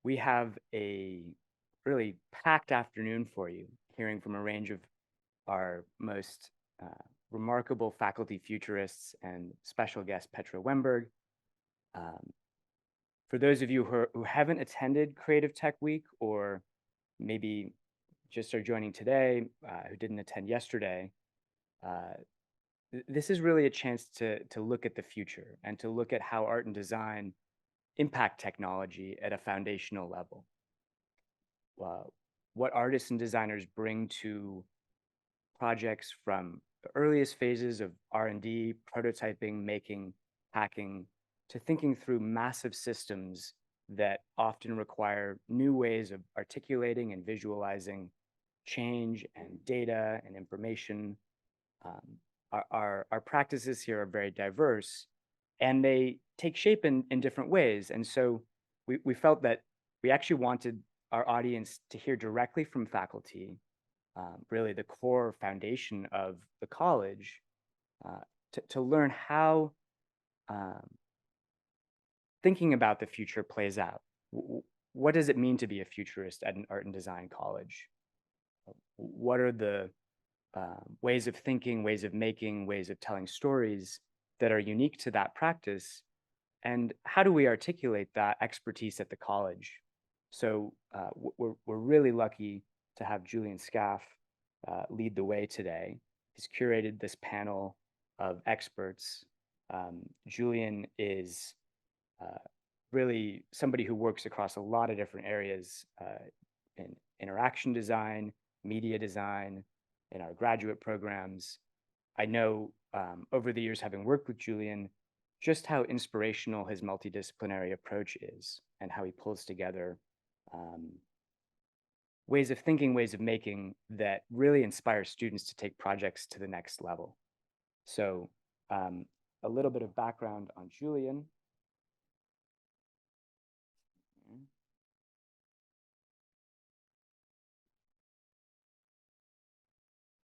We have a really packed afternoon for you, hearing from a range of our most remarkable faculty futurists and special guest Petra Wennberg. Um, for those of you who haven't attended Creative Tech Week, or maybe just are joining today, who didn't attend yesterday, uh, this is really a chance to look at the future and to look at how art and design impact technology at a foundational level. What artists and designers bring to projects from the earliest phases of R&D, prototyping, making, hacking, to thinking through massive systems that often require new ways of articulating and visualizing change and data and information. Um, our practices here are very diverse, and they take shape in different ways. And so we felt that we actually wanted our audience to hear directly from faculty, really the core foundation of the college, uh, to learn how um, thinking about the future plays out. What does it mean to be a futurist at an art and design college? What are the ways of thinking, ways of making, ways of telling stories that are unique to that practice? And how do we articulate that expertise at the college? So we're really lucky to have Julian Scaff lead the way today. He's curated this panel of experts. Julian is uh, really somebody who works across a lot of different areas in interaction design, media design, in our graduate programs. I know over the years, having worked with Julian, just how inspirational his multidisciplinary approach is and how he pulls together um, ways of thinking, ways of making that really inspire students to take projects to the next level. So um, a little bit of background on Julian.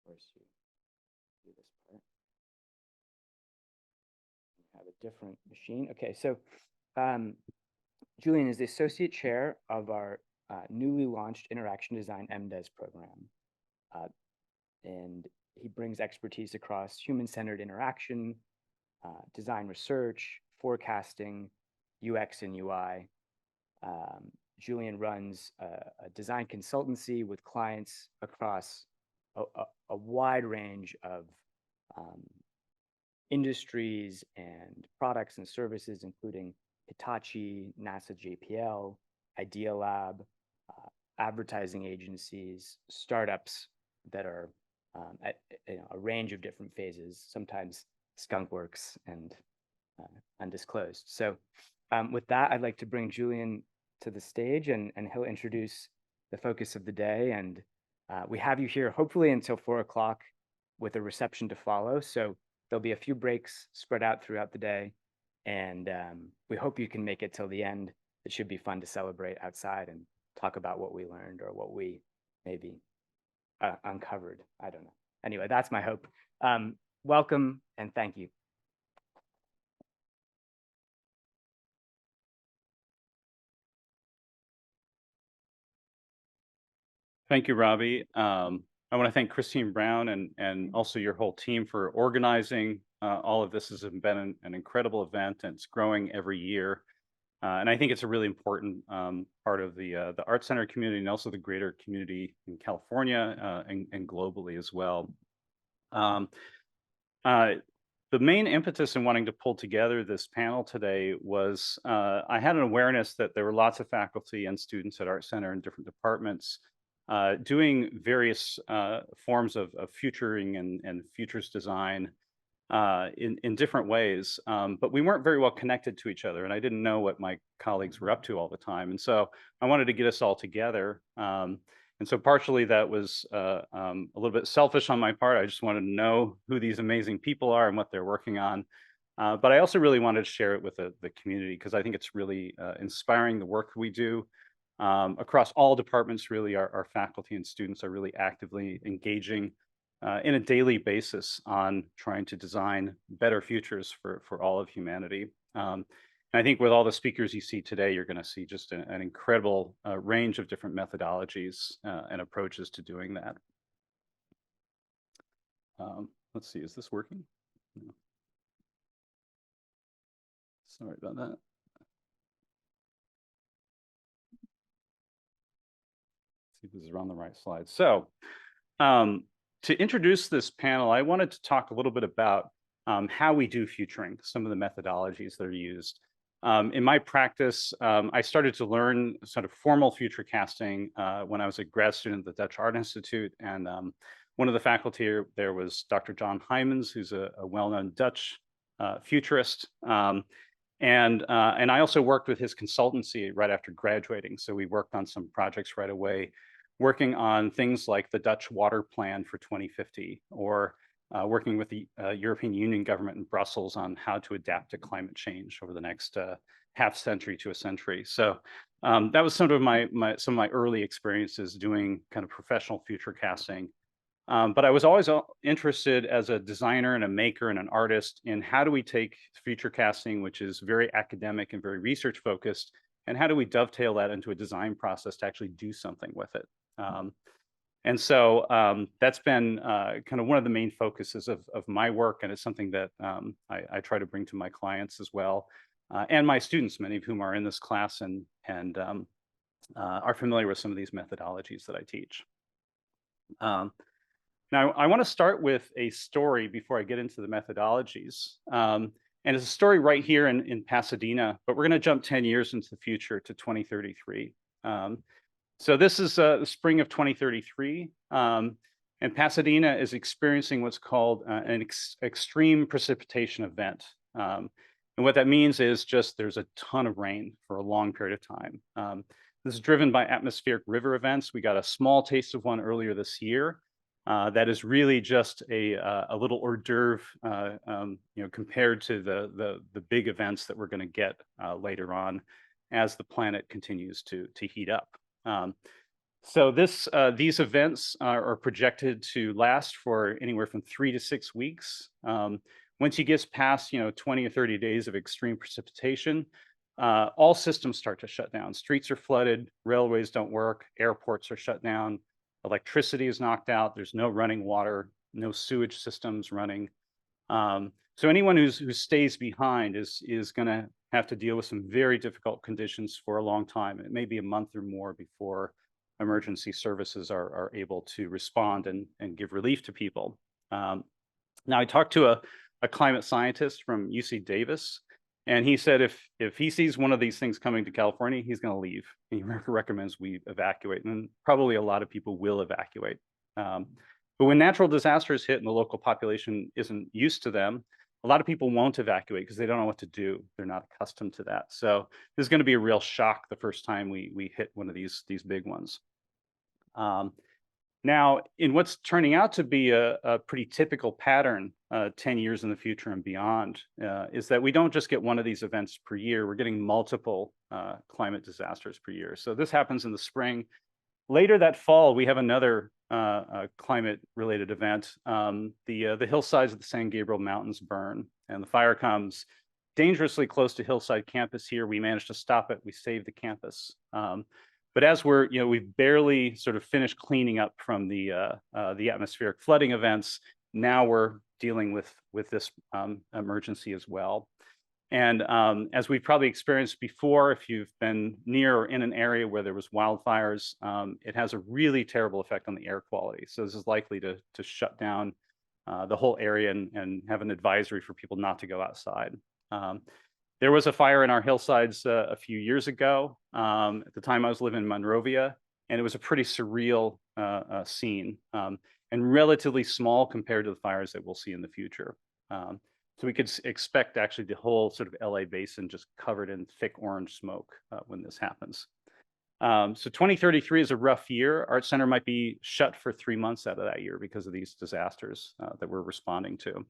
Of course, you do this part. You have a different machine. Okay, so um, Julian is the associate chair of our newly launched Interaction Design MDes program. And he brings expertise across human-centered interaction, design research, forecasting, UX and UI. Julian runs a design consultancy with clients across a wide range of um, industries and products and services, including Hitachi, NASA JPL, Idea Lab, advertising agencies, startups that are at a range of different phases, sometimes skunkworks and undisclosed. So with that, I'd like to bring Julian to the stage, and he'll introduce the focus of the day. And we have you here hopefully until 4 o'clock with a reception to follow. So there'll be a few breaks spread out throughout the day. And we hope you can make it till the end. It should be fun to celebrate outside and talk about what we learned or what we maybe uncovered. I don't know. Anyway, that's my hope. Welcome and thank you. Thank you, Robbie. I want to thank Christine Brown and also your whole team for organizing all of this. Has been an incredible event, and it's growing every year. And I think it's a really important part of the Art Center community and also the greater community in California and globally as well. The main impetus in wanting to pull together this panel today was I had an awareness that there were lots of faculty and students at Art Center in different departments doing various forms of futuring and futures design in different ways, but we weren't very well connected to each other, and I didn't know what my colleagues were up to all the time. And so I wanted to get us all together. And so partially that was a little bit selfish on my part. I just wanted to know who these amazing people are and what they're working on. But I also really wanted to share it with the community because I think it's really inspiring the work we do. Across all departments, really, our faculty and students are really actively engaging in a daily basis on trying to design better futures for all of humanity. And I think with all the speakers you see today, you're going to see just an incredible range of different methodologies and approaches to doing that. Let's see, is this working? No. Sorry about that. See if this is on the right slide. So to introduce this panel, I wanted to talk a little bit about how we do futuring, some of the methodologies that are used. In my practice, I started to learn sort of formal future casting when I was a grad student at the Dutch Art Institute. And one of the faculty there was Dr. John Heymans, who's a well-known Dutch futurist. And I also worked with his consultancy right after graduating. So we worked on some projects right away, working on things like the Dutch water plan for 2050, or working with the European Union government in Brussels on how to adapt to climate change over the next half century to a century. So that was some of my early experiences doing kind of professional future casting. But I was always interested as a designer and a maker and an artist in how do we take future casting, which is very academic and very research focused, and how do we dovetail that into a design process to actually do something with it. And so that's been kind of one of the main focuses of my work, and it's something that I try to bring to my clients as well, and my students, many of whom are in this class and are familiar with some of these methodologies that I teach. Now, I want to start with a story before I get into the methodologies. And it's a story right here in Pasadena, but we're going to jump 10 years into the future to 2033. So this is the spring of 2033, and Pasadena is experiencing what's called an extreme precipitation event. And what that means is just there's a ton of rain for a long period of time. This is driven by atmospheric river events. We got a small taste of one earlier this year. That is really just a little hors d'oeuvre, compared to the big events that we're going to get later on as the planet continues to heat up. So these events are projected to last for anywhere from 3 to 6 weeks. Once you get past 20 or 30 days of extreme precipitation, all systems start to shut down. Streets are flooded, railways don't work, airports are shut down. Electricity is knocked out. There's no running water, no sewage systems running. So anyone who stays behind is going to have to deal with some very difficult conditions for a long time. It may be a month or more before emergency services are able to respond and give relief to people. Now, I talked to a climate scientist from UC Davis, and he said if he sees one of these things coming to California, he's going to leave. He recommends we evacuate, and probably a lot of people will evacuate. But when natural disasters hit and the local population isn't used to them, a lot of people won't evacuate because they don't know what to do. They're not accustomed to that. So this is going to be a real shock the first time we hit one of these big ones. Now, in what's turning out to be a pretty typical pattern 10 years in the future and beyond, is that we don't just get one of these events per year. We're getting multiple climate disasters per year. So this happens in the spring. Later that fall, we have another climate-related event. The hillsides of the San Gabriel Mountains burn, and the fire comes dangerously close to Hillside campus here. We managed to stop it. We saved the campus. But as we've barely sort of finished cleaning up from the atmospheric flooding events, now we're dealing with this emergency as well. And as we've probably experienced before, if you've been near or in an area where there was wildfires, it has a really terrible effect on the air quality. So this is likely to shut down the whole area and have an advisory for people not to go outside. There was a fire in our hillsides a few years ago. At the time I was living in Monrovia, and it was a pretty surreal scene, and relatively small compared to the fires that we'll see in the future. So we could expect actually the whole sort of LA basin just covered in thick orange smoke when this happens. So 2033 is a rough year. Art Center might be shut for 3 months out of that year because of these disasters that we're responding to.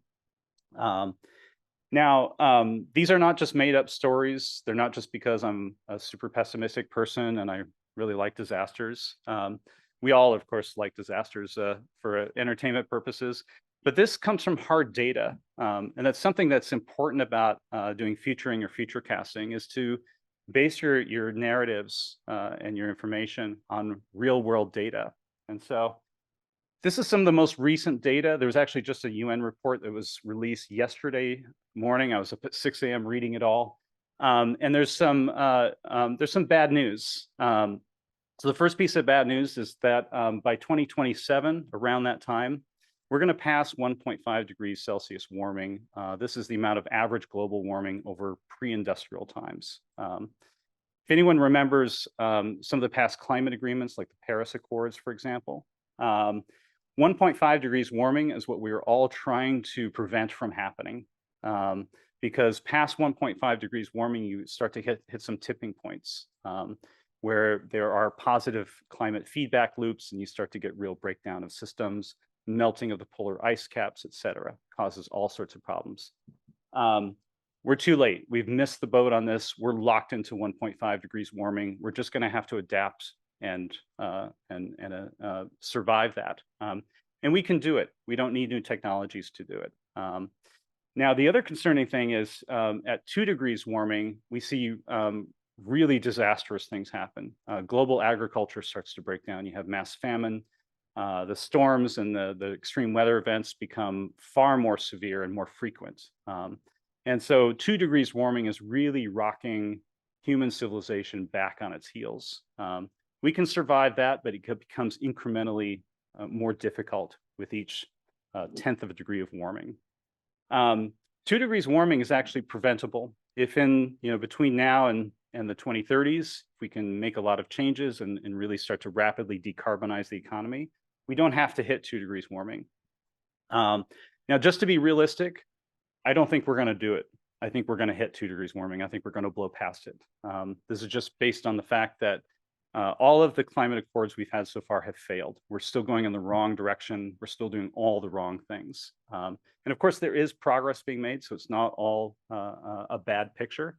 Now, these are not just made up stories. They're not just because I'm a super pessimistic person and I really like disasters. We all, of course, like disasters for entertainment purposes. But this comes from hard data. And that's something that's important about doing featuring or future casting, is to base your narratives and your information on real world data. And so this is some of the most recent data. There was actually just a UN report that was released yesterday morning. I was up at 6 a.m. reading it all. And there's some bad news. So the first piece of bad news is that by 2027, around that time, we're going to pass 1.5 degrees Celsius warming. This is the amount of average global warming over pre-industrial times. If anyone remembers some of the past climate agreements, like the Paris Accords, for example, 1.5 degrees warming is what we are all trying to prevent from happening. Because past 1.5 degrees warming, you start to hit some tipping points where there are positive climate feedback loops, and you start to get real breakdown of systems, melting of the polar ice caps, et cetera, causes all sorts of problems. We're too late. We've missed the boat on this. We're locked into 1.5 degrees warming. We're just going to have to adapt and survive that. And we can do it. We don't need new technologies to do it. Now, the other concerning thing is at 2 degrees warming, we see really disastrous things happen. Global agriculture starts to break down. You have mass famine. The storms and the extreme weather events become far more severe and more frequent. And so 2 degrees warming is really rocking human civilization back on its heels. We can survive that, but it becomes incrementally more difficult with each 10th of a degree of warming. 2 degrees warming is actually preventable if between now and the 2030s, if we can make a lot of changes and really start to rapidly decarbonize the economy, we don't have to hit 2 degrees warming. Now, just to be realistic, I don't think we're going to do it. I think we're going to hit 2 degrees warming. I think we're going to blow past it. This is just based on the fact that all of the climate accords we've had so far have failed. We're still going in the wrong direction. We're still doing all the wrong things. And of course, there is progress being made, so it's not all a bad picture.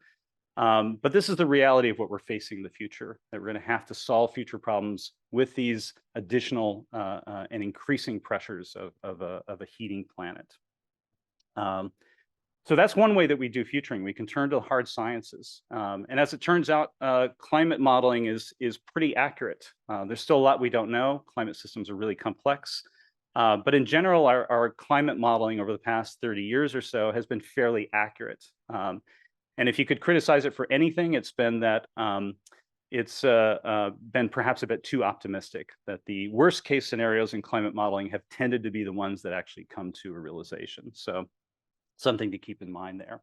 But this is the reality of what we're facing in the future, that we're going to have to solve future problems with these additional and increasing pressures of a heating planet. So that's one way that we do futuring. We can turn to the hard sciences. And as it turns out, climate modeling is pretty accurate. There's still a lot we don't know. Climate systems are really complex. But in general, our climate modeling over the past 30 years or so has been fairly accurate. And if you could criticize it for anything, it's been that it's been perhaps a bit too optimistic, that the worst case scenarios in climate modeling have tended to be the ones that actually come to a realization. So something to keep in mind there.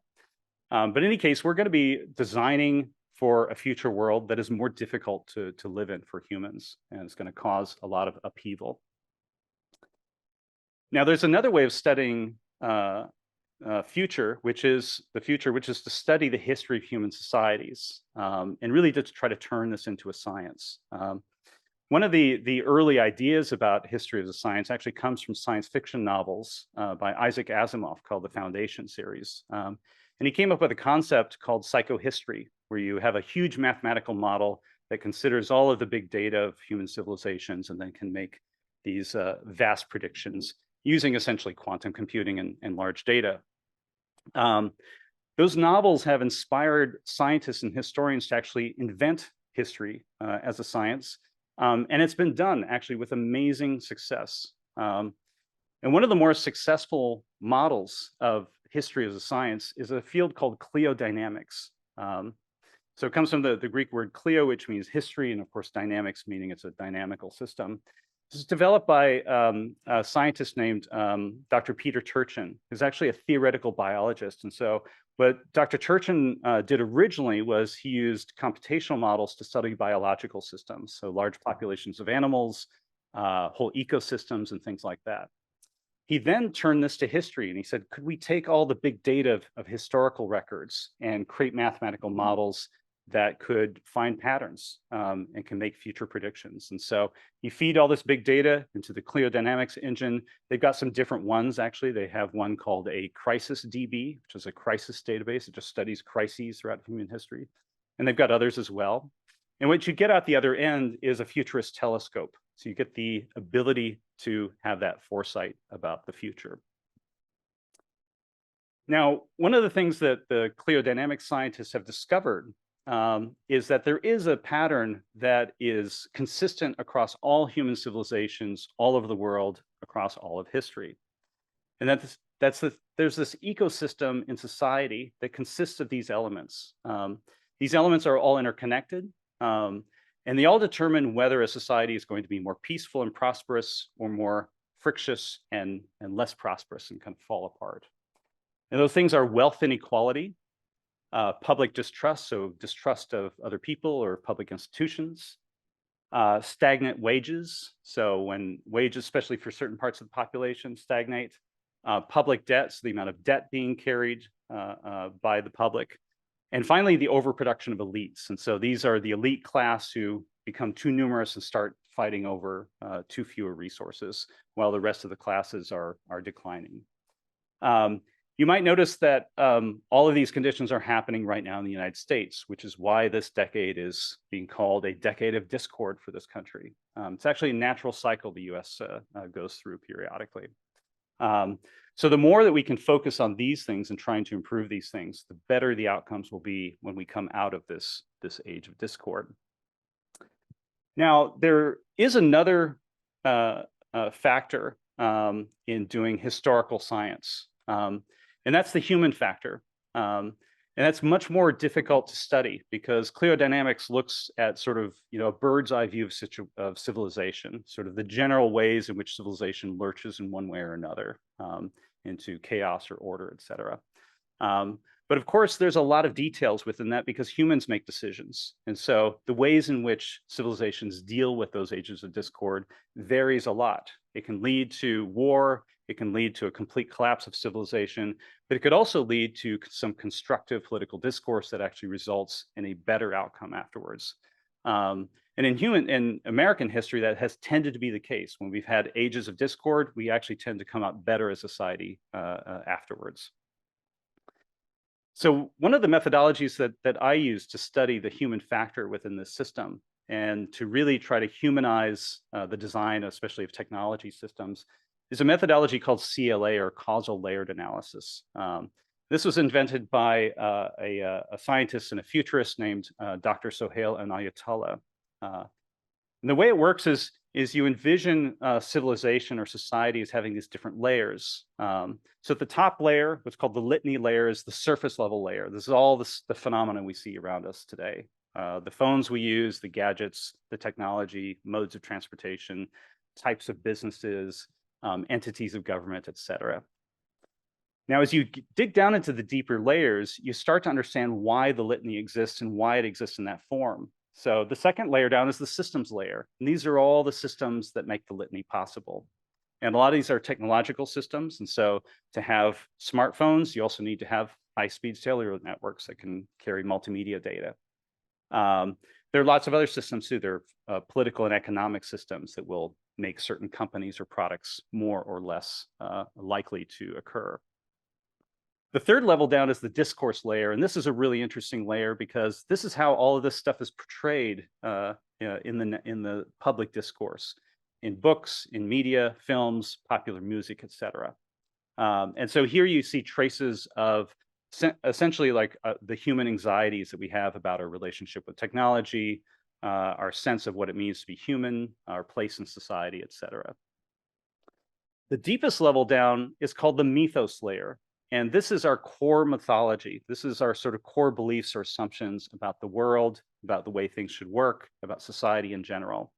But in any case, we're going to be designing for a future world that is more difficult to live in for humans, and it's going to cause a lot of upheaval. Now, there's another way of studying future, which is to study the history of human societies, and really to try to turn this into a science. One of the early ideas about history as a science actually comes from science fiction novels by Isaac Asimov called the Foundation series. And he came up with a concept called psychohistory, where you have a huge mathematical model that considers all of the big data of human civilizations and then can make these vast predictions using essentially quantum computing and large data. Those novels have inspired scientists and historians to actually invent history as a science. And it's been done actually with amazing success. And one of the more successful models of history as a science is a field called cliodynamics. So it comes from the Greek word clio, which means history, and of course dynamics, meaning it's a dynamical system. This is developed by a scientist named Dr. Peter Turchin, who's actually a theoretical biologist. And so what Dr. Turchin did originally was he used computational models to study biological systems, so large populations of animals, whole ecosystems, and things like that. He then turned this to history, and he said, could we take all the big data of historical records and create mathematical models that could find patterns and can make future predictions? And so you feed all this big data into the cliodynamics engine. They've got some different ones, actually. They have one called a crisis DB, which is a crisis database. It just studies crises throughout human history. And they've got others as well. And what you get at the other end is a futurist telescope. So you get the ability to have that foresight about the future. Now, one of the things that the cliodynamic scientists have discovered is that there is a pattern that is consistent across all human civilizations all over the world, across all of history. And there's this ecosystem in society that consists of these elements. These elements are all interconnected, and they all determine whether a society is going to be more peaceful and prosperous or more frictious and less prosperous and kind of fall apart. And those things are wealth inequality, public distrust, so distrust of other people or public institutions, stagnant wages, so when wages, especially for certain parts of the population, stagnate, public debt, so the amount of debt being carried by the public, and finally, the overproduction of elites. And so these are the elite class who become too numerous and start fighting over too fewer resources, while the rest of the classes are declining. You might notice that all of these conditions are happening right now in the United States, which is why this decade is being called a decade of discord for this country. It's actually a natural cycle the US goes through periodically. So the more that we can focus on these things and trying to improve these things, the better the outcomes will be when we come out of this age of discord. Now, there is another factor in doing historical science, and that's the human factor. And that's much more difficult to study because cliodynamics looks at sort of, a bird's eye view of civilization, sort of the general ways in which civilization lurches in one way or another into chaos or order, et cetera. But of course, there's a lot of details within that because humans make decisions. And so the ways in which civilizations deal with those ages of discord varies a lot. It can lead to war, it can lead to a complete collapse of civilization, but it could also lead to some constructive political discourse that actually results in a better outcome afterwards. And in American history, that has tended to be the case. When we've had ages of discord, we actually tend to come out better as a society afterwards. So one of the methodologies that I use to study the human factor within this system and to really try to humanize the design, especially of technology systems, is a methodology called CLA, or causal layered analysis. This was invented by a scientist and a futurist named Dr. Sohail Inayatullah. And the way it works is you envision civilization or society as having these different layers. So at the top layer, what's called the litany layer, is the surface level layer. This is all the phenomena we see around us today. The phones we use, the gadgets, the technology, modes of transportation, types of businesses, entities of government, et cetera. Now, as you dig down into the deeper layers, you start to understand why the litany exists and why it exists in that form. So the second layer down is the systems layer. And these are all the systems that make the litany possible. And a lot of these are technological systems. And so to have smartphones, you also need to have high-speed cellular networks that can carry multimedia data. There are lots of other systems too. There are political and economic systems that will make certain companies or products more or less likely to occur. The third level down is the discourse layer, and this is a really interesting layer because this is how all of this stuff is portrayed in the public discourse, in books, in media, films, popular music, etc. And so here you see traces of essentially like the human anxieties that we have about our relationship with technology, our sense of what it means to be human, our place in society, etc. The deepest level down is called the mythos layer. And this is our core mythology. This is our sort of core beliefs or assumptions about the world, about the way things should work, about society in general.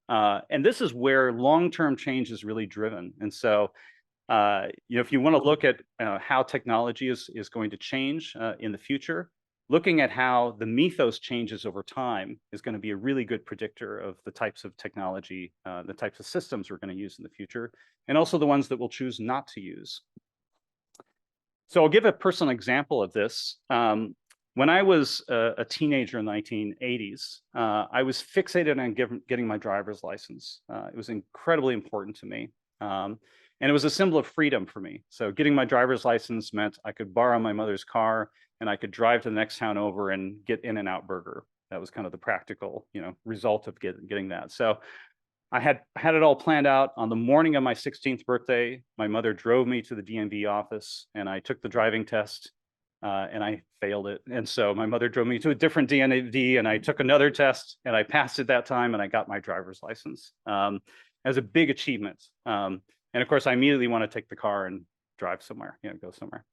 And this is where long-term change is really driven. And so, if you want to look at how technology is going to change in the future, looking at how the mythos changes over time is going to be a really good predictor of the types of technology, the types of systems we're going to use in the future, and also the ones that we'll choose not to use. So I'll give a personal example of this. When I was a teenager in the 1980s, I was fixated on getting my driver's license. It was incredibly important to me. And it was a symbol of freedom for me. So getting my driver's license meant I could borrow my mother's car and I could drive to the next town over and get In-N-Out Burger. That was kind of the practical, result of getting that. So I had it all planned out. On the morning of my 16th birthday, my mother drove me to the DMV office, and I took the driving test, and I failed it. And so my mother drove me to a different DMV, and I took another test, and I passed it that time, and I got my driver's license. It was a big achievement. And of course, I immediately want to take the car and drive somewhere, go somewhere.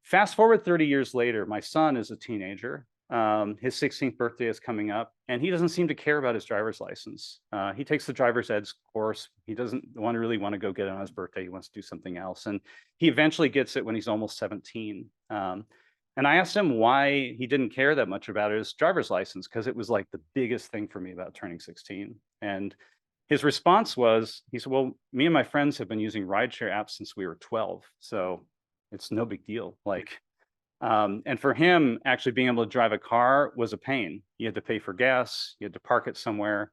Fast forward 30 years later, my son is a teenager. His 16th birthday is coming up, and he doesn't seem to care about his driver's license. He takes the driver's ed course. He doesn't really want to go get it on his birthday. He wants to do something else. And he eventually gets it when he's almost 17. And I asked him why he didn't care that much about his driver's license, because it was like the biggest thing for me about turning 16. And his response was, he said, well, me and my friends have been using rideshare apps since we were 12. So it's no big deal. And for him, actually being able to drive a car was a pain. You had to pay for gas, you had to park it somewhere.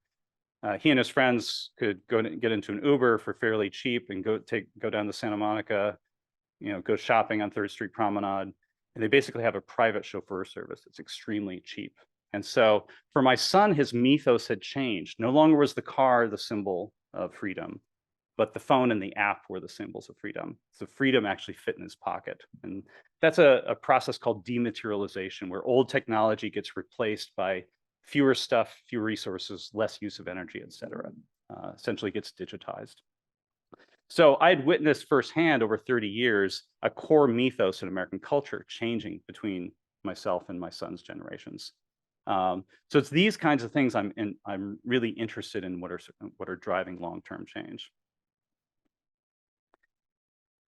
He and his friends could get into an Uber for fairly cheap and go down to Santa Monica, go shopping on 3rd Street Promenade. And they basically have a private chauffeur service. It's extremely cheap. And so for my son, his mythos had changed. No longer was the car the symbol of freedom, but the phone and the app were the symbols of freedom. So freedom actually fit in his pocket. And that's a process called dematerialization, where old technology gets replaced by fewer stuff, fewer resources, less use of energy, et cetera. Essentially gets digitized. So I'd witnessed firsthand over 30 years a core mythos in American culture changing between myself and my son's generations. So it's these kinds of things I'm really interested in, what are driving long-term change.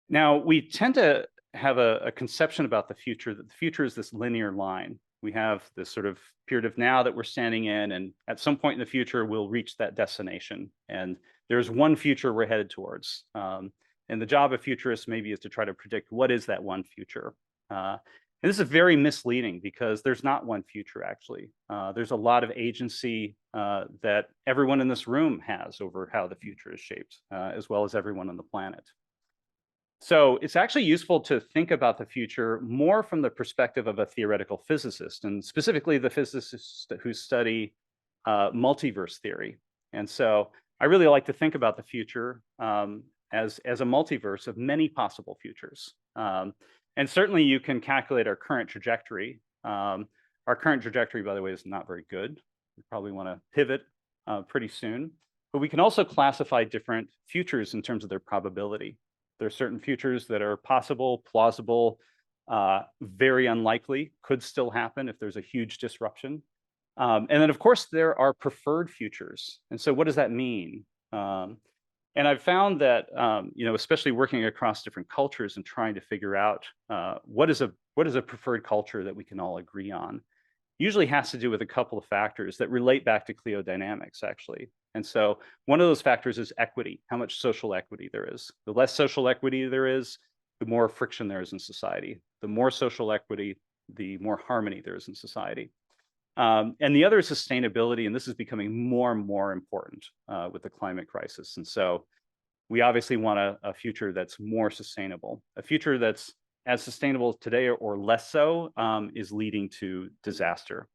Now, we tend to have a conception about the future, that the future is this linear line. We have this sort of period of now that we're standing in, and at some point in the future, we'll reach that destination. And there's one future we're headed towards. And the job of futurists maybe is to try to predict what is that one future. And this is very misleading, because there's not one future, actually. There's a lot of agency that everyone in this room has over how the future is shaped, as well as everyone on the planet. So it's actually useful to think about the future more from the perspective of a theoretical physicist, and specifically the physicists who study multiverse theory. And so I really like to think about the future as a multiverse of many possible futures. And certainly you can calculate our current trajectory. Our current trajectory, by the way, is not very good. We probably want to pivot pretty soon. But we can also classify different futures in terms of their probability. There are certain futures that are possible, plausible, very unlikely, could still happen if there's a huge disruption. And then, of course, there are preferred futures. And so what does that mean? And I've found that, especially working across different cultures and trying to figure out what is a preferred culture that we can all agree on, usually has to do with a couple of factors that relate back to cliodynamics, actually. And so one of those factors is equity, how much social equity there is. The less social equity there is, the more friction there is in society. The more social equity, the more harmony there is in society. And the other is sustainability, and this is becoming more and more important with the climate crisis. And so we obviously want a future that's more sustainable. A future that's as sustainable today or less so is leading to disaster.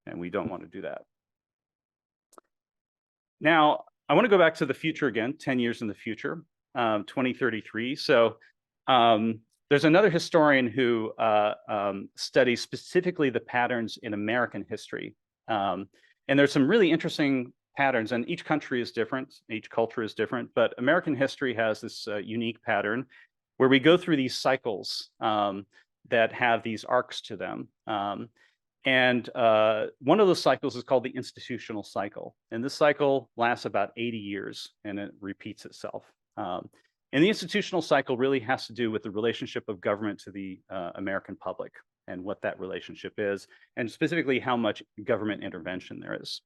And we don't want to do that. Now, I want to go back to the future again, 10 years in the future, 2033. So there's another historian who studies specifically the patterns in American history. And there's some really interesting patterns, and each country is different, each culture is different, but American history has this unique pattern where we go through these cycles that have these arcs to them. And one of those cycles is called the institutional cycle. And this cycle lasts about 80 years, and it repeats itself. And the institutional cycle really has to do with the relationship of government to the American public and what that relationship is, and specifically how much government intervention there is.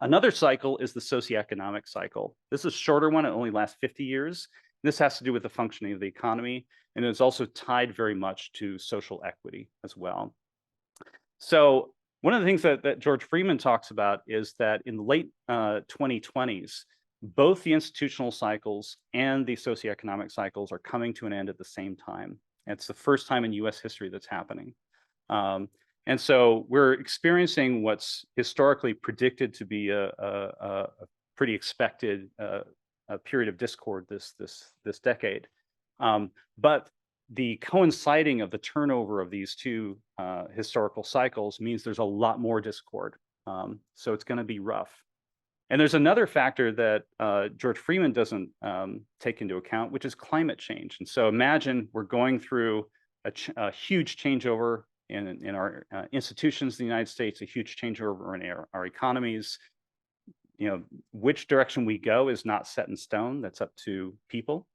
Another cycle is the socioeconomic cycle. This is a shorter one. It only lasts 50 years. This has to do with the functioning of the economy, and it's also tied very much to social equity as well. So one of the things that George Freeman talks about is that in the late 2020s, both the institutional cycles and the socioeconomic cycles are coming to an end at the same time. It's the first time in US history that's happening. And so we're experiencing what's historically predicted to be a pretty expected a period of discord this decade. But the coinciding of the turnover of these two historical cycles means there's a lot more discord. So it's going to be rough. And there's another factor that George Freeman doesn't take into account, which is climate change. And so imagine we're going through a huge changeover in our institutions in the United States, a huge changeover in our economies. You know, which direction we go is not set in stone. That's up to people.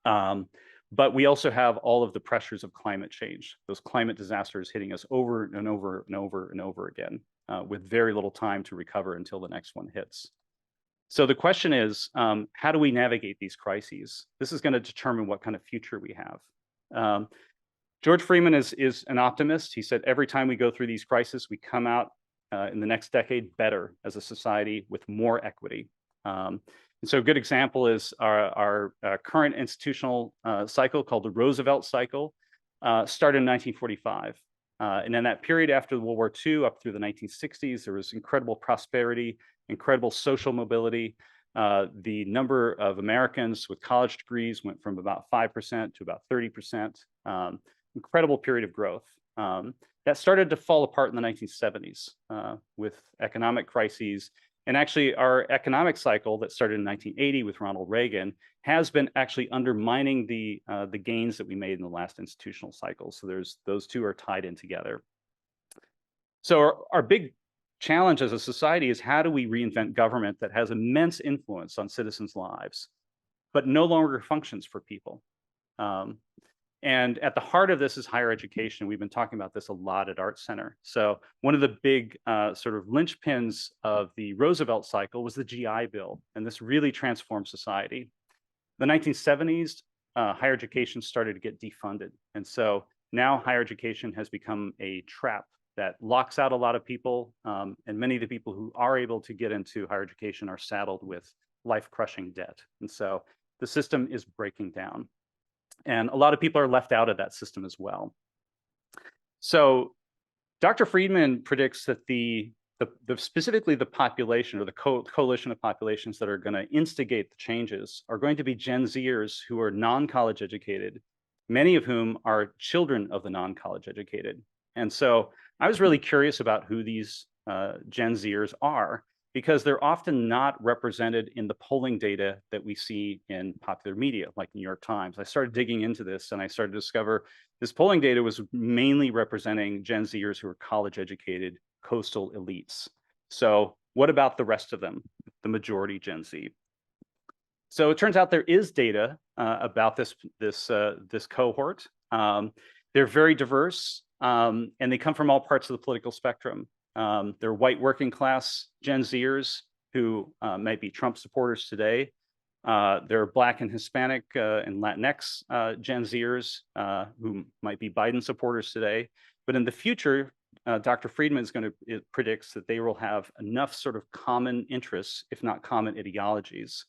But we also have all of the pressures of climate change, those climate disasters hitting us over and over and over and over again, with very little time to recover until the next one hits. So the question is, how do we navigate these crises? This is going to determine what kind of future we have. George Freeman is an optimist. He said every time we go through these crises, we come out in the next decade better as a society with more equity. And so a good example is our current institutional cycle called the Roosevelt cycle, started in 1945. And in that period after World War II up through the 1960s, there was incredible prosperity, incredible social mobility. The number of Americans with college degrees went from about 5% to about 30%. Incredible period of growth. That started to fall apart in the 1970s with economic crises. And actually, our economic cycle that started in 1980 with Ronald Reagan has been actually undermining the gains that we made in the last institutional cycle. So those two are tied in together. So our big challenge as a society is how do we reinvent government that has immense influence on citizens' lives, but no longer functions for people? And at the heart of this is higher education. We've been talking about this a lot at Art Center. So one of the big sort of linchpins of the Roosevelt cycle was the GI Bill, and this really transformed society. The 1970s, higher education started to get defunded. And so now higher education has become a trap that locks out a lot of people. And many of the people who are able to get into higher education are saddled with life-crushing debt. And so the system is breaking down. And a lot of people are left out of that system as well. So Dr. Friedman predicts that specifically the population or the coalition of populations that are going to instigate the changes are going to be Gen Zers who are non-college educated, many of whom are children of the non-college educated. And so I was really curious about who these Gen Zers are, because they're often not represented in the polling data that we see in popular media, like New York Times. I started digging into this and I started to discover this polling data was mainly representing Gen Zers who are college-educated coastal elites. So what about the rest of them, the majority Gen Z? So it turns out there is data about this cohort. They're very diverse, and they come from all parts of the political spectrum. They're white working class Gen Zers who might be Trump supporters today. They're Black and Hispanic and Latinx Gen Zers who might be Biden supporters today. But in the future, Dr. Friedman is going to predicts that they will have enough sort of common interests, if not common ideologies,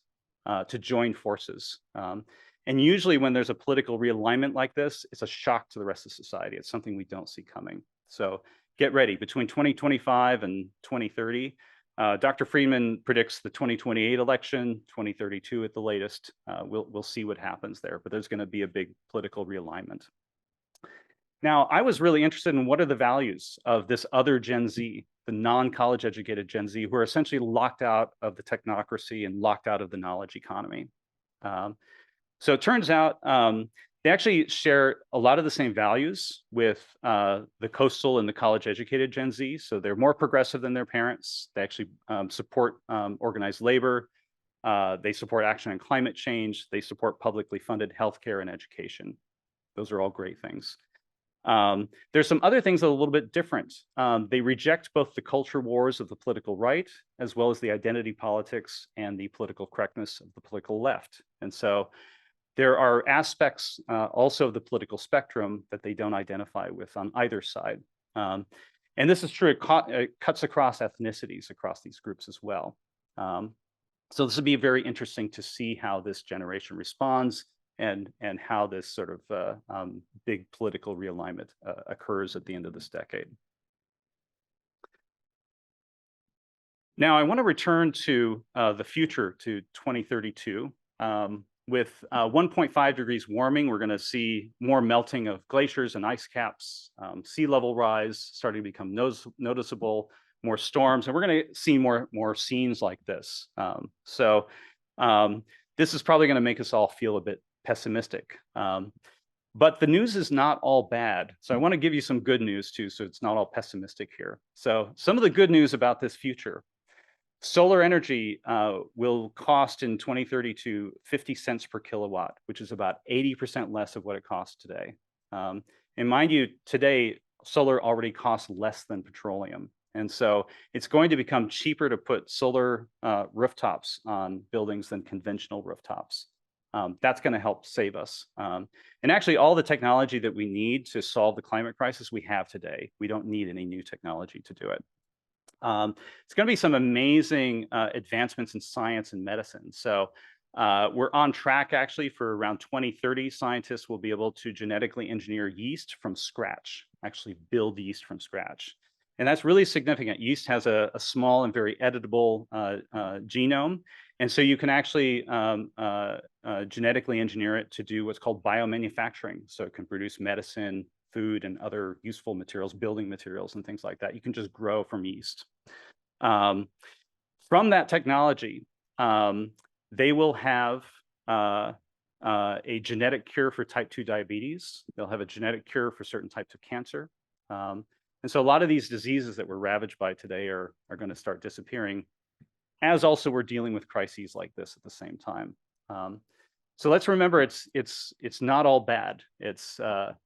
to join forces. And usually when there's a political realignment like this, it's a shock to the rest of society. It's something we don't see coming. So get ready. Between 2025 and 2030, Dr. Friedman predicts the 2028 election, 2032 at the latest. We'll see what happens there, but there's going to be a big political realignment. Now, I was really interested in what are the values of this other Gen Z, the non-college educated Gen Z, who are essentially locked out of the technocracy and locked out of the knowledge economy. So it turns out they actually share a lot of the same values with the coastal and the college-educated Gen Z. So they're more progressive than their parents. They actually support organized labor. They support action on climate change. They support publicly funded healthcare and education. Those are all great things. There's some other things that are a little bit different. They reject both the culture wars of the political right, as well as the identity politics and the political correctness of the political left. And so there are aspects also of the political spectrum that they don't identify with on either side. And this is true, it cuts across ethnicities across these groups as well. So this will be very interesting to see how this generation responds and how this sort of big political realignment occurs at the end of this decade. Now, I want to return to the future, to 2032. With 1.5 degrees warming, we're going to see more melting of glaciers and ice caps, sea level rise starting to become noticeable, more storms, and we're going to see more scenes like this. This is probably going to make us all feel a bit pessimistic. But the news is not all bad. So I want to give you some good news too, so it's not all pessimistic here. So some of the good news about this future: solar energy will cost in 2032 50 cents per kilowatt, which is about 80% less of what it costs today. And mind you, today, solar already costs less than petroleum. And so it's going to become cheaper to put solar rooftops on buildings than conventional rooftops. That's going to help save us. And actually, all the technology that we need to solve the climate crisis we have today. We don't need any new technology to do it. It's going to be some amazing advancements in science and medicine. So we're on track, actually, for around 2030. Scientists will be able to genetically engineer yeast from scratch, actually build yeast from scratch. And that's really significant. Yeast has a small and very editable genome. And so you can actually genetically engineer it to do what's called biomanufacturing. So it can produce medicine, food, and other useful materials, building materials, and things like that. You can just grow from yeast. From that technology, they will have a genetic cure for type 2 diabetes. They'll have a genetic cure for certain types of cancer. And so a lot of these diseases that we're ravaged by today are going to start disappearing, as also we're dealing with crises like this at the same time. So let's remember, it's not all bad. It's a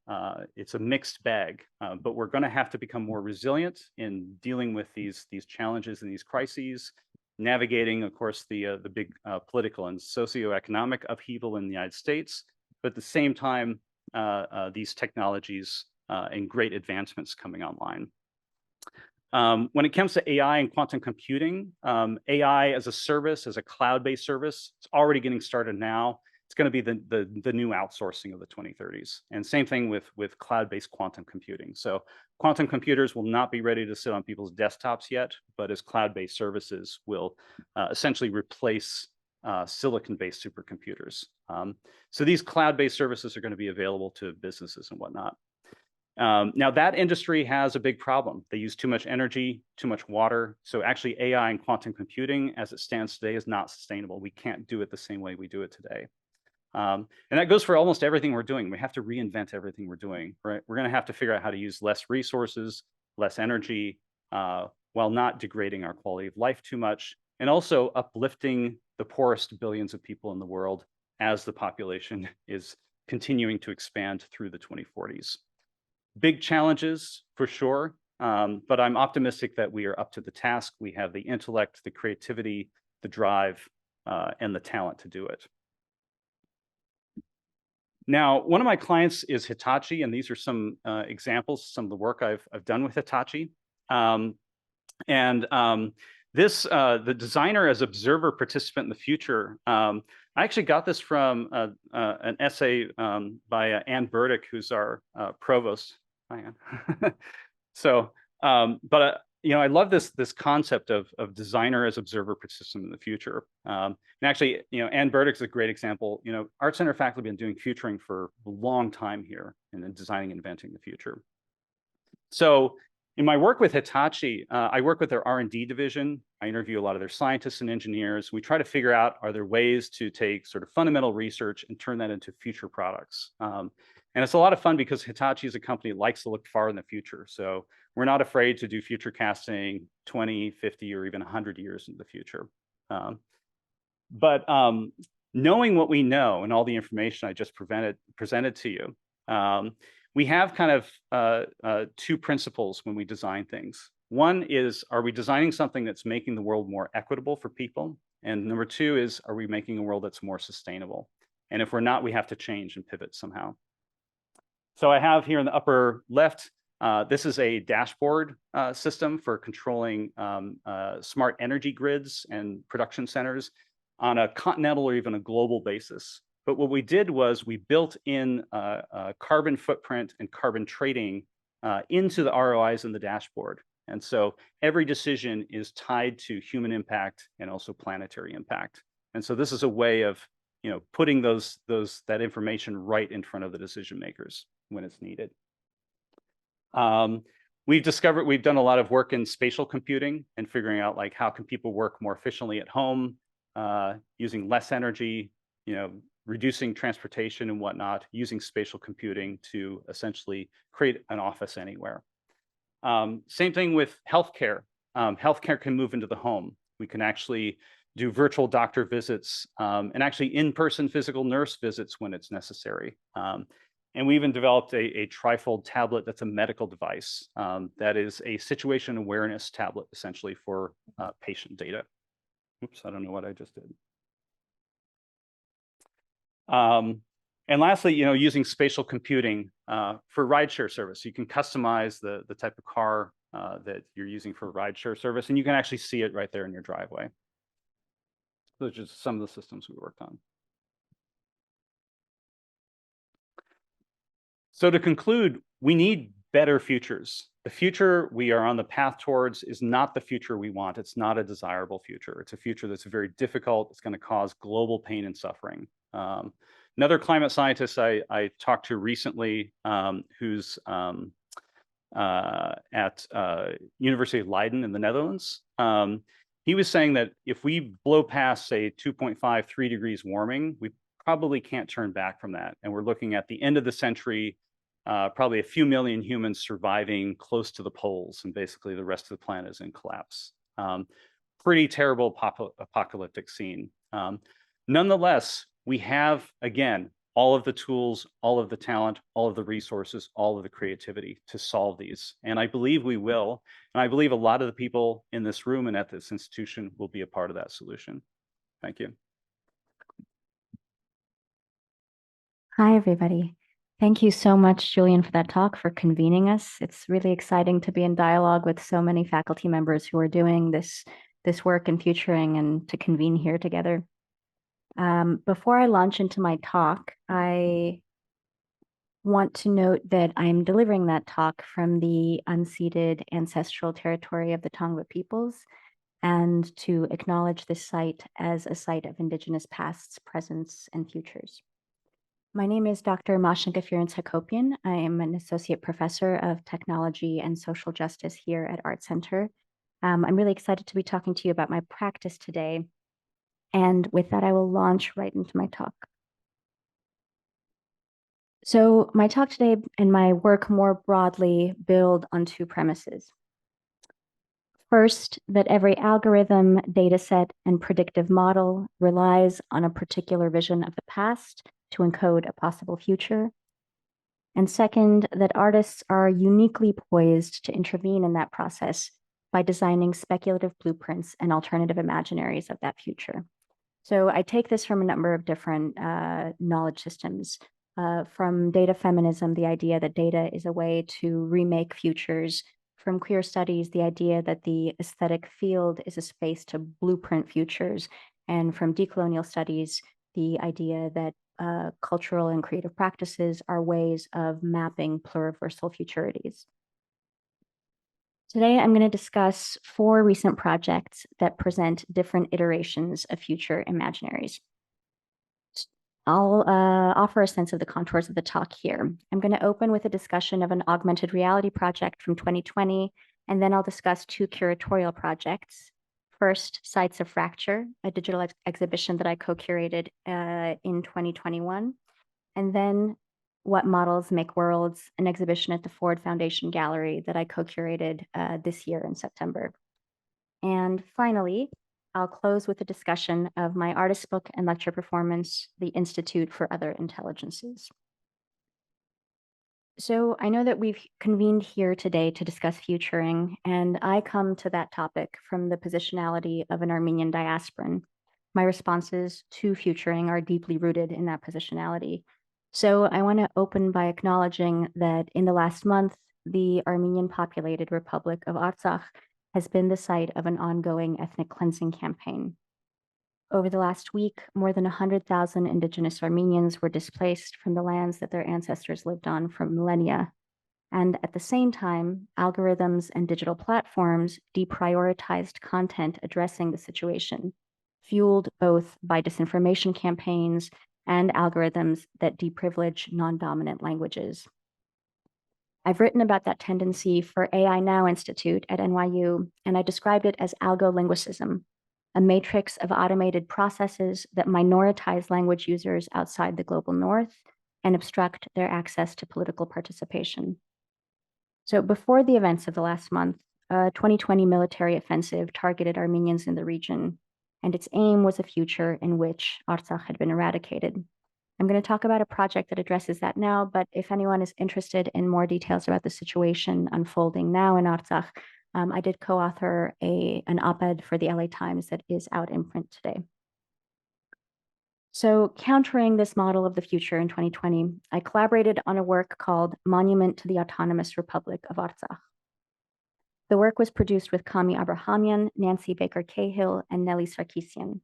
mixed bag, but we're going to have to become more resilient in dealing with these challenges and these crises, navigating, of course, the big political and socioeconomic upheaval in the United States, but at the same time, these technologies and great advancements coming online. When it comes to AI and quantum computing, AI as a service, as a cloud-based service, it's already getting started now. It's going to be the new outsourcing of the 2030s. And same thing with cloud-based quantum computing. So quantum computers will not be ready to sit on people's desktops yet, but as cloud-based services will essentially replace silicon-based supercomputers. So these cloud-based services are going to be available to businesses and whatnot. Now that industry has a big problem. They use too much energy, too much water. So actually AI and quantum computing as it stands today is not sustainable. We can't do it the same way we do it today. And that goes for almost everything we're doing. We have to reinvent everything we're doing, right? We're going to have to figure out how to use less resources, less energy, while not degrading our quality of life too much, and also uplifting the poorest billions of people in the world as the population is continuing to expand through the 2040s. Big challenges for sure, but I'm optimistic that we are up to the task. We have the intellect, the creativity, the drive, and the talent to do it. Now, one of my clients is Hitachi, and these are some examples, some of the work I've done with Hitachi. The designer as observer participant in the future, I actually got this from an essay by Ann Burdick, who's our provost. Hi, Ann. So, I love this concept of designer as observer participant in the future. And actually, Ann Burdick's a great example. Art Center faculty have been doing futuring for a long time here and then designing and inventing the future. So in my work with Hitachi, I work with their R&D division. I interview a lot of their scientists and engineers. We try to figure out, are there ways to take sort of fundamental research and turn that into future products? And it's a lot of fun because Hitachi as a company likes to look far in the future. So we're not afraid to do future casting 20, 50, or even 100 years into the future. Knowing what we know and all the information I just presented to you, we have kind of two principles when we design things. One is, are we designing something that's making the world more equitable for people? And number two is, are we making a world that's more sustainable? And if we're not, we have to change and pivot somehow. So I have here in the upper left, this is a dashboard system for controlling smart energy grids and production centers on a continental or even a global basis. But what we did was we built in carbon footprint and carbon trading into the ROIs in the dashboard. And so every decision is tied to human impact and also planetary impact. And so this is a way of, putting that information right in front of the decision makers when it's needed. We've done a lot of work in spatial computing and figuring out like how can people work more efficiently at home, using less energy, reducing transportation and whatnot, using spatial computing to essentially create an office anywhere. Same thing with healthcare. Healthcare can move into the home. We can actually do virtual doctor visits and actually in-person physical nurse visits when it's necessary. And we even developed a trifold tablet that's a medical device that is a situation awareness tablet, essentially for patient data. Oops, I don't know what I just did. And lastly, using spatial computing for rideshare service. You can customize the type of car that you're using for rideshare service, and you can actually see it right there in your driveway. Those are just some of the systems we worked on. So to conclude, we need better futures. The future we are on the path towards is not the future we want. It's not a desirable future. It's a future that's very difficult. It's going to cause global pain and suffering. Another climate scientist I talked to recently, who's at University of Leiden in the Netherlands, he was saying that if we blow past, say, 2.5, 3 degrees warming, we probably can't turn back from that. And we're looking at the end of the century, probably a few million humans surviving close to the poles, and basically the rest of the planet is in collapse. Pretty terrible apocalyptic scene. Nonetheless, we have, again, all of the tools, all of the talent, all of the resources, all of the creativity to solve these. And I believe we will. And I believe a lot of the people in this room and at this institution will be a part of that solution. Thank you. Hi, everybody. Thank you so much, Julian, for that talk, for convening us. It's really exciting to be in dialogue with so many faculty members who are doing this work in futuring and to convene here together. Before I launch into my talk, I want to note that I'm delivering that talk from the unceded ancestral territory of the Tongva peoples, and to acknowledge this site as a site of Indigenous pasts, presents, and futures. My name is Dr. Mashinka Hakopian. I am an associate professor of technology and social justice here at Art Center. I'm really excited to be talking to you about my practice today. And with that, I will launch right into my talk. So my talk today and my work more broadly build on two premises. First, that every algorithm, dataset, and predictive model relies on a particular vision of the past to encode a possible future. And second, that artists are uniquely poised to intervene in that process by designing speculative blueprints and alternative imaginaries of that future. So I take this from a number of different knowledge systems. From data feminism, the idea that data is a way to remake futures. From queer studies, the idea that the aesthetic field is a space to blueprint futures. And from decolonial studies, the idea that cultural and creative practices are ways of mapping pluriversal futurities. Today, I'm going to discuss 4 recent projects that present different iterations of future imaginaries. I'll offer a sense of the contours of the talk here. I'm going to open with a discussion of an augmented reality project from 2020, and then I'll discuss 2 curatorial projects. First, Sites of Fracture, a digital exhibition that I co-curated in 2021. And then What Models Make Worlds, an exhibition at the Ford Foundation Gallery that I co-curated this year in September. And finally, I'll close with a discussion of my artist book and lecture performance, The Institute for Other Intelligences. So I know that we've convened here today to discuss futuring, and I come to that topic from the positionality of an Armenian diasporan. My responses to futuring are deeply rooted in that positionality. So I want to open by acknowledging that in the last month, the Armenian populated Republic of Artsakh has been the site of an ongoing ethnic cleansing campaign. Over the last week, more than 100,000 indigenous Armenians were displaced from the lands that their ancestors lived on for millennia. And at the same time, algorithms and digital platforms deprioritized content addressing the situation, fueled both by disinformation campaigns and algorithms that deprivilege non-dominant languages. I've written about that tendency for AI Now Institute at NYU, and I described it as algolinguicism, a matrix of automated processes that minoritize language users outside the global north and obstruct their access to political participation. So before the events of the last month, a 2020 military offensive targeted Armenians in the region, and its aim was a future in which Artsakh had been eradicated. I'm going to talk about a project that addresses that now, but if anyone is interested in more details about the situation unfolding now in Artsakh, I did co-author an op-ed for the LA Times that is out in print today. So countering this model of the future in 2020, I collaborated on a work called Monument to the Autonomous Republic of Artsakh. The work was produced with Kami Abrahamian, Nancy Baker Cahill, and Nelly Sarkisian.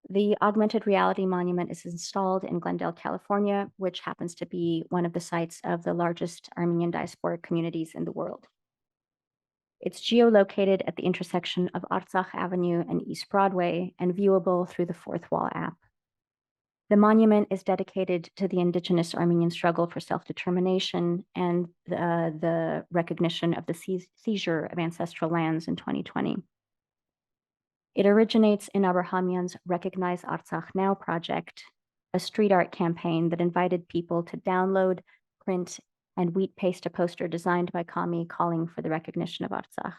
The augmented reality monument is installed in Glendale, California, which happens to be one of the sites of the largest Armenian diasporic communities in the world. It's geolocated at the intersection of Artsakh Avenue and East Broadway and viewable through the Fourth Wall app. The monument is dedicated to the indigenous Armenian struggle for self-determination and the recognition of the seizure of ancestral lands in 2020. It originates in Abrahamian's Recognize Artsakh Now project, a street art campaign that invited people to download, print, and wheat paste a poster designed by Kami calling for the recognition of Artsakh.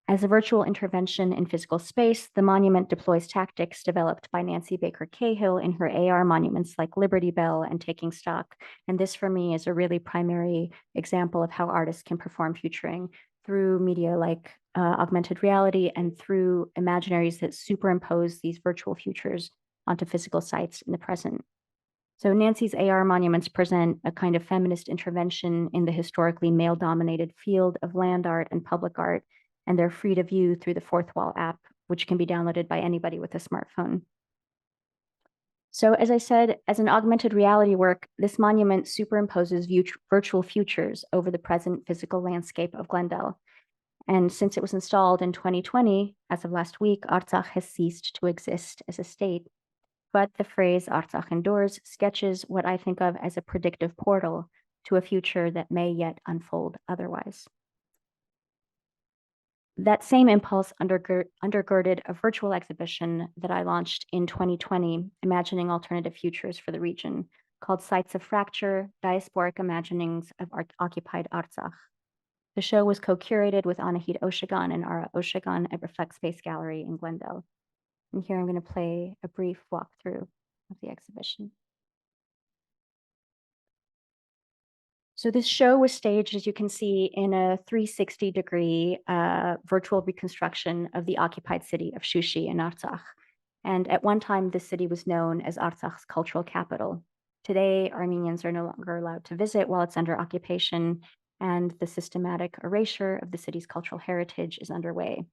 As a virtual intervention in physical space, the monument deploys tactics developed by Nancy Baker Cahill in her AR monuments like Liberty Bell and Taking Stock. And this, for me, is a really primary example of how artists can perform futuring through media like augmented reality and through imaginaries that superimpose these virtual futures onto physical sites in the present. So Nancy's AR monuments present a kind of feminist intervention in the historically male-dominated field of land art and public art, and they're free to view through the Fourth Wall app, which can be downloaded by anybody with a smartphone. So as I said, as an augmented reality work, this monument superimposes virtual futures over the present physical landscape of Glendale. And since it was installed in 2020, as of last week, Artsakh has ceased to exist as a state. But the phrase Artsakh endures sketches what I think of as a predictive portal to a future that may yet unfold otherwise. That same impulse undergirded a virtual exhibition that I launched in 2020, imagining alternative futures for the region, called Sites of Fracture, Diasporic Imaginings of Occupied Artsakh. The show was co-curated with Anahid Oshagan and Ara Oshagan at Reflect Space Gallery in Glendale. And here I'm going to play a brief walkthrough of the exhibition. So this show was staged, as you can see, in a 360-degree virtual reconstruction of the occupied city of Shushi in Artsakh. And at one time, this city was known as Artsakh's cultural capital. Today, Armenians are no longer allowed to visit while it's under occupation, and the systematic erasure of the city's cultural heritage is underway.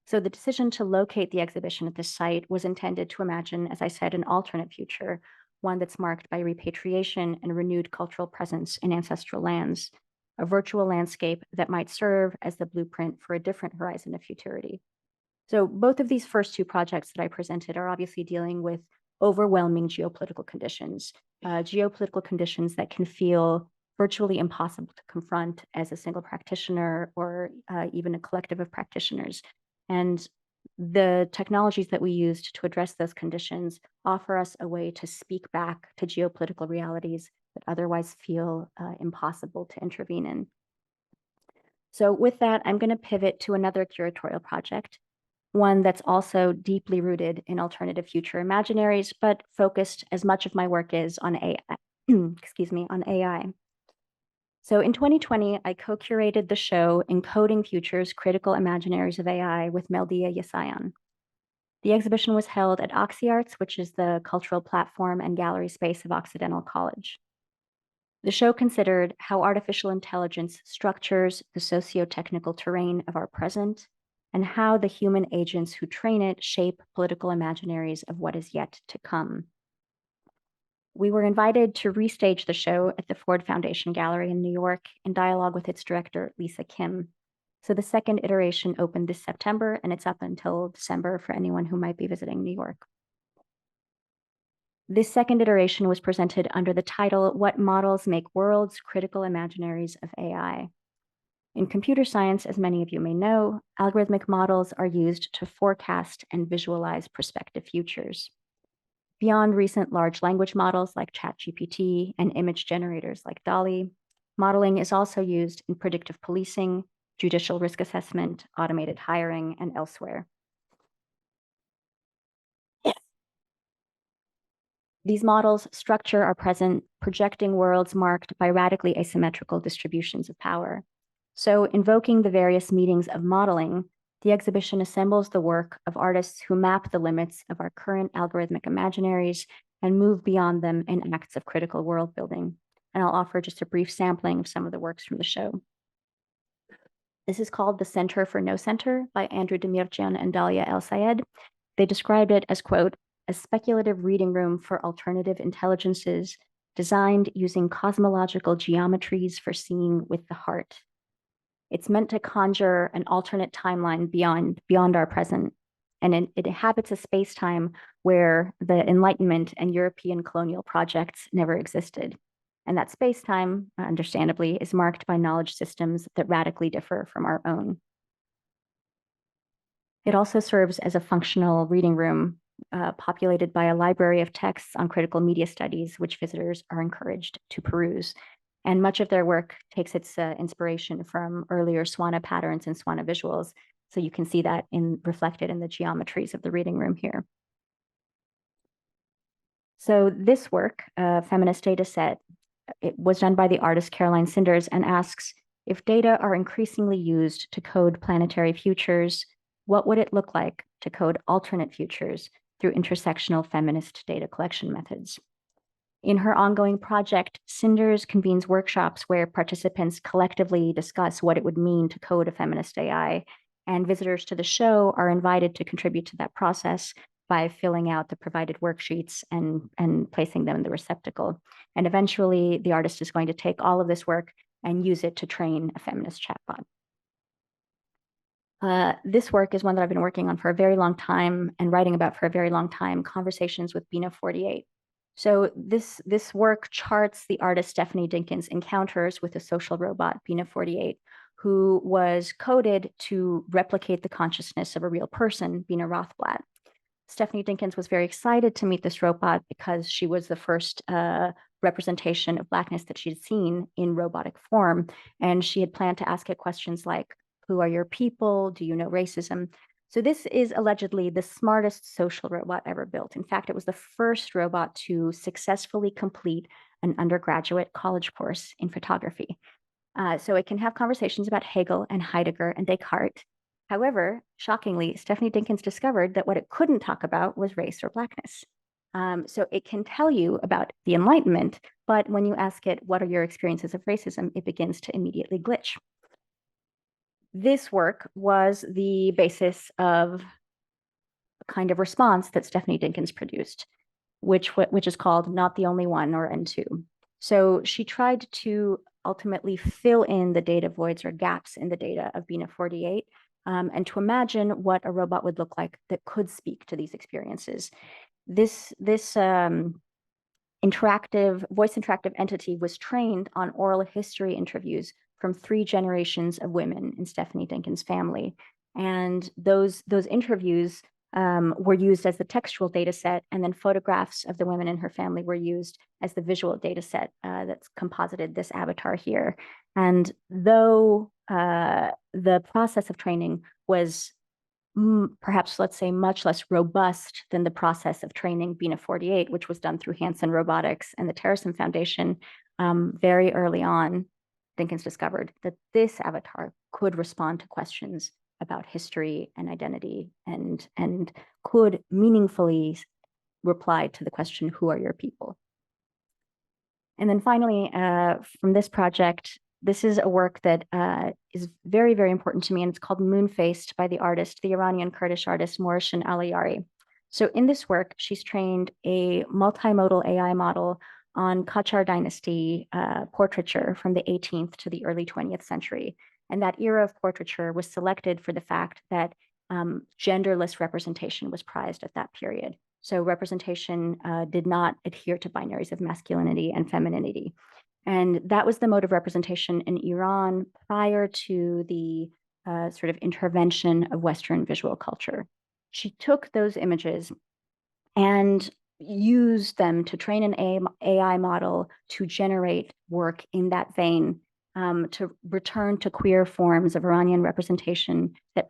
So the decision to locate the exhibition at this site was intended to imagine, as I said, an alternate future, one that's marked by repatriation and renewed cultural presence in ancestral lands, a virtual landscape that might serve as the blueprint for a different horizon of futurity. So both of these first two projects that I presented are obviously dealing with overwhelming geopolitical conditions that can feel virtually impossible to confront as a single practitioner or even a collective of practitioners. And the technologies that we used to address those conditions offer us a way to speak back to geopolitical realities that otherwise feel impossible to intervene in. So with that, I'm going to pivot to another curatorial project, one that's also deeply rooted in alternative future imaginaries, but focused as much of my work is on AI. on AI. So in 2020, I co-curated the show Encoding Futures, Critical Imaginaries of AI with Meldia Yesayan. The exhibition was held at OxyArts, which is the cultural platform and gallery space of Occidental College. The show considered how artificial intelligence structures the socio-technical terrain of our present and how the human agents who train it shape political imaginaries of what is yet to come. We were invited to restage the show at the Ford Foundation Gallery in New York in dialogue with its director, Lisa Kim. So the second iteration opened this September, and it's up until December for anyone who might be visiting New York. This second iteration was presented under the title, What Models Make Worlds? Critical Imaginaries of AI. In computer science, as many of you may know, algorithmic models are used to forecast and visualize prospective futures. Beyond recent large language models like ChatGPT and image generators like DALL-E, modeling is also used in predictive policing, judicial risk assessment, automated hiring, and elsewhere. These models structure our present, projecting worlds marked by radically asymmetrical distributions of power. So, invoking the various meanings of modeling, the exhibition assembles the work of artists who map the limits of our current algorithmic imaginaries and move beyond them in acts of critical world building. And I'll offer just a brief sampling of some of the works from the show. This is called The Center for No Center by Andrew Demirjian and Dalia El-Sayed. They described it as, quote, a speculative reading room for alternative intelligences designed using cosmological geometries for seeing with the heart. It's meant to conjure an alternate timeline beyond our present, and it inhabits a space-time where the Enlightenment and European colonial projects never existed. And that space-time, understandably, is marked by knowledge systems that radically differ from our own. It also serves as a functional reading room populated by a library of texts on critical media studies, which visitors are encouraged to peruse. And much of their work takes its inspiration from earlier Swana patterns and Swana visuals. So you can see that reflected in the geometries of the reading room here. So this work, Feminist Data Set, it was done by the artist Caroline Sinders and asks, if data are increasingly used to code planetary futures, what would it look like to code alternate futures through intersectional feminist data collection methods? In her ongoing project, Sinders convenes workshops where participants collectively discuss what it would mean to code a feminist AI, and visitors to the show are invited to contribute to that process by filling out the provided worksheets and placing them in the receptacle. And eventually, the artist is going to take all of this work and use it to train a feminist chatbot. This work is one that I've been working on for a very long time and writing about for a very long time, Conversations with Bina 48. So this work charts the artist Stephanie Dinkins' encounters with a social robot, Bina 48, who was coded to replicate the consciousness of a real person, Bina Rothblatt. Stephanie Dinkins was very excited to meet this robot because she was the first representation of Blackness that she'd seen in robotic form. And she had planned to ask it questions like, who are your people? Do you know racism? So this is allegedly the smartest social robot ever built. In fact, it was the first robot to successfully complete an undergraduate college course in photography. So it can have conversations about Hegel and Heidegger and Descartes. However, shockingly, Stephanie Dinkins discovered that what it couldn't talk about was race or Blackness. So it can tell you about the Enlightenment, but when you ask it, what are your experiences of racism, it begins to immediately glitch. This work was the basis of a kind of response that Stephanie Dinkins produced, which is called Not the Only One, or N2. So she tried to ultimately fill in the data voids or gaps in the data of Bina 48 and to imagine what a robot would look like that could speak to these experiences. This voice-interactive entity was trained on oral history interviews from 3 generations of women in Stephanie Dinkins' family. And those interviews were used as the textual data set, and then photographs of the women in her family were used as the visual data set that's composited this avatar here. And though the process of training was perhaps, let's say, much less robust than the process of training Bina 48, which was done through Hanson Robotics and the Terrasim Foundation, very early on, Dinkins discovered that this avatar could respond to questions about history and identity and could meaningfully reply to the question, who are your people? And then finally, from this project, this is a work that is very, very important to me, and it's called Moon-Faced by the Iranian Kurdish artist Morshin Aliyari. So in this work, she's trained a multimodal AI model on Qajar dynasty portraiture from the 18th to the early 20th century. And that era of portraiture was selected for the fact that genderless representation was prized at that period. So representation did not adhere to binaries of masculinity and femininity. And that was the mode of representation in Iran prior to the sort of intervention of Western visual culture. She took those images and used them to train an AI model to generate work in that vein, to return to queer forms of Iranian representation that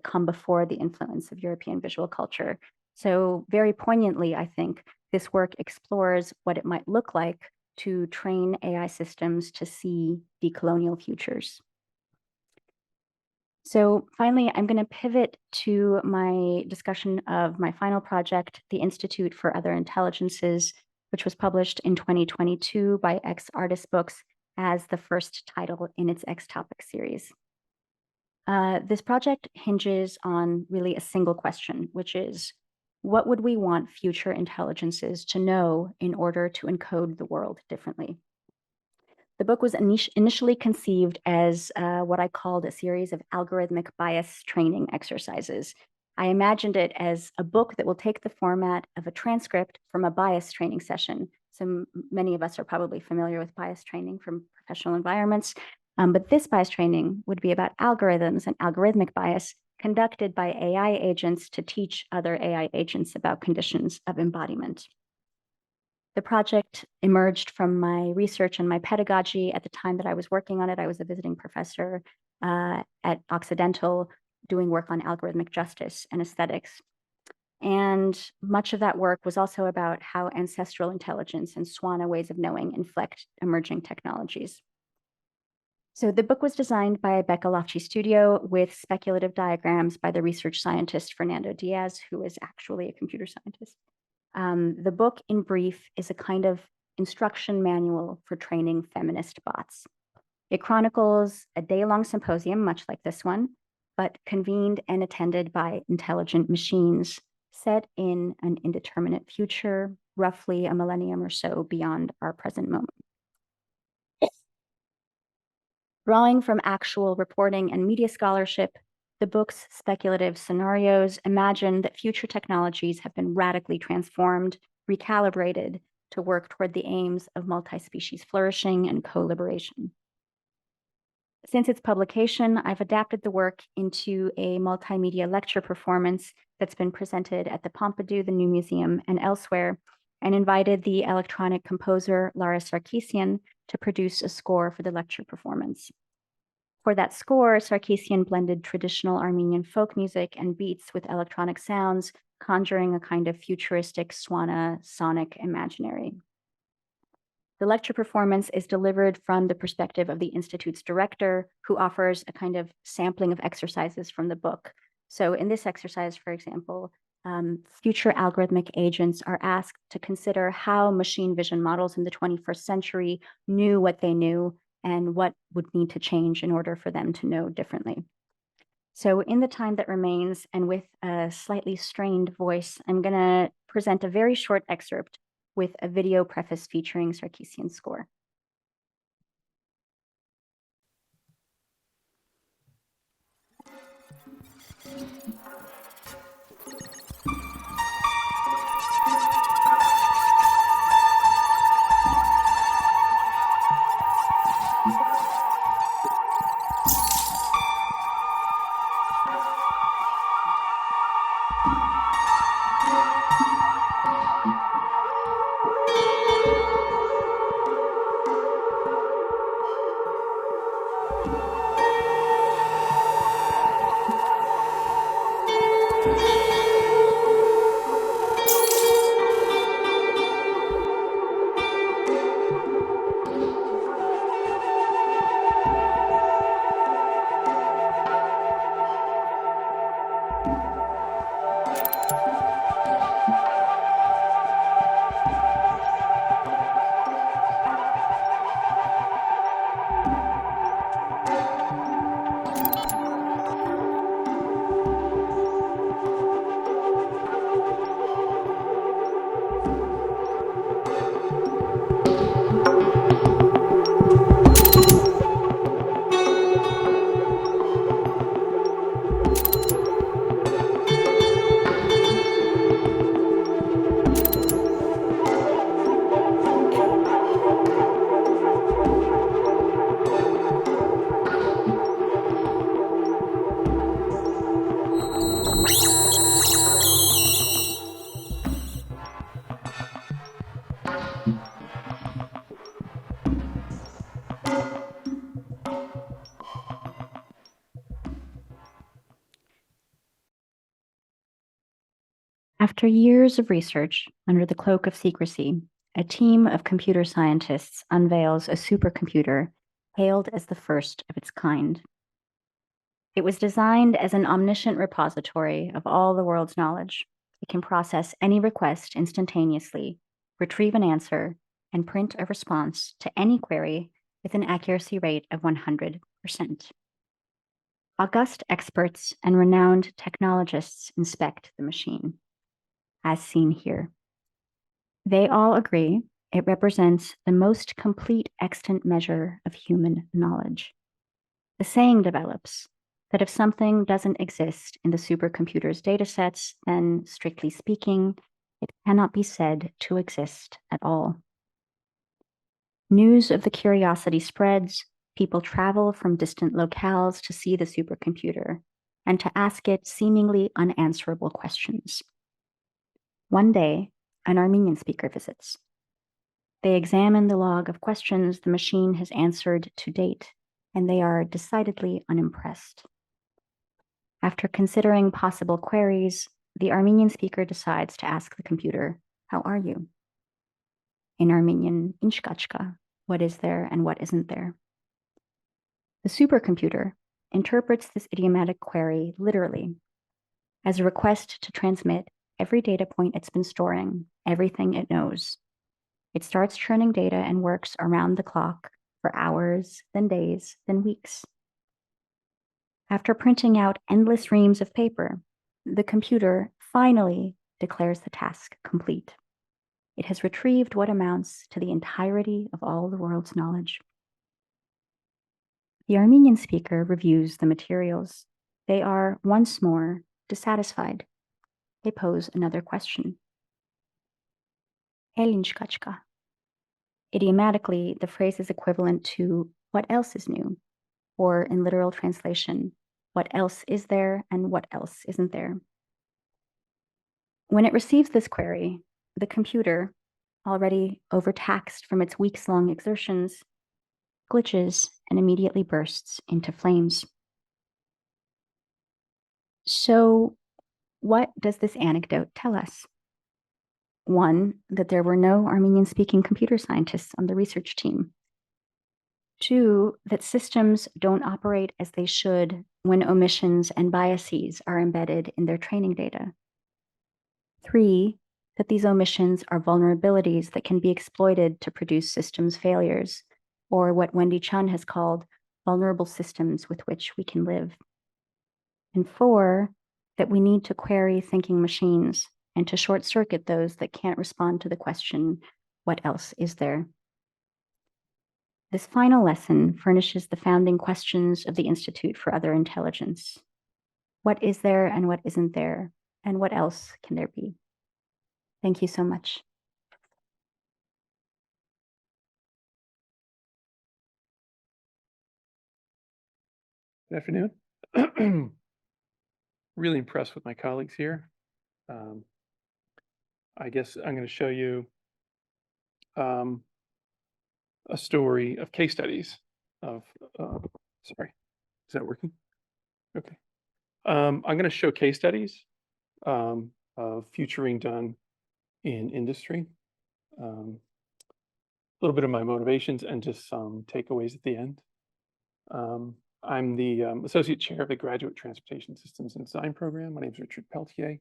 come before the influence of European visual culture. So very poignantly, I think, this work explores what it might look like to train AI systems to see decolonial futures. So finally, I'm going to pivot to my discussion of my final project, the Institute for Other Intelligences, which was published in 2022 by X Artist Books as the first title in its X Topic series. This project hinges on really a single question, which is, what would we want future intelligences to know in order to encode the world differently? The book was initially conceived as what I called a series of algorithmic bias training exercises. I imagined it as a book that will take the format of a transcript from a bias training session. So many of us are probably familiar with bias training from professional environments, but this bias training would be about algorithms and algorithmic bias conducted by AI agents to teach other AI agents about conditions of embodiment. The project emerged from my research and my pedagogy. At the time that I was working on it, I was a visiting professor at Occidental doing work on algorithmic justice and aesthetics. And much of that work was also about how ancestral intelligence and Swana ways of knowing inflect emerging technologies. So the book was designed by Becca Lofty Studio with speculative diagrams by the research scientist Fernando Diaz, who is actually a computer scientist. The book, in brief, is a kind of instruction manual for training feminist bots. It chronicles a day-long symposium, much like this one, but convened and attended by intelligent machines set in an indeterminate future, roughly a millennium or so beyond our present moment. Drawing from actual reporting and media scholarship, the book's speculative scenarios imagine that future technologies have been radically transformed, recalibrated to work toward the aims of multi-species flourishing and co-liberation. Since its publication, I've adapted the work into a multimedia lecture performance that's been presented at the Pompidou, the New Museum, and elsewhere, and invited the electronic composer Lara Sarkisian to produce a score for the lecture performance. For that score, Sarkisian blended traditional Armenian folk music and beats with electronic sounds, conjuring a kind of futuristic Swana sonic imaginary. The lecture performance is delivered from the perspective of the Institute's director, who offers a kind of sampling of exercises from the book. So in this exercise, for example, future algorithmic agents are asked to consider how machine vision models in the 21st century knew what they knew and what would need to change in order for them to know differently. So in the time that remains, and with a slightly strained voice, I'm going to present a very short excerpt with a video preface featuring Sarkisian's score. After years of research under the cloak of secrecy, a team of computer scientists unveils a supercomputer hailed as the first of its kind. It was designed as an omniscient repository of all the world's knowledge. It can process any request instantaneously, retrieve an answer, and print a response to any query with an accuracy rate of 100%. August experts and renowned technologists inspect the machine, as seen here. They all agree it represents the most complete extant measure of human knowledge. The saying develops that if something doesn't exist in the supercomputer's datasets, then strictly speaking, it cannot be said to exist at all. News of the curiosity spreads. People travel from distant locales to see the supercomputer and to ask it seemingly unanswerable questions. One day, an Armenian speaker visits. They examine the log of questions the machine has answered to date, and they are decidedly unimpressed. After considering possible queries, the Armenian speaker decides to ask the computer, "How are you?" In Armenian, "Inchkachka," what is there and what isn't there. The supercomputer interprets this idiomatic query literally as a request to transmit every data point it's been storing, everything it knows. It starts churning data and works around the clock for hours, then days, then weeks. After printing out endless reams of paper, the computer finally declares the task complete. It has retrieved what amounts to the entirety of all the world's knowledge. The Armenian speaker reviews the materials. They are once more dissatisfied. They pose another question. Elinchkachka. Idiomatically, the phrase is equivalent to "what else is new?" or in literal translation, "what else is there and what else isn't there?" When it receives this query, the computer, already overtaxed from its weeks-long exertions, glitches and immediately bursts into flames. So, what does this anecdote tell us? One, that there were no Armenian-speaking computer scientists on the research team. Two, that systems don't operate as they should when omissions and biases are embedded in their training data. Three, that these omissions are vulnerabilities that can be exploited to produce systems failures, or what Wendy Chun has called vulnerable systems with which we can live. And four, that we need to query thinking machines and to short circuit those that can't respond to the question, "What else is there?" This final lesson furnishes the founding questions of the Institute for Other Intelligence. What is there and what isn't there? And what else can there be? Thank you so much. Good afternoon. Really impressed with my colleagues here. I guess I'm going to show you a story of case studies of, sorry, is that working? Okay. I'm going to show case studies of futuring done in industry. A little bit of my motivations and just some takeaways at the end. I'm the Associate Chair of the Graduate Transportation Systems and Design Program. My name is Richard Pelletier.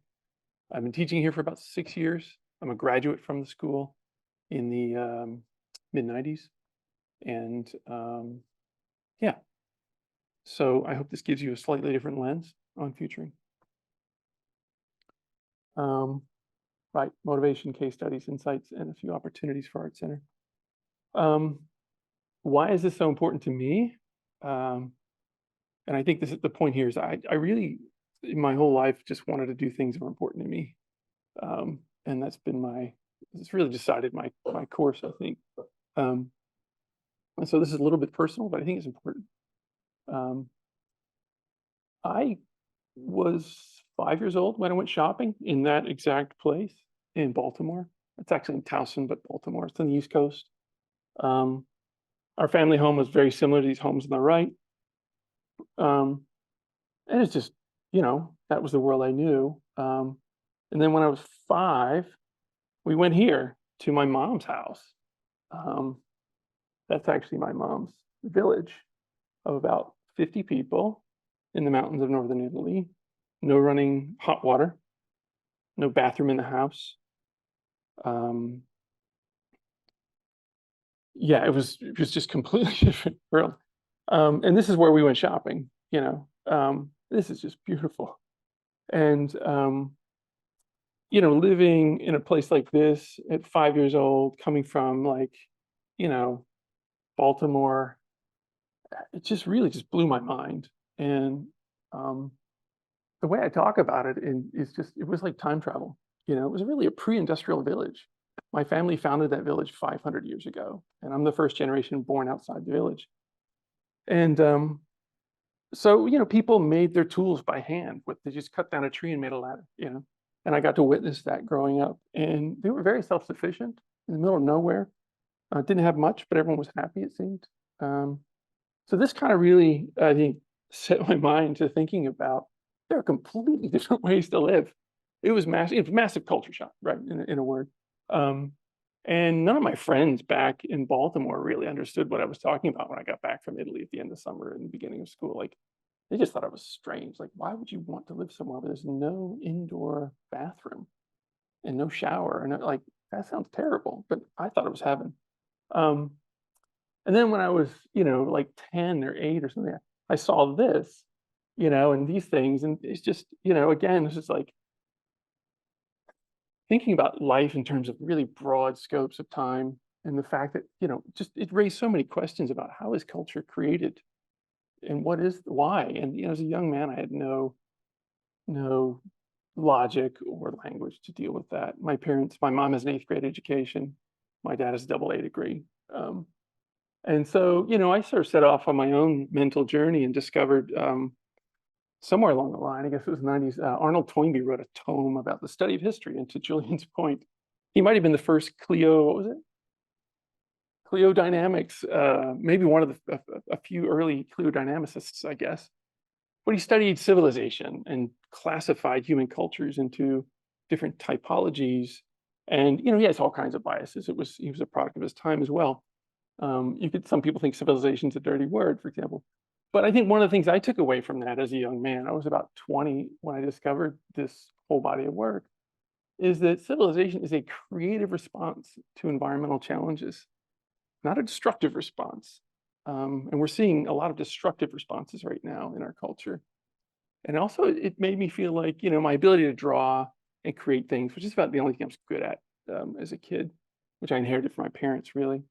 I've been teaching here for about 6 years. I'm a graduate from the school in the mid-90s. And yeah, so I hope this gives you a slightly different lens on futuring. Right, motivation, case studies, insights, and a few opportunities for Art Center. Why is this so important to me? And I think this is the point here is I really, in my whole life, just wanted to do things that were important to me. And that's been it's really decided my course, I think. And so this is a little bit personal, but I think it's important. I was 5 years old when I went shopping in that exact place in Baltimore. It's actually in Towson, but Baltimore. It's on the East Coast. Our family home was very similar to these homes on the right. And it's just, that was the world I knew. And then when I was 5, we went here to my mom's house. That's actually my mom's village of about 50 people in the mountains of northern Italy. No running hot water, no bathroom in the house. Yeah, it was just completely different world. And this is where we went shopping, you know. This is just beautiful. And you know, living in a place like this at 5 years old, coming from like, you know, Baltimore, it just really just blew my mind. And the way I talk about it is just, it was like time travel. You know, it was really a pre-industrial village. My family founded that village 500 years ago, and I'm the first generation born outside the village. And so, you know, people made their tools by hand. They just cut down a tree and made a ladder, you know. And I got to witness that growing up. And they were very self-sufficient in the middle of nowhere. Didn't have much, but everyone was happy, it seemed. So this kind of really, I think, set my mind to thinking about there are completely different ways to live. It was massive culture shock, right? In a word. And none of my friends back in Baltimore really understood what I was talking about when I got back from Italy at the end of summer and the beginning of school. Like, they just thought it was strange. Like, why would you want to live somewhere where there's no indoor bathroom and no shower? And like, that sounds terrible, but I thought it was heaven. And then when I was, you know, like 10 or 8 or something, I saw this, you know, and these things, and it's just, you know, again, it's just like thinking about life in terms of really broad scopes of time, and the fact that, you know, just it raised so many questions about how is culture created and why. And, you know, as a young man, I had no logic or language to deal with that. My mom has an 8th grade education. My dad has a AA degree. And so, you know, I sort of set off on my own mental journey and discovered somewhere along the line, I guess it was the 90s, Arnold Toynbee wrote a tome about the study of history. And to Julian's point, he might have been the first Cliodynamics, maybe one of a few early Cliodynamicists, I guess. But he studied civilization and classified human cultures into different typologies. And, you know, he has all kinds of biases. He was a product of his time as well. Some people think civilization is a dirty word, for example. But I think one of the things I took away from that as a young man, I was about 20 when I discovered this whole body of work, is that civilization is a creative response to environmental challenges, not a destructive response. And we're seeing a lot of destructive responses right now in our culture. And also it made me feel like, you know, my ability to draw and create things, which is about the only thing I was good at as a kid, which I inherited from my parents, really.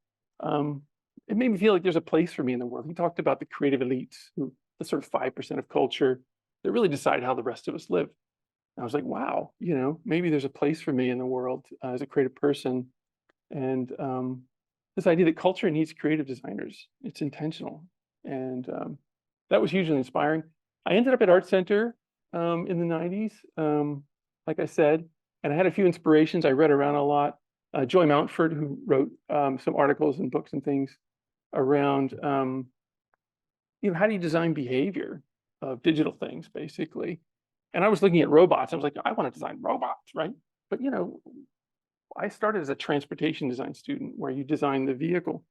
It made me feel like there's a place for me in the world. He talked about the creative elites, the sort of 5% of culture that really decide how the rest of us live. And I was like, wow, you know, maybe there's a place for me in the world as a creative person. And this idea that culture needs creative designers, it's intentional. And that was hugely inspiring. I ended up at Art Center in the 90s, like I said, and I had a few inspirations. I read around a lot. Joy Mountford, who wrote some articles and books and things around, you know, how do you design behavior of digital things, basically. And I was looking at robots. I was like, I want to design robots, right? But, you know, I started as a transportation design student where you design the vehicle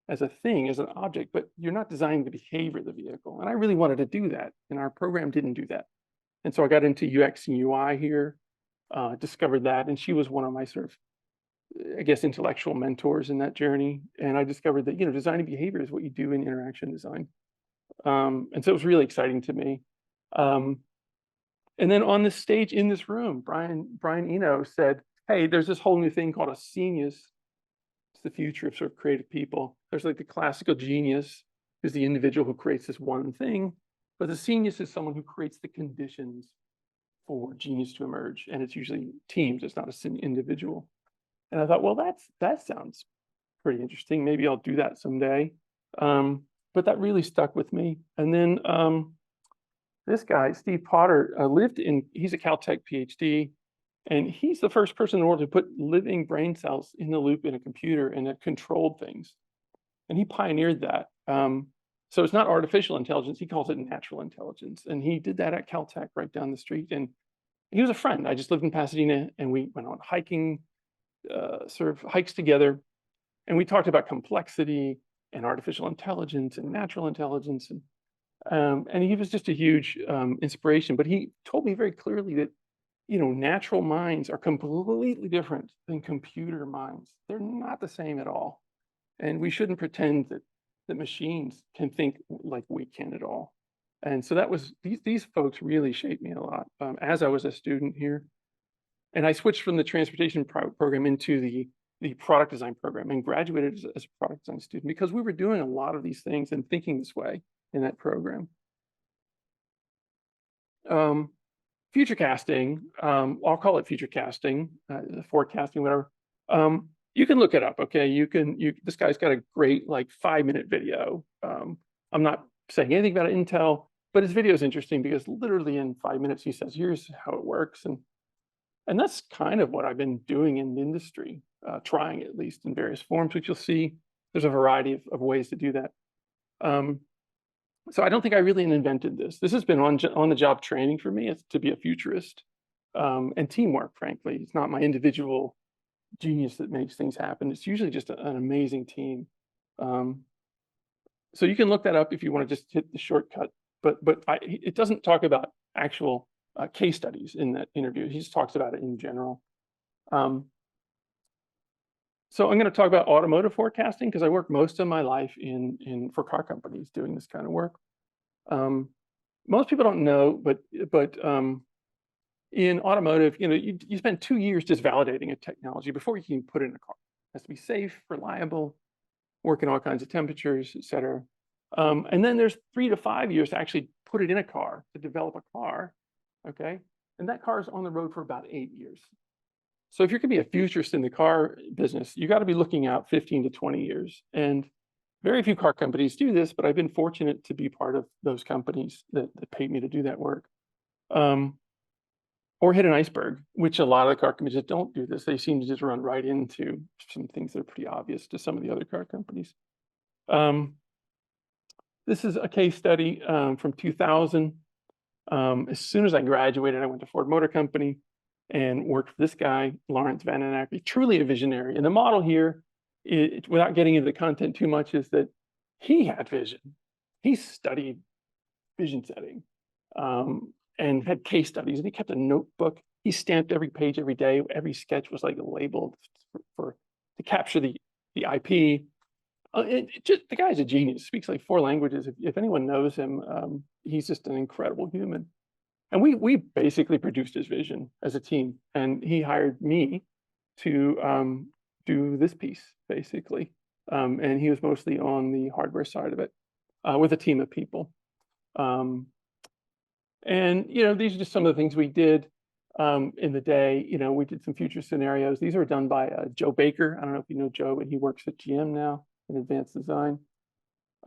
as a thing, as an object, but you're not designing the behavior of the vehicle. And I really wanted to do that, and our program didn't do that. And so I got into UX and UI here, discovered that, and she was one of my sort of, I guess, intellectual mentors in that journey. And I discovered that, you know, designing behavior is what you do in interaction design. And so it was really exciting to me. And then on this stage in this room, Brian Eno said, hey, there's this whole new thing called a genius. It's the future of sort of creative people. There's like the classical genius, who's the individual who creates this one thing, but the genius is someone who creates the conditions for genius to emerge. And it's usually teams, it's not an individual. And I thought, well, that sounds pretty interesting. Maybe I'll do that someday. But that really stuck with me. And then this guy, Steve Potter, he's a Caltech PhD, and he's the first person in the world to put living brain cells in the loop in a computer and it controlled things. And he pioneered that. So it's not artificial intelligence, he calls it natural intelligence. And he did that at Caltech right down the street. And He was a friend. I just lived in Pasadena, and we went on hiking, sort of hikes together, and we talked about complexity and artificial intelligence and natural intelligence, and he was just a huge inspiration. But he told me very clearly that, you know, natural minds are completely different than computer minds. They're not the same at all, and we shouldn't pretend that machines can think like we can at all. And so that was these folks really shaped me a lot as I was a student here. And I switched from the transportation program into the product design program and graduated as a product design student because we were doing a lot of these things and thinking this way in that program. Future casting, I'll call it future casting, forecasting, whatever. You can look it up, okay? This guy's got a great like 5-minute video. I'm not saying anything about Intel, but his video is interesting because literally in 5 minutes he says, here's how it works. And that's kind of what I've been doing in the industry, trying at least in various forms, which you'll see there's a variety of ways to do that. So I don't think I really invented this. This has been on the job training for me. It's to be a futurist and teamwork, frankly. It's not my individual genius that makes things happen. It's usually just an amazing team. So you can look that up if you want to just hit the shortcut. But it doesn't talk about actual case studies in that interview. He just talks about it in general. So I'm going to talk about automotive forecasting because I worked most of my life for car companies doing this kind of work. Most people don't know, but in automotive, you know, you spend 2 years just validating a technology before you can put it in a car. It has to be safe, reliable, work in all kinds of temperatures, et cetera. And then there's 3 to 5 years to actually put it in a car, to develop a car, okay? And that car is on the road for about 8 years. So if you're going to be a futurist in the car business, you got to be looking out 15 to 20 years. And very few car companies do this, but I've been fortunate to be part of those companies that paid me to do that work. Or hit an iceberg, which a lot of the car companies that don't do this, they seem to just run right into some things that are pretty obvious to some of the other car companies. This is a case study from 2000. As soon as I graduated, I went to Ford Motor Company and worked for this guy, Lawrence Van Acker, truly a visionary. And the model here, without getting into the content too much, is that he had vision. He studied vision setting and had case studies, and he kept a notebook. He stamped every page every day. Every sketch was like labeled to capture the IP. The guy's a genius. Speaks like 4 languages. If anyone knows him, he's just an incredible human. And we basically produced his vision as a team, and he hired me to do this piece basically. And he was mostly on the hardware side of it with a team of people. And you know, these are just some of the things we did in the day. You know, we did some future scenarios. These are done by Joe Baker. I don't know if you know Joe, but he works at GM now in advanced design.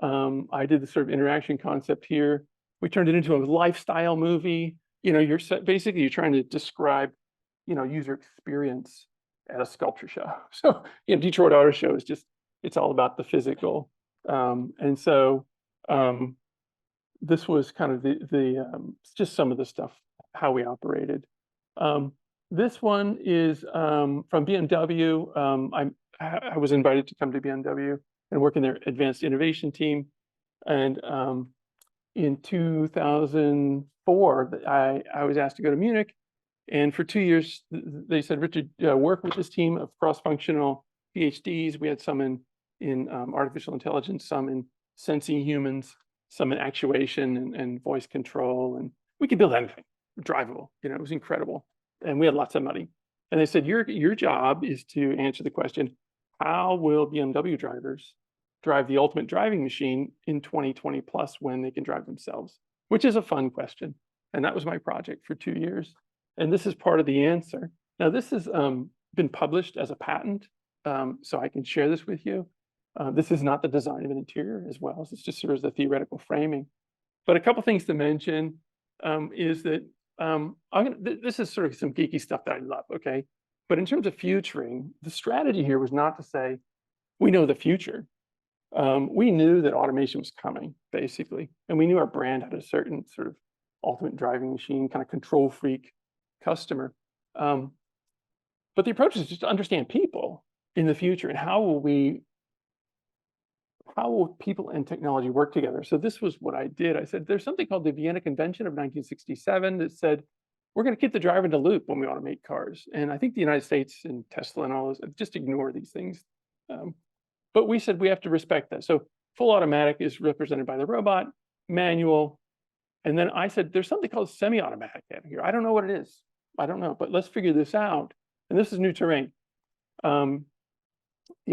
I did the sort of interaction concept here. We turned it into a lifestyle movie. You know, basically you're trying to describe, you know, user experience at a sculpture show. So, you know, Detroit Auto Show is just, it's all about the physical. And so this was kind of just some of the stuff, how we operated. This one is from BMW. I was invited to come to BMW and work in their advanced innovation team. And in 2004, I was asked to go to Munich. And for 2 years, they said, Richard, work with this team of cross-functional PhDs. We had some in artificial intelligence, some in sensing humans, some in actuation and voice control. And we could build anything drivable. You know, it was incredible. And we had lots of money. And they said, your job is to answer the question, how will BMW drivers drive the ultimate driving machine in 2020 plus when they can drive themselves, which is a fun question. And that was my project for 2 years. And this is part of the answer. Now, this has been published as a patent, so I can share this with you. This is not the design of an interior as well. It's just sort of the theoretical framing. But a couple things to mention is that this is sort of some geeky stuff that I love, okay? But in terms of futuring, the strategy here was not to say, we know the future. We knew that automation was coming, basically. And we knew our brand had a certain sort of ultimate driving machine, kind of control freak customer. But the approach is just to understand people in the future and how will people and technology work together? So this was what I did. I said, there's something called the Vienna Convention of 1967 that said, we're going to keep the driver in the loop when we automate cars. And I think the United States and Tesla and all those just ignore these things. But we said we have to respect that. So full automatic is represented by the robot, manual. And then I said, there's something called semi-automatic out here. I don't know what it is. I don't know, but let's figure this out. And this is new terrain. The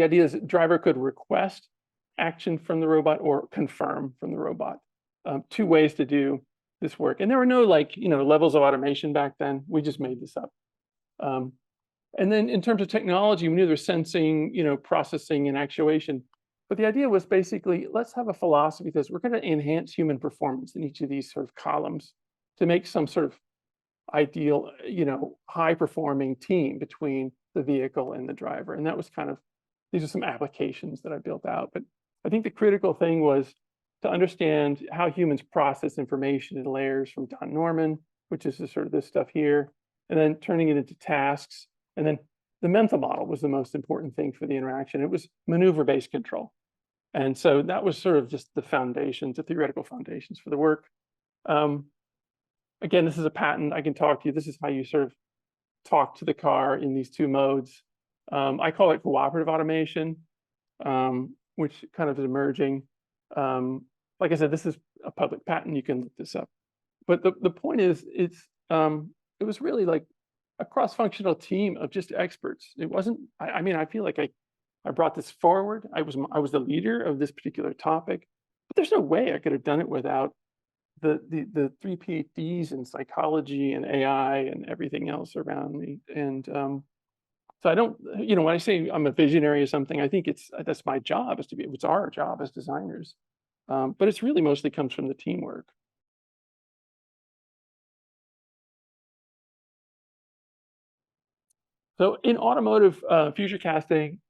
idea is that driver could request action from the robot or confirm from the robot. Two ways to do this work. And there were no levels of automation back then. We just made this up. And then in terms of technology, we knew there was sensing, processing and actuation. But the idea was basically, let's have a philosophy that says we're going to enhance human performance in each of these sort of columns to make some sort of ideal, high performing team between the vehicle and the driver. And that was these are some applications that I built out. But I think the critical thing was to understand how humans process information in layers from Don Norman, which is sort of this stuff here, and then turning it into tasks. And then the mental model was the most important thing for the interaction. It was maneuver-based control. And so that was sort of just the foundations, the theoretical foundations for the work. Again, this is a patent. I can talk to you. This is how you sort of talk to the car in these two modes. I call it cooperative automation, which kind of is emerging. Like I said, this is a public patent. You can look this up. But the point is, it was really like a cross-functional team of just experts. It wasn't. I feel like I brought this forward. I was the leader of this particular topic, but there's no way I could have done it without the 3 PhDs in psychology and AI and everything else around me. And so I don't, when I say I'm a visionary or something, I think that's my job, it's our job as designers. But it's really mostly comes from the teamwork. So in automotive future casting,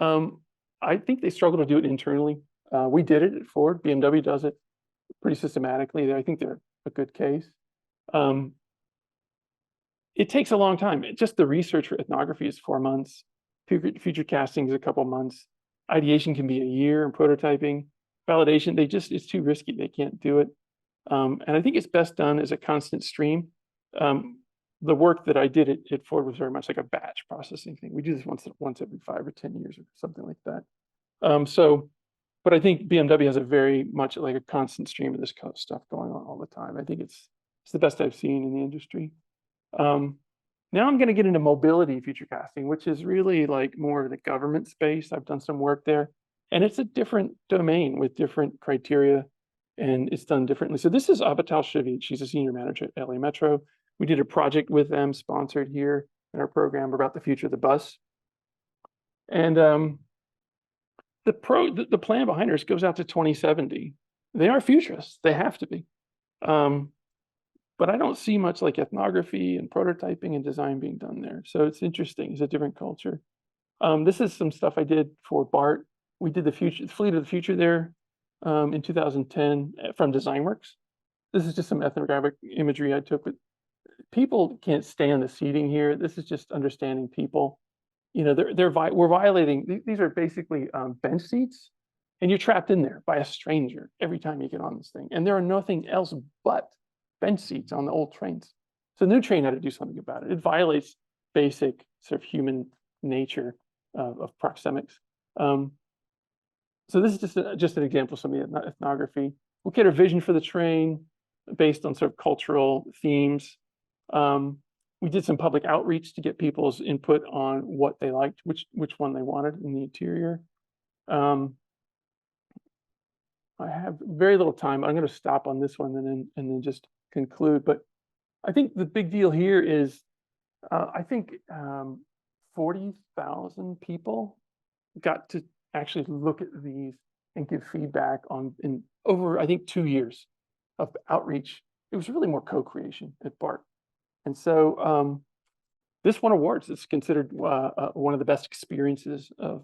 I think they struggle to do it internally. We did it at Ford. BMW does it pretty systematically. I think they're a good case. It takes a long time. Just the research for ethnography is 4 months. Future casting is a couple months. Ideation can be a year, and prototyping. Validation, it's too risky. They can't do it. And I think it's best done as a constant stream. The work that I did at Ford was very much like a batch processing thing. We do this once every 5 or 10 years or something like that. But I think BMW has a very much like a constant stream of this kind of stuff going on all the time. I think it's the best I've seen in the industry. Now I'm going to get into mobility future casting, which is really like more of the government space. I've done some work there, and it's a different domain with different criteria, and it's done differently. So this is Abital Shavit. She's a senior manager at LA Metro. We did a project with them, sponsored here in our program, about the future of the bus. And the plan behind her goes out to 2070. They are futurists. They have to be. But I don't see much like ethnography and prototyping and design being done there. So it's interesting. It's a different culture. This is some stuff I did for BART. We did the Fleet of the Future there in 2010 from DesignWorks. This is just some ethnographic imagery I took. But people can't stand the seating here. This is just understanding people. We're violating. These are basically bench seats, and you're trapped in there by a stranger every time you get on this thing. And there are nothing else but bench seats on the old trains. So the new train had to do something about it. It violates basic sort of human nature of proxemics. So this is just an example of some of the ethnography. We'll get a vision for the train based on sort of cultural themes. We did some public outreach to get people's input on what they liked, which one they wanted in the interior. I have very little time. I'm going to stop on this one and then just conclude. But I think the big deal here is I think 40,000 people got to actually look at these and give feedback in over, I think, 2 years of outreach. It was really more co-creation at BART. And so this won awards. It's considered one of the best experiences of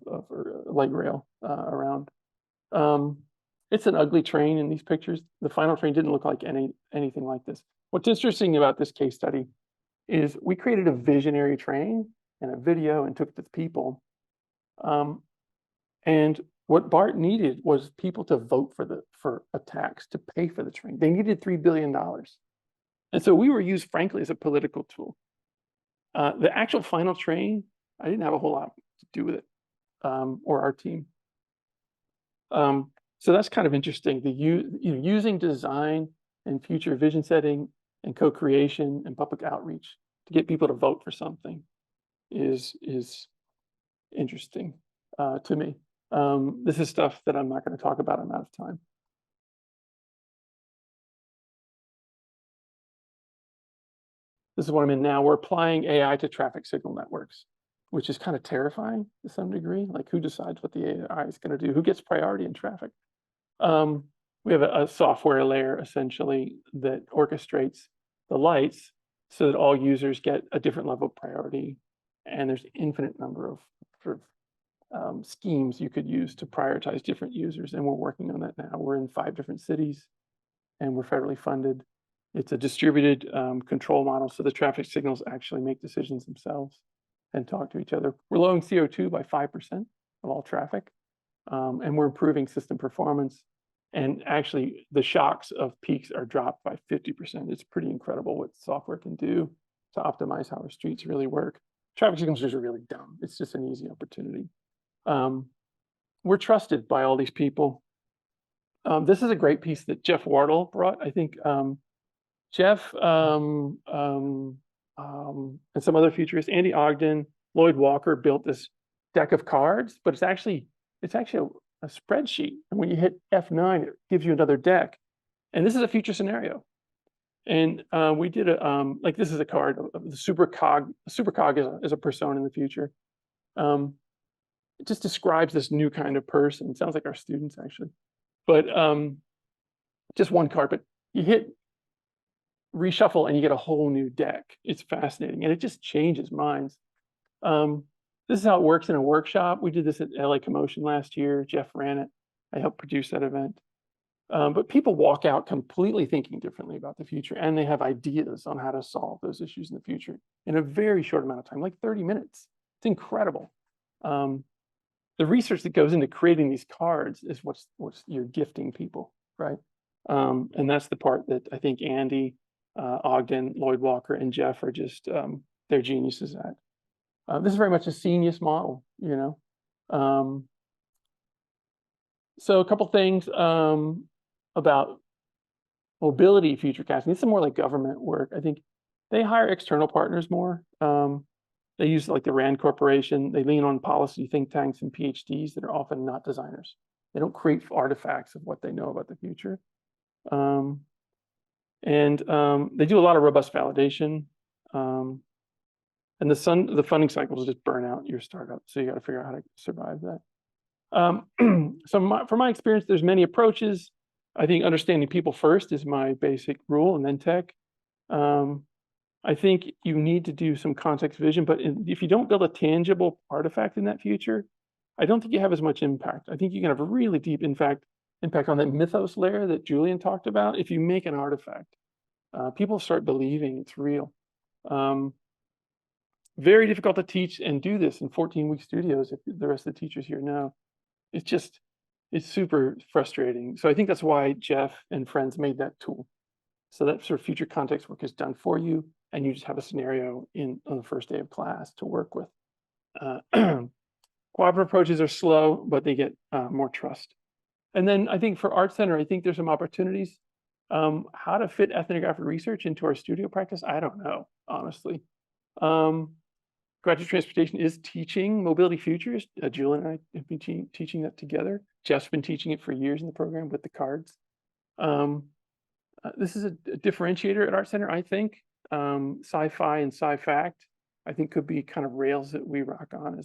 light rail around. It's an ugly train in these pictures. The final train didn't look like anything like this. What's interesting about this case study is we created a visionary train and a video and took it to the people. And what BART needed was people to vote for a tax to pay for the train. They needed $3 billion. And so we were used, frankly, as a political tool. The actual final train, I didn't have a whole lot to do with it, or our team. So that's kind of interesting. Using design and future vision setting and co-creation and public outreach to get people to vote for something is interesting to me. This is stuff that I'm not going to talk about. I'm out of time. This is what I'm in now. We're applying AI to traffic signal networks, which is kind of terrifying to some degree. Like, who decides what the AI is going to do? Who gets priority in traffic? We have a software layer essentially that orchestrates the lights so that all users get a different level of priority. And there's infinite number of sort of schemes you could use to prioritize different users. And we're working on that now. We're in 5 different cities and we're federally funded. It's a distributed control model. So the traffic signals actually make decisions themselves and talk to each other. We're lowering CO2 by 5% of all traffic. And we're improving system performance. And actually, the shocks of peaks are dropped by 50%. It's pretty incredible what software can do to optimize how our streets really work. Traffic signals are really dumb. It's just an easy opportunity. We're trusted by all these people. This is a great piece that Jeff Wardle brought. I think Jeff and some other futurists, Andy Ogden, Lloyd Walker built this deck of cards, but it's actually a spreadsheet. And when you hit F9, it gives you another deck. And this is a future scenario. And we did like, this is a card of the supercog. Supercog is a persona in the future. It just describes this new kind of person. It sounds like our students, actually. But just one card, but you hit reshuffle and you get a whole new deck. It's fascinating. And it just changes minds. This is how it works in a workshop. We did this at LA Commotion last year. Jeff ran it. I helped produce that event. But people walk out completely thinking differently about the future, and they have ideas on how to solve those issues in the future in a very short amount of time, like 30 minutes. It's incredible. The research that goes into creating these cards is what's you're gifting people, right? And that's the part that I think Andy, Ogden, Lloyd Walker, and Jeff are just, they're geniuses at. This is very much a Scenius model, you know. So a couple things about mobility future casting. This is more like government work. I think they hire external partners more. They use like the RAND Corporation. They lean on policy think tanks and PhDs that are often not designers. They don't create artifacts of what they know about the future. And they do a lot of robust validation. And the funding cycles just burn out your startup. So you got to figure out how to survive that. So from my experience, there's many approaches. I think understanding people first is my basic rule, and then tech. I think you need to do some context vision, but if you don't build a tangible artifact in that future, I don't think you have as much impact. I think you can have a really deep impact on that mythos layer that Julian talked about. If you make an artifact, people start believing it's real. Very difficult to teach and do this in 14-week studios if the rest of the teachers here know. It's super frustrating. So I think that's why Jeff and friends made that tool. So that sort of future context work is done for you, and you just have a scenario on the first day of class to work with. Cooperative approaches are slow, but they get more trust. And then I think for Art Center, I think there's some opportunities. How to fit ethnographic research into our studio practice, I don't know, honestly. Graduate Transportation is teaching Mobility Futures. Julian and I have been teaching that together. Jeff's been teaching it for years in the program with the cards. This is a differentiator at Art Center, I think. Sci-fi and sci-fact, I think, could be kind of rails that we rock on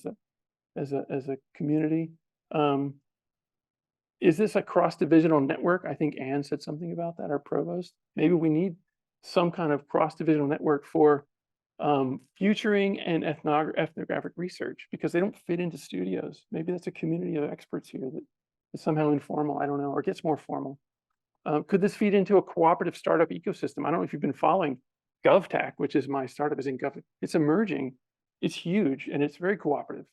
as a community. Is this a cross-divisional network? I think Anne said something about that, our provost. Maybe we need some kind of cross-divisional network for futuring and ethnographic research, because they don't fit into studios. Maybe that's a community of experts here that is somehow informal, I don't know, or gets more formal. Could this feed into a cooperative startup ecosystem? I don't know if you've been following GovTech, which is my startup, is in Gov. It's emerging. It's huge, and it's very cooperative.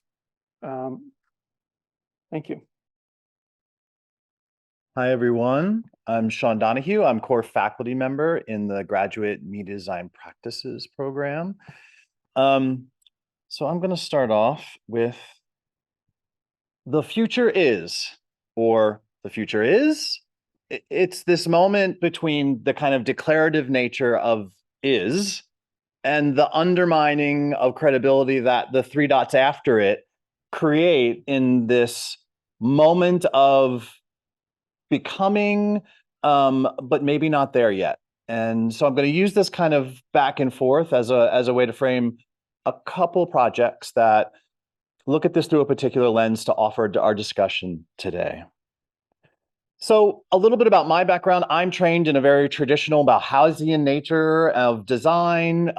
Thank you. Hi, everyone. I'm Sean Donahue. I'm core faculty member in the Graduate Media Design Practices program. So I'm going to start off with the future is, or the future is. It's this moment between the kind of declarative nature of is and the undermining of credibility that the three dots after it create in this moment of becoming, but maybe not there yet. And so I'm going to use this kind of back and forth as a way to frame a couple projects that look at this through a particular lens to offer to our discussion today. So a little bit about my background. I'm trained in a very traditional Bauhausian nature of design,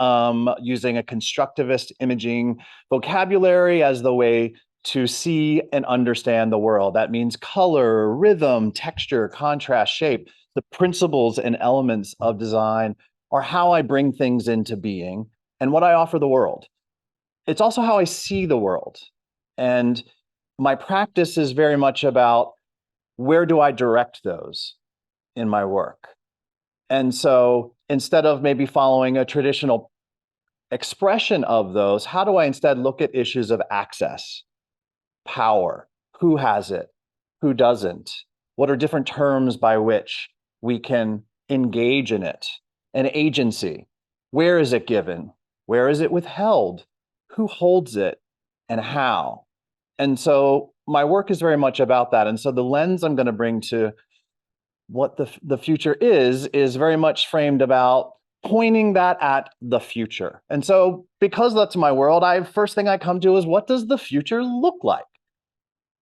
using a constructivist imaging vocabulary as the way to see and understand the world. That means color, rhythm, texture, contrast, shape. The principles and elements of design are how I bring things into being and what I offer the world. It's also how I see the world. And my practice is very much about where do I direct those in my work? And so instead of maybe following a traditional expression of those, how do I instead look at issues of access, power, who has it, who doesn't? What are different terms by which we can engage in it? An agency, where is it given? Where is it withheld? Who holds it and how? And so my work is very much about that. And so the lens I'm going to bring to what the future is very much framed about pointing that at the future. And so because that's my world, first thing I come to is, what does the future look like?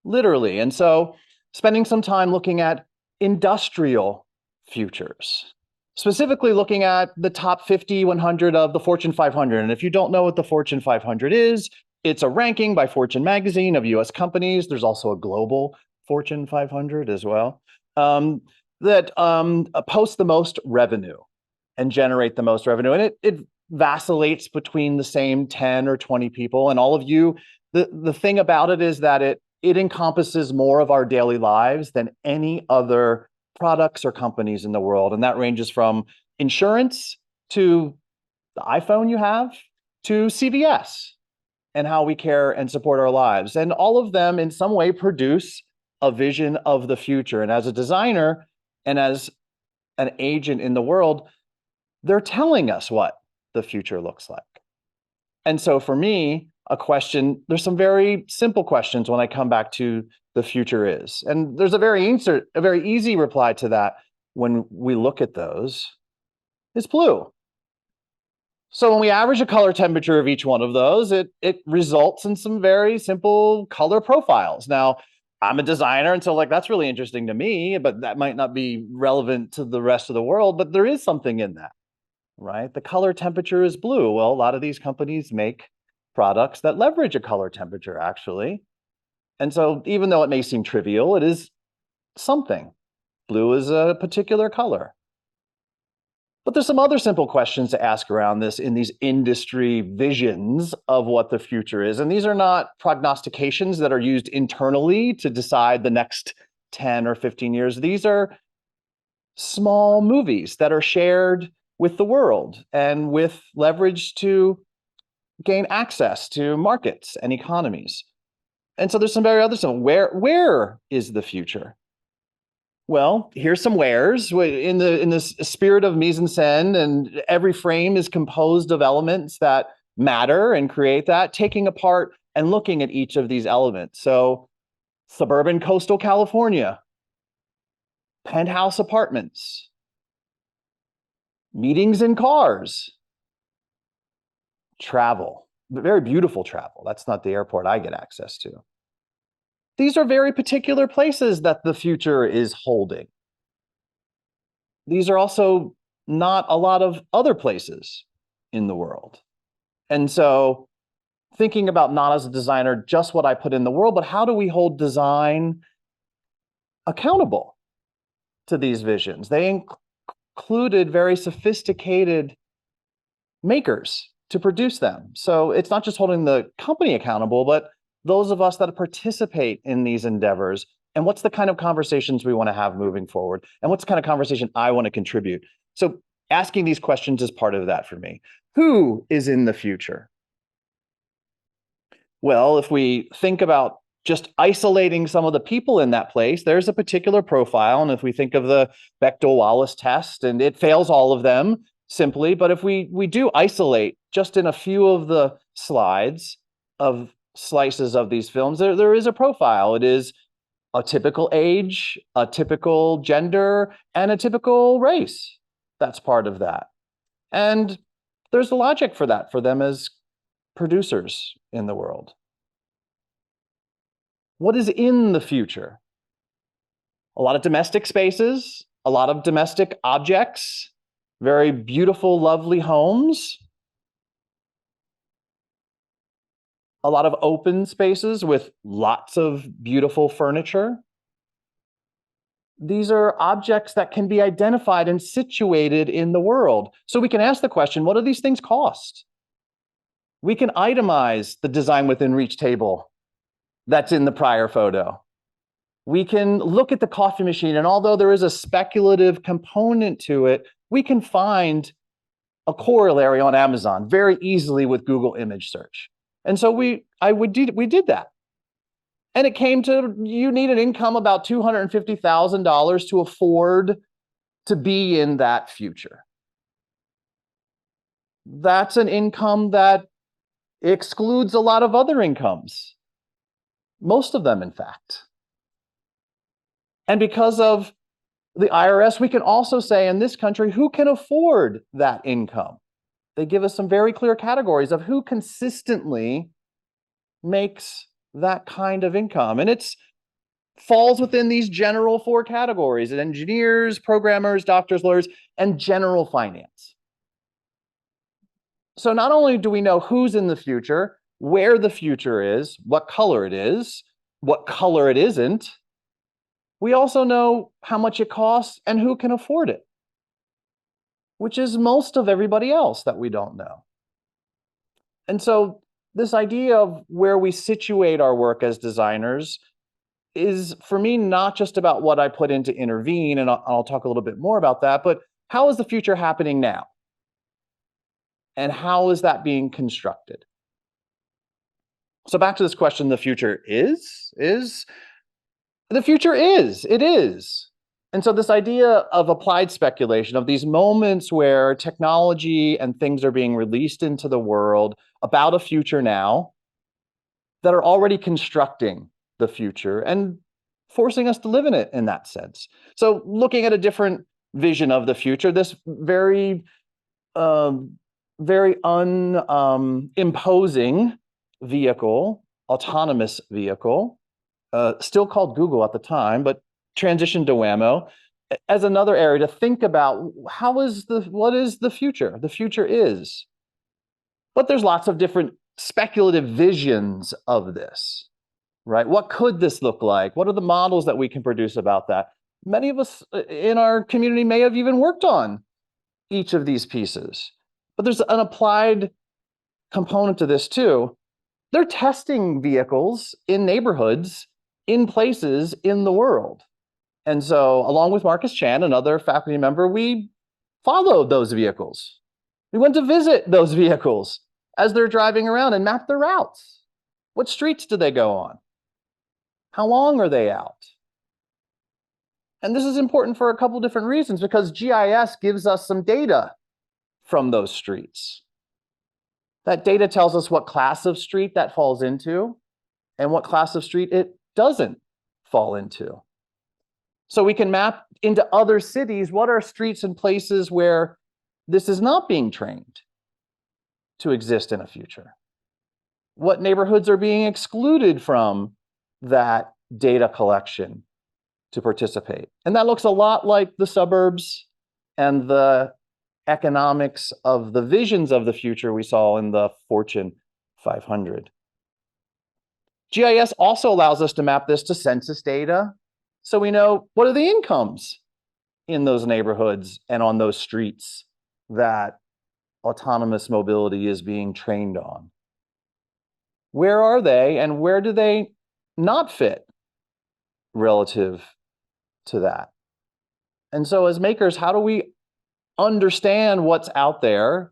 Literally. And so spending some time looking at industrial futures, specifically looking at the top 50, 100 of the Fortune 500. And if you don't know what the Fortune 500 is, it's a ranking by Fortune magazine of US companies. There's also a global Fortune 500 as well, that post the most revenue and generate the most revenue. And it vacillates between the same 10 or 20 people. And all of you, the thing about it is that it encompasses more of our daily lives than any other products or companies in the world. And that ranges from insurance to the iPhone you have to CVS and how we care and support our lives. And all of them in some way produce a vision of the future. And as a designer and as an agent in the world, they're telling us what the future looks like. And so for me, there's some very simple questions when I come back to the future is. And there's a very easy reply to that when we look at those. It's blue. So when we average a color temperature of each one of those, it results in some very simple color profiles. Now, I'm a designer, and so that's really interesting to me, but that might not be relevant to the rest of the world, but there is something in that, right? The color temperature is blue. Well, a lot of these companies make products that leverage a color temperature, actually. And so even though it may seem trivial, it is something. Blue is a particular color. But there's some other simple questions to ask around this in these industry visions of what the future is. And these are not prognostications that are used internally to decide the next 10 or 15 years. These are small movies that are shared with the world and with leverage to gain access to markets and economies. And so there's some very other stuff. Where is the future? Well, here's some wheres in the spirit of mise-en-scène, and every frame is composed of elements that matter and create that, taking apart and looking at each of these elements. So suburban coastal California, penthouse apartments, meetings in cars, travel, very beautiful travel. That's not the airport I get access to. These are very particular places that the future is holding. These are also not a lot of other places in the world. And so thinking about not as a designer, just what I put in the world, but how do we hold design accountable to these visions? They included very sophisticated makers to produce them. So it's not just holding the company accountable, but those of us that participate in these endeavors. And what's the kind of conversations we want to have moving forward? And what's the kind of conversation I want to contribute? So asking these questions is part of that for me. Who is in the future? Well, if we think about just isolating some of the people in that place, there's a particular profile. And if we think of the Bechdel-Wallace test, and it fails all of them simply, but if we do isolate just in a few of the slides of slices of these films, there is a profile. It is a typical age, a typical gender, and a typical race. That's part of that. And there's a logic for that for them as producers in the world. What is in the future? A lot of domestic spaces, a lot of domestic objects, very beautiful, lovely homes, a lot of open spaces with lots of beautiful furniture. These are objects that can be identified and situated in the world. So we can ask the question, what do these things cost? We can itemize the design within reach table that's in the prior photo. We can look at the coffee machine, and although there is a speculative component to it, we can find a corollary on Amazon very easily with Google image search. And so we did that. And it came to, you need an income about $250,000 to afford to be in that future. That's an income that excludes a lot of other incomes. Most of them, in fact. And because of the IRS, we can also say in this country, who can afford that income? They give us some very clear categories of who consistently makes that kind of income. And it falls within these general 4 categories: engineers, programmers, doctors, lawyers, and general finance. So not only do we know who's in the future, where the future is, what color it is, what color it isn't, we also know how much it costs and who can afford it, which is most of everybody else that we don't know. And so this idea of where we situate our work as designers is, for me, not just about what I put in to intervene, and I'll talk a little bit more about that, but how is the future happening now? And how is that being constructed? So back to this question, the future is? The future is, it is. And so this idea of applied speculation, of these moments where technology and things are being released into the world about a future now that are already constructing the future and forcing us to live in it in that sense. So looking at a different vision of the future, this very imposing vehicle, autonomous vehicle, still called Google at the time, but transitioned to Waymo, as another area to think about what is the future? The future is. But there's lots of different speculative visions of this, right? What could this look like? What are the models that we can produce about that? Many of us in our community may have even worked on each of these pieces. But there's an applied component to this too. They're testing vehicles in neighborhoods, in places in the world. And so along with Marcus Chan, another faculty member, we followed those vehicles. We went to visit those vehicles as they're driving around and mapped their routes. What streets do they go on? How long are they out? And this is important for a couple different reasons, because GIS gives us some data from those streets. That data tells us what class of street that falls into and what class of street it doesn't fall into. So we can map into other cities, what are streets and places where this is not being trained to exist in a future? What neighborhoods are being excluded from that data collection to participate? And that looks a lot like the suburbs and the economics of the visions of the future we saw in the Fortune 500. GIS also allows us to map this to census data, so we know what are the incomes in those neighborhoods and on those streets that autonomous mobility is being trained on? Where are they and where do they not fit relative to that? And so as makers, how do we understand what's out there,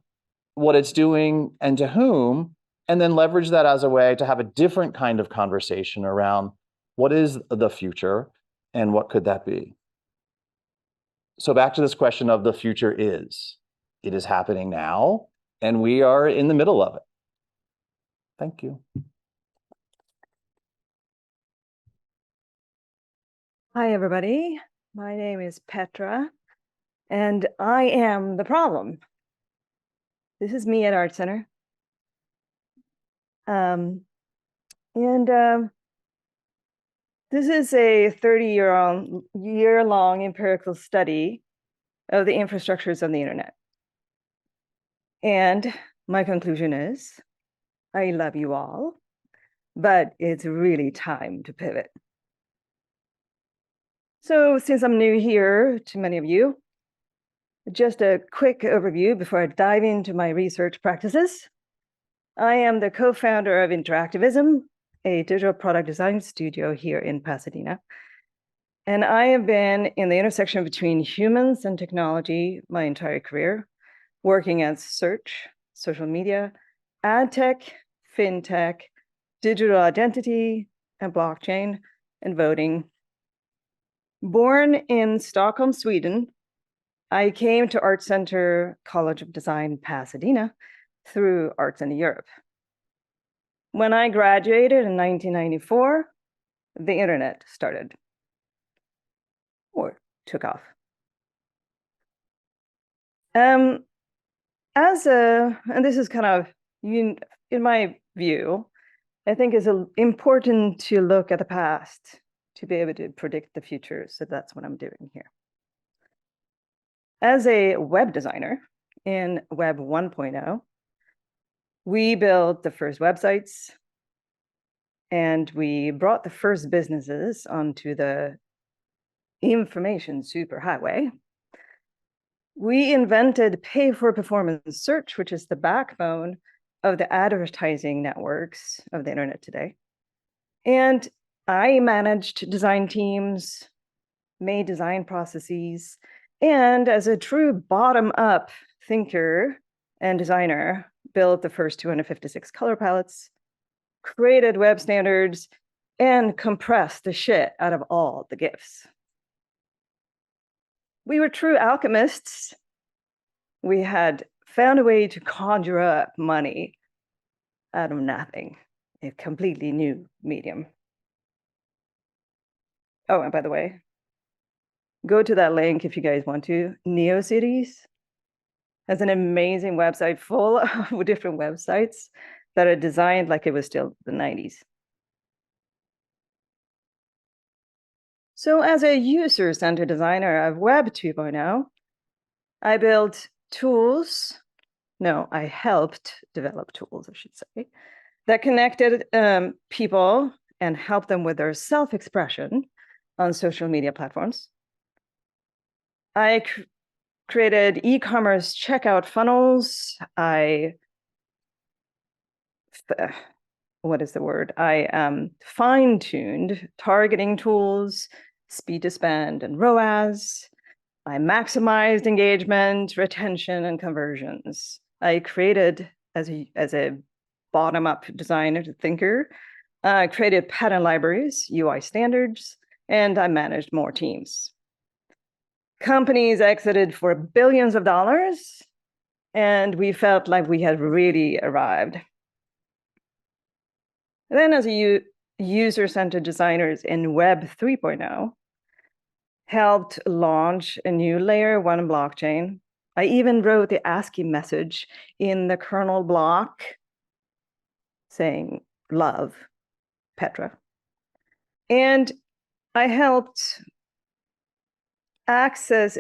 what it's doing, and to whom, and then leverage that as a way to have a different kind of conversation around what is the future and what could that be? So back to this question of the future is. It is happening now, and we are in the middle of it. Thank you. Hi, everybody. My name is Petra, and I am the problem. This is me at Art Center. This is a 30-year-long empirical study of the infrastructures of the internet. And my conclusion is, I love you all, but it's really time to pivot. So since I'm new here to many of you, just a quick overview before I dive into my research practices. I am the co-founder of Interactivism, a digital product design studio here in Pasadena. And I have been in the intersection between humans and technology my entire career, working as search, social media, ad tech, fintech, digital identity, and blockchain, and voting. Born in Stockholm, Sweden, I came to Art Center College of Design, Pasadena, through Arts in Europe. When I graduated in 1994, the internet started, or took off. And this is kind of, in my view, I think it's important to look at the past to be able to predict the future. So that's what I'm doing here. As a web designer in Web 1.0, we built the first websites and we brought the first businesses onto the information superhighway. We invented pay-for-performance search, which is the backbone of the advertising networks of the internet today. And I managed design teams, made design processes, and as a true bottom-up thinker and designer, built the first 256 color palettes, created web standards, and compressed the shit out of all the GIFs. We were true alchemists. We had found a way to conjure up money out of nothing, a completely new medium. Oh, and by the way, go to that link if you guys want to. NeoCities has an amazing website full of different websites that are designed like it was still the 90s. So as a user-centered designer of Web 2.0, I built tools. No, I helped develop tools, I should say, that connected people and helped them with their self-expression on social media platforms. I created e-commerce checkout funnels. What is the word? I fine-tuned targeting tools, speed to spend, and ROAS. I maximized engagement, retention, and conversions. I created, as a bottom-up designer thinker, created pattern libraries, UI standards, and I managed more teams. Companies exited for billions of dollars, and we felt like we had really arrived. And then as a user-centered designers in Web 3.0, helped launch a new layer 1 blockchain. I even wrote the ASCII message in the kernel block saying, love, Petra. And I helped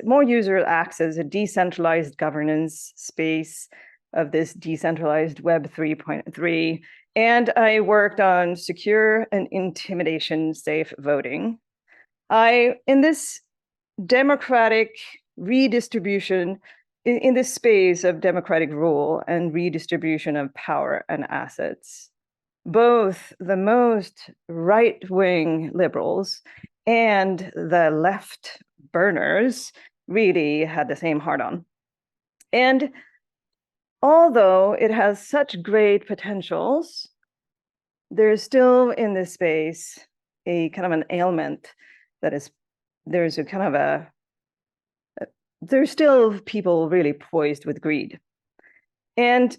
more user access a decentralized governance space of this decentralized Web 3.3. And I worked on secure and intimidation-safe voting. In this democratic redistribution in this space of democratic rule and redistribution of power and assets, both the most right-wing liberals and the left burners really had the same heart-on. And although it has such great potentials, there's still in this space a kind of an ailment that is, there's a kind of there's still people really poised with greed. But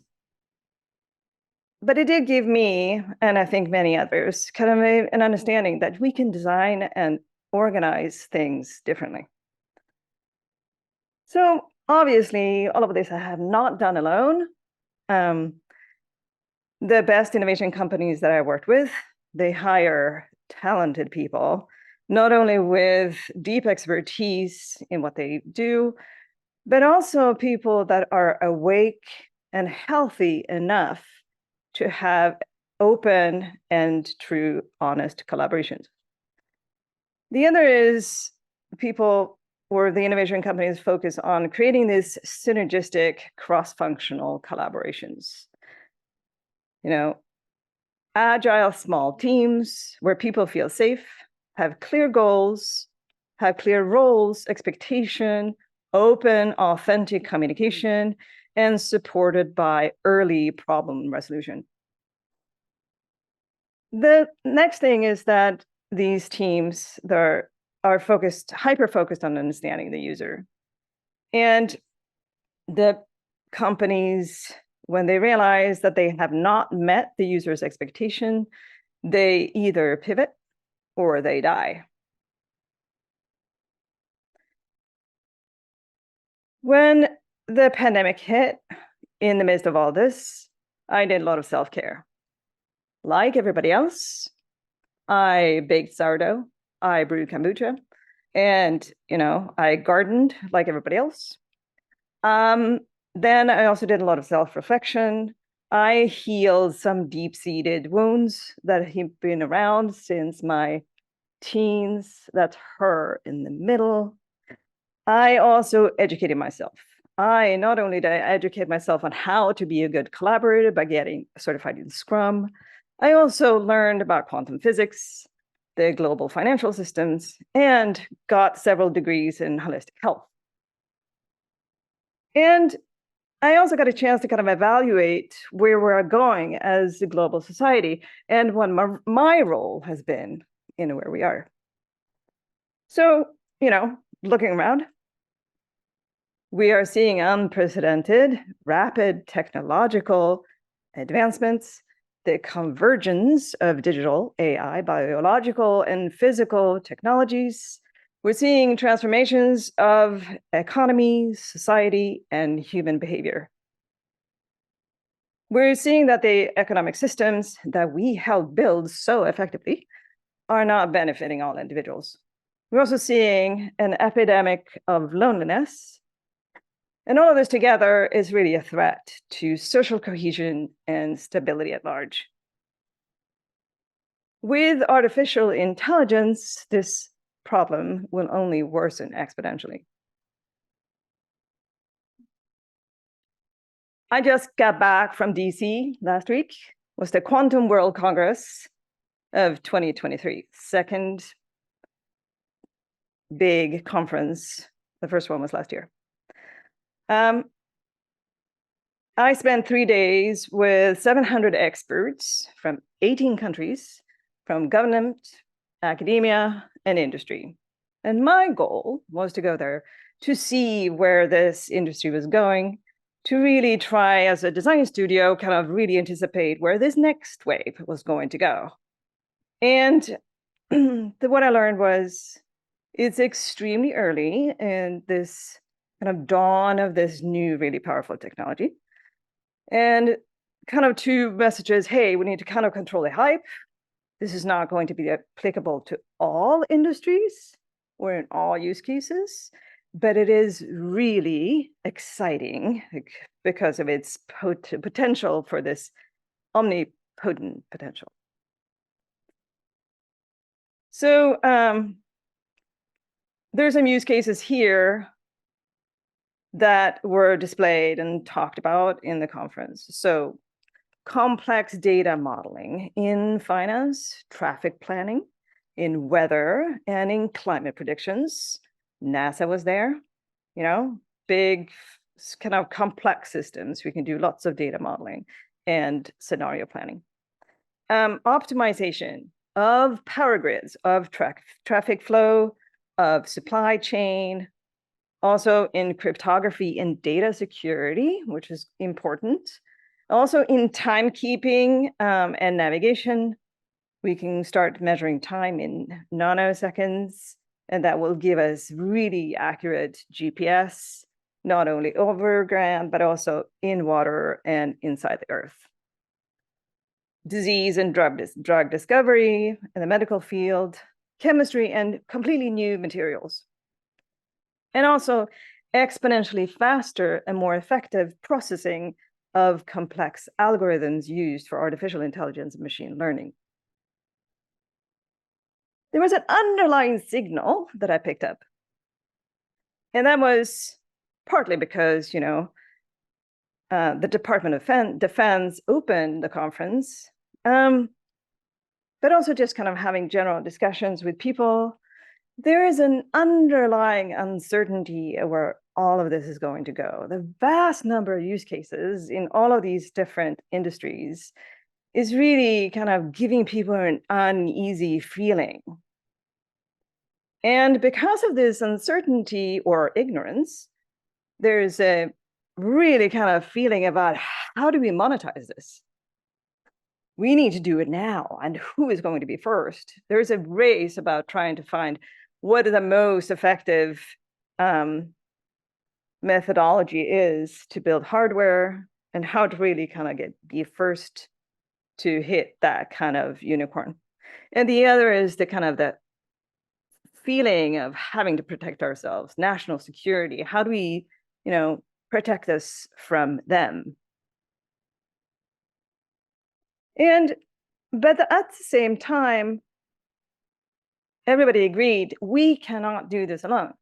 it did give me, and I think many others, kind of an understanding that we can design and organize things differently. So obviously, all of this I have not done alone. The best innovation companies that I worked with, they hire talented people, not only with deep expertise in what they do, but also people that are awake and healthy enough to have open and true, honest collaborations. The other is people or the innovation companies focus on creating these synergistic cross-functional collaborations. You know, agile small teams where people feel safe, have clear goals, have clear roles, expectation, open, authentic communication, and supported by early problem resolution. The next thing is that these teams are focused, hyper-focused on understanding the user. And the companies, when they realize that they have not met the user's expectation, they either pivot or they die. When the pandemic hit, in the midst of all this, I did a lot of self-care. Like everybody else, I baked sourdough, I brewed kombucha, and I gardened like everybody else. Then I also did a lot of self-reflection. I healed some deep-seated wounds that have been around since my teens. That's her in the middle. I also educated myself. I not only did I educate myself on how to be a good collaborator by getting certified in Scrum, I also learned about quantum physics, the global financial systems, and got several degrees in holistic health. And I also got a chance to kind of evaluate where we're going as a global society and what my role has been in where we are. So, looking around, we are seeing unprecedented, rapid technological advancements, the convergence of digital, AI, biological, and physical technologies. We're seeing transformations of economy, society, and human behavior. We're seeing that the economic systems that we helped build so effectively are not benefiting all individuals. We're also seeing an epidemic of loneliness. And all of this together is really a threat to social cohesion and stability at large. With artificial intelligence, this problem will only worsen exponentially. I just got back from DC last week. It was the Quantum World Congress of 2023, second big conference. The first one was last year. I spent 3 days with 700 experts from 18 countries, from government, academia, and industry. And my goal was to go there to see where this industry was going, to really try as a design studio, kind of really anticipate where this next wave was going to go. And what I learned was it's extremely early in this kind of dawn of this new, really powerful technology. And kind of two messages, hey, we need to kind of control the hype. This is not going to be applicable to all industries or in all use cases, but it is really exciting because of its potential for this omnipotent potential. So there's some use cases here that were displayed and talked about in the conference. So complex data modeling in finance, traffic planning, in weather, and in climate predictions. NASA was there, big kind of complex systems. We can do lots of data modeling and scenario planning. Optimization of power grids, of traffic flow, of supply chain, also in cryptography and data security, which is important. Also in timekeeping and navigation, we can start measuring time in nanoseconds, and that will give us really accurate GPS, not only over ground, but also in water and inside the earth. Disease and drug discovery in the medical field, chemistry, and completely new materials. And also exponentially faster and more effective processing of complex algorithms used for artificial intelligence and machine learning. There was an underlying signal that I picked up. And that was partly because, the Department of Defense opened the conference, but also just kind of having general discussions with people. There is an underlying uncertainty of where all of this is going to go. The vast number of use cases in all of these different industries is really kind of giving people an uneasy feeling. And because of this uncertainty or ignorance, there's a really kind of feeling about how do we monetize this? We need to do it now, and who is going to be first? There's a race about trying to find what the most effective methodology is to build hardware and how to really kind of be first to hit that kind of unicorn. And the other is the kind of the feeling of having to protect ourselves, national security. How do we, protect us from them? But at the same time, everybody agreed we cannot do this alone.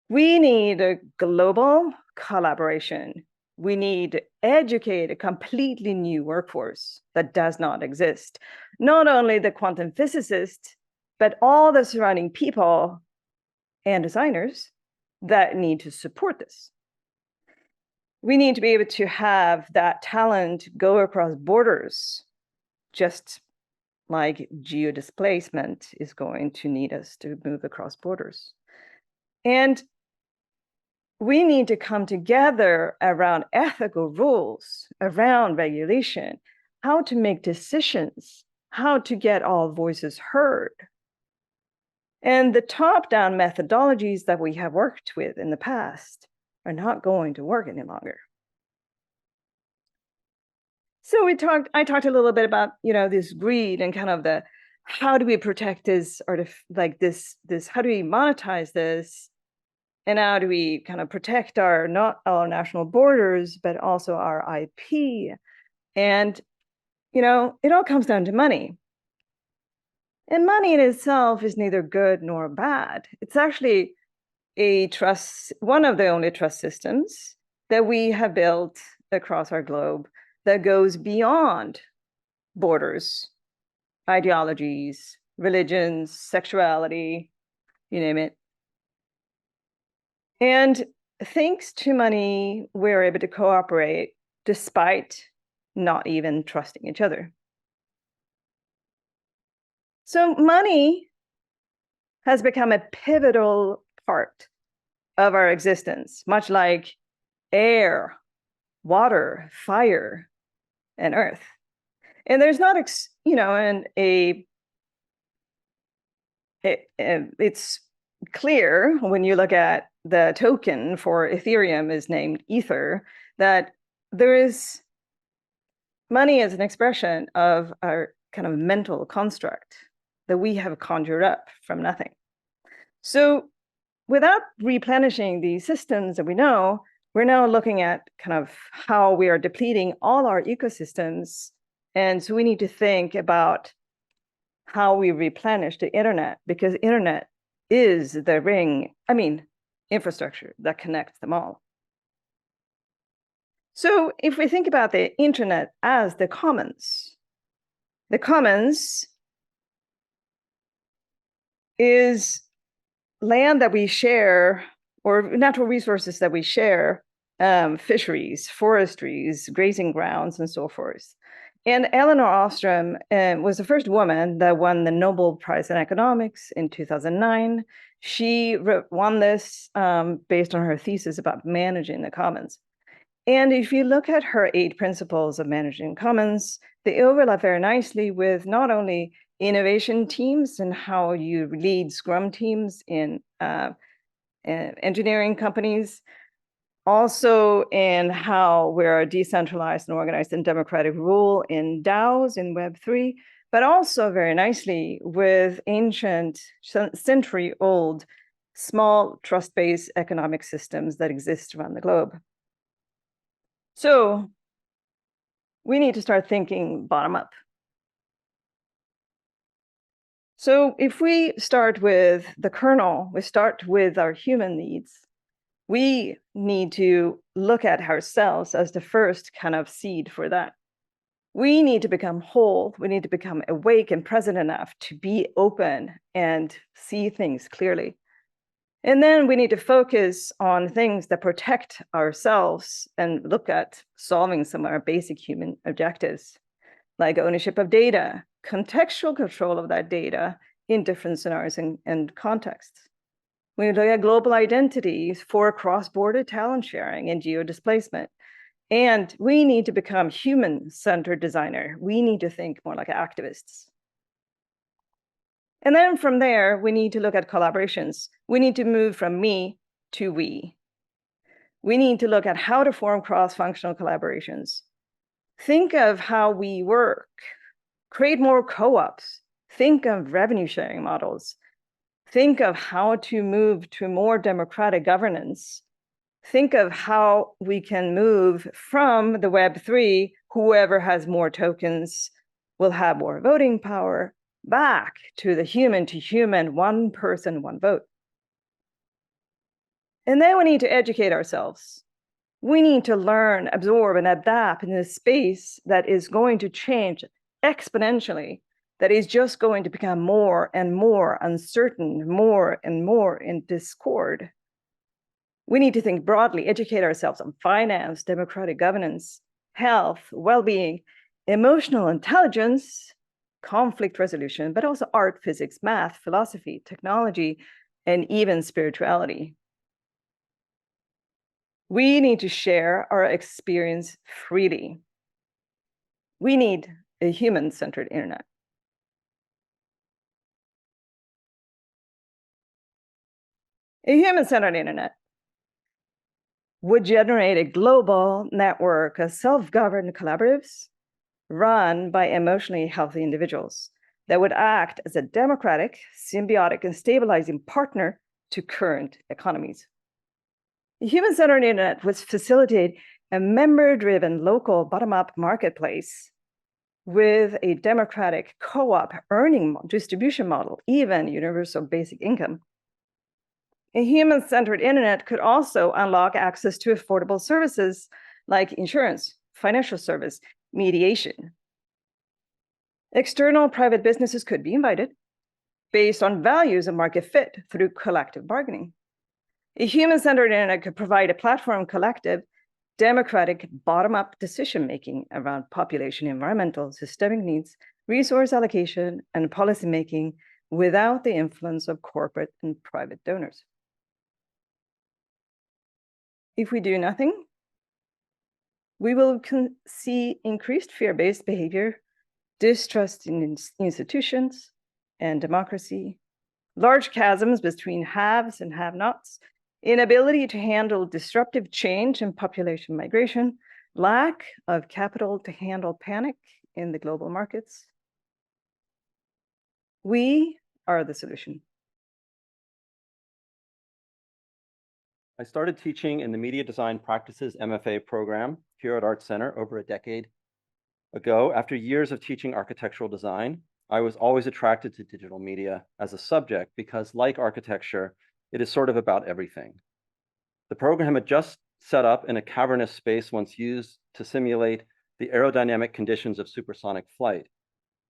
We need a global collaboration. We need to educate a completely new workforce that does not exist. Not only the quantum physicists, but all the surrounding people and designers that need to support this. We need to be able to have that talent go across borders, just like geodisplacement is going to need us to move across borders. And we need to come together around ethical rules, around regulation, how to make decisions, how to get all voices heard. And the top-down methodologies that we have worked with in the past are not going to work any longer. So I talked a little bit about, this greed and kind of the, how do we protect this, or how do we monetize this? And how do we kind of protect not our national borders, but also our IP? And, it all comes down to money. And money in itself is neither good nor bad. It's actually one of the only trust systems that we have built across our globe that goes beyond borders, ideologies, religions, sexuality, you name it. And thanks to money, we're able to cooperate despite not even trusting each other. So money has become a pivotal part of our existence, much like air, water, fire, and earth. And there's not, it's clear when you look at the token for Ethereum is named Ether, that there is money as an expression of our kind of mental construct that we have conjured up from nothing. So without replenishing these systems that we know, we're now looking at kind of how we are depleting all our ecosystems. And so we need to think about how we replenish the internet, because internet is the ring. I mean, infrastructure that connects them all. So if we think about the internet as the commons is land that we share, or natural resources that we share, fisheries, forestries, grazing grounds, and so forth. And Elinor Ostrom was the first woman that won the Nobel Prize in Economics in 2009. She won this based on her thesis about managing the commons. And if you look at her 8 principles of managing commons, they overlap very nicely with not only innovation teams and how you lead Scrum teams in engineering companies, also in how we're decentralized and organized in democratic rule in DAOs in Web3, but also very nicely with ancient, century-old, small trust-based economic systems that exist around the globe. So we need to start thinking bottom up. So if we start with the kernel, we start with our human needs, we need to look at ourselves as the first kind of seed for that. We need to become whole. We need to become awake and present enough to be open and see things clearly. And then we need to focus on things that protect ourselves and look at solving some of our basic human objectives, like ownership of data, contextual control of that data in different scenarios and contexts. We look at global identities for cross-border talent sharing and geo-displacement. And we need to become human-centered designer. We need to think more like activists. And then from there, we need to look at collaborations. We need to move from me to we. We need to look at how to form cross-functional collaborations. Think of how we work. Create more co-ops. Think of revenue sharing models. Think of how to move to more democratic governance. Think of how we can move from the Web3, whoever has more tokens will have more voting power, back to the human-to-human, one person, one vote. And then we need to educate ourselves. We need to learn, absorb, and adapt in a space that is going to change exponentially, that is just going to become more and more uncertain, more and more in discord. We need to think broadly, educate ourselves on finance, democratic governance, health, well-being, emotional intelligence, conflict resolution, but also art, physics, math, philosophy, technology, and even spirituality. We need to share our experience freely. We need a human-centered internet. A human-centered internet would generate a global network of self-governed collaboratives run by emotionally healthy individuals that would act as a democratic, symbiotic, and stabilizing partner to current economies. The human-centered internet would facilitate a member-driven local bottom-up marketplace with a democratic co-op earning distribution model, even universal basic income. A human-centered internet could also unlock access to affordable services like insurance, financial service, mediation. External private businesses could be invited based on values of market fit through collective bargaining. A human-centered internet could provide a platform collective, democratic bottom-up decision-making around population, environmental, systemic needs, resource allocation, and policymaking without the influence of corporate and private donors. If we do nothing, we will see increased fear-based behavior, distrust in institutions and democracy, large chasms between haves and have-nots, inability to handle disruptive change and population migration, lack of capital to handle panic in the global markets. We are the solution. I started teaching in the Media Design Practices MFA program here at Art Center over a decade ago. After years of teaching architectural design, I was always attracted to digital media as a subject because, like architecture, it is sort of about everything. The program had just set up in a cavernous space once used to simulate the aerodynamic conditions of supersonic flight,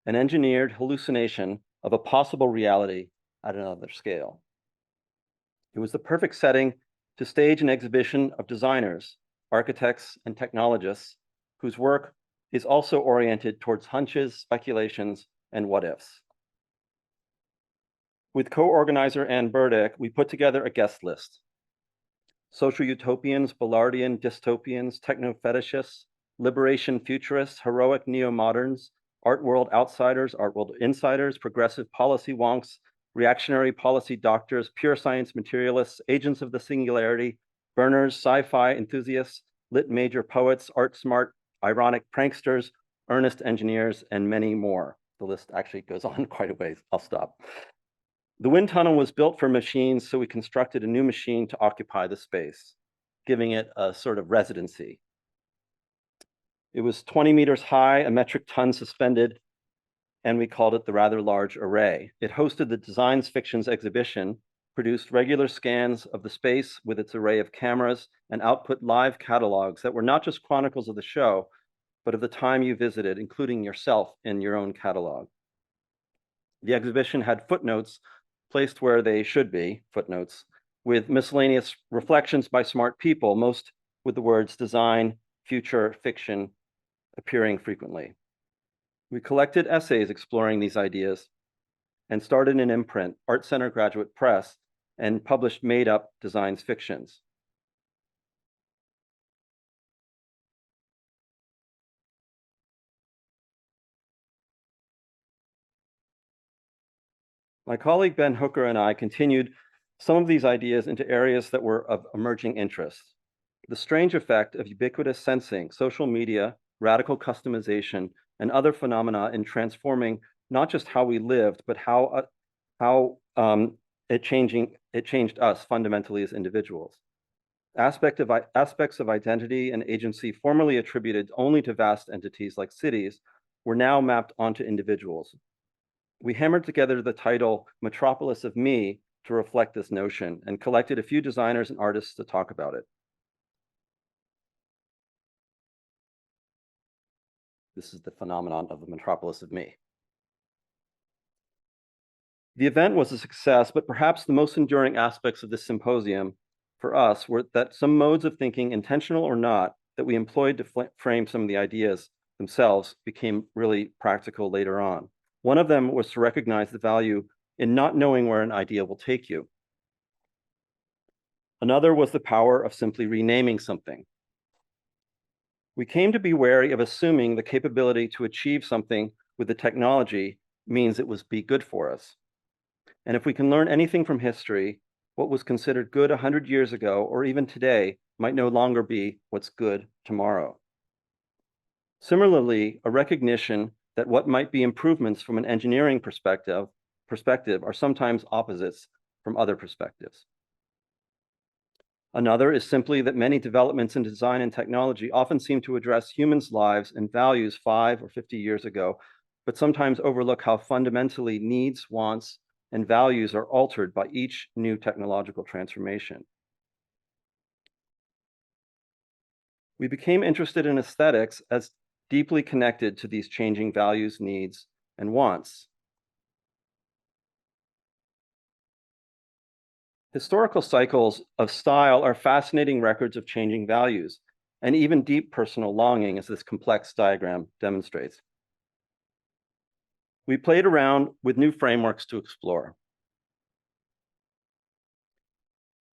an engineered hallucination of a possible reality at another scale. It was the perfect setting to stage an exhibition of designers, architects, and technologists whose work is also oriented towards hunches, speculations, and what-ifs. With co-organizer Anne Burdick, we put together a guest list. Social utopians, Ballardian dystopians, techno-fetishists, liberation futurists, heroic neo-moderns, art world outsiders, art world insiders, progressive policy wonks, reactionary policy doctors, pure science materialists, agents of the singularity, burners, sci-fi enthusiasts, lit major poets, art smart, ironic pranksters, earnest engineers, and many more. The list actually goes on quite a ways. I'll stop. The wind tunnel was built for machines, so we constructed a new machine to occupy the space, giving it a sort of residency. It was 20 meters high, a metric ton suspended, and we called it the rather large array. It hosted the Designs Fictions exhibition, produced regular scans of the space with its array of cameras, and output live catalogs that were not just chronicles of the show, but of the time you visited, including yourself in your own catalog. The exhibition had footnotes placed where they should be, footnotes, with miscellaneous reflections by smart people, most with the words design, future, fiction appearing frequently. We collected essays exploring these ideas and started an imprint, Art Center Graduate Press, and published made-up designs fictions. My colleague Ben Hooker and I continued some of these ideas into areas that were of emerging interest. The strange effect of ubiquitous sensing, social media, radical customization, and other phenomena in transforming not just how we lived, but how it changed us fundamentally as individuals. Aspects of identity and agency formerly attributed only to vast entities like cities were now mapped onto individuals. We hammered together the title Metropolis of Me to reflect this notion and collected a few designers and artists to talk about it. This is the phenomenon of the Metropolis of Me. The event was a success, but perhaps the most enduring aspects of this symposium for us were that some modes of thinking, intentional or not, that we employed to frame some of the ideas themselves became really practical later on. One of them was to recognize the value in not knowing where an idea will take you. Another was the power of simply renaming something. We came to be wary of assuming the capability to achieve something with the technology means it was be good for us. And if we can learn anything from history, what was considered good 100 years ago or even today might no longer be what's good tomorrow. Similarly, a recognition that what might be improvements from an engineering perspective are sometimes opposites from other perspectives. Another is simply that many developments in design and technology often seem to address humans' lives and values 5 or 50 years ago, but sometimes overlook how fundamentally needs, wants, and values are altered by each new technological transformation. We became interested in aesthetics as deeply connected to these changing values, needs, and wants. Historical cycles of style are fascinating records of changing values and even deep personal longing, as this complex diagram demonstrates. We played around with new frameworks to explore.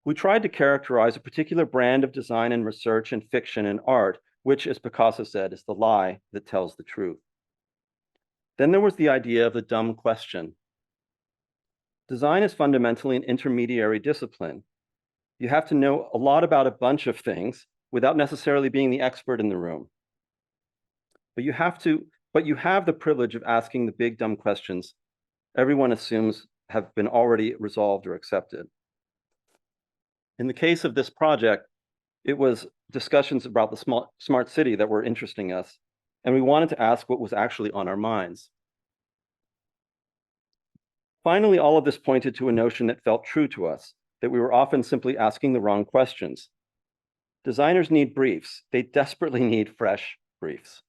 We tried to characterize a particular brand of design and research and fiction and art, which, as Picasso said, is the lie that tells the truth. Then there was the idea of the dumb question. Design is fundamentally an intermediary discipline. You have to know a lot about a bunch of things without necessarily being the expert in the room. But you have the privilege of asking the big dumb questions everyone assumes have been already resolved or accepted. In the case of this project, it was discussions about the smart city that were interesting us, and we wanted to ask what was actually on our minds. Finally, all of this pointed to a notion that felt true to us, that we were often simply asking the wrong questions. Designers need briefs. They desperately need fresh briefs.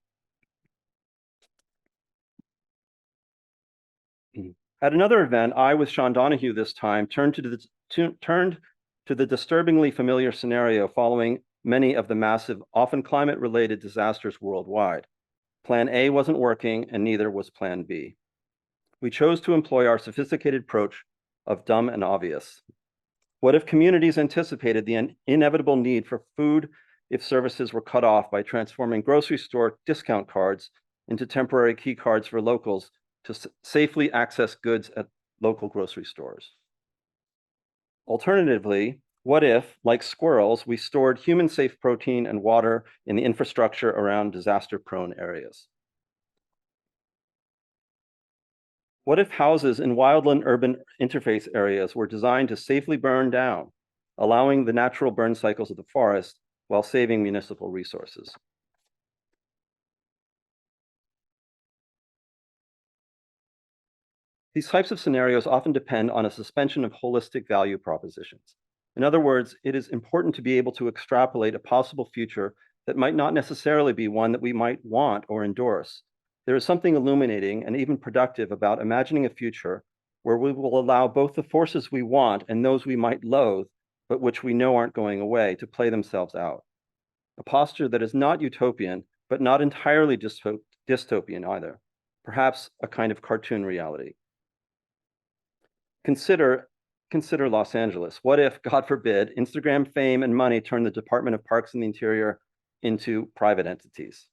At another event, I, with Sean Donahue this time, turned to the disturbingly familiar scenario following many of the massive, often climate-related disasters worldwide. Plan A wasn't working, and neither was Plan B. We chose to employ our sophisticated approach of dumb and obvious. What if communities anticipated the inevitable need for food if services were cut off by transforming grocery store discount cards into temporary key cards for locals to safely access goods at local grocery stores? Alternatively, what if, like squirrels, we stored human-safe protein and water in the infrastructure around disaster-prone areas? What if houses in wildland-urban interface areas were designed to safely burn down, allowing the natural burn cycles of the forest while saving municipal resources? These types of scenarios often depend on a suspension of holistic value propositions. In other words, it is important to be able to extrapolate a possible future that might not necessarily be one that we might want or endorse. There is something illuminating and even productive about imagining a future where we will allow both the forces we want and those we might loathe, but which we know aren't going away, to play themselves out. A posture that is not utopian, but not entirely dystopian either. Perhaps a kind of cartoon reality. Consider Los Angeles. What if, God forbid, Instagram fame and money turn the Department of Parks and the Interior into private entities?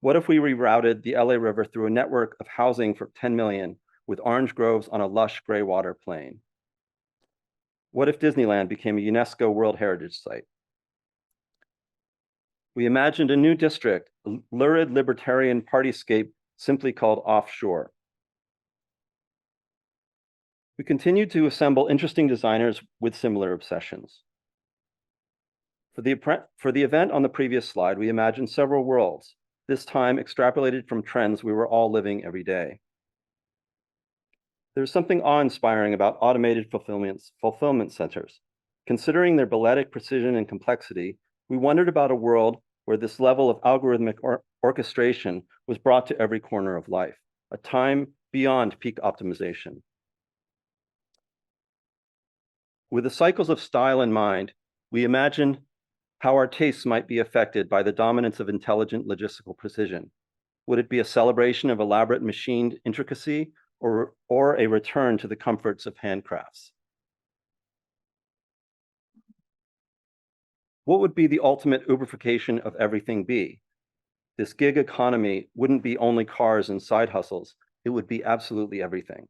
What if we rerouted the LA River through a network of housing for 10 million with orange groves on a lush gray water plain? What if Disneyland became a UNESCO World Heritage Site? We imagined a new district, a lurid libertarian partyscape simply called Offshore. We continued to assemble interesting designers with similar obsessions. For the event on the previous slide, we imagined several worlds, this time extrapolated from trends we were all living every day. There's something awe-inspiring about automated fulfillment centers. Considering their balletic precision and complexity, we wondered about a world where this level of algorithmic orchestration was brought to every corner of life, a time beyond peak optimization. With the cycles of style in mind, we imagined how our tastes might be affected by the dominance of intelligent logistical precision. Would it be a celebration of elaborate machined intricacy or a return to the comforts of handcrafts? What would be the ultimate Uberification of everything be? This gig economy wouldn't be only cars and side hustles, it would be absolutely everything.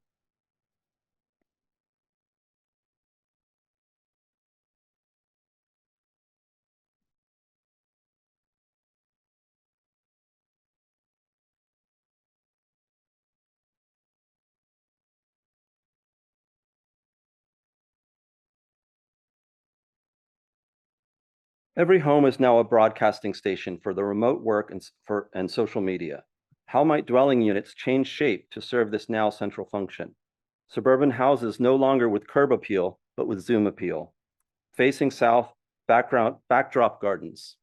Every home is now a broadcasting station for the remote work and social media. How might dwelling units change shape to serve this now central function? Suburban houses no longer with curb appeal, but with zoom appeal. Facing south, backdrop gardens.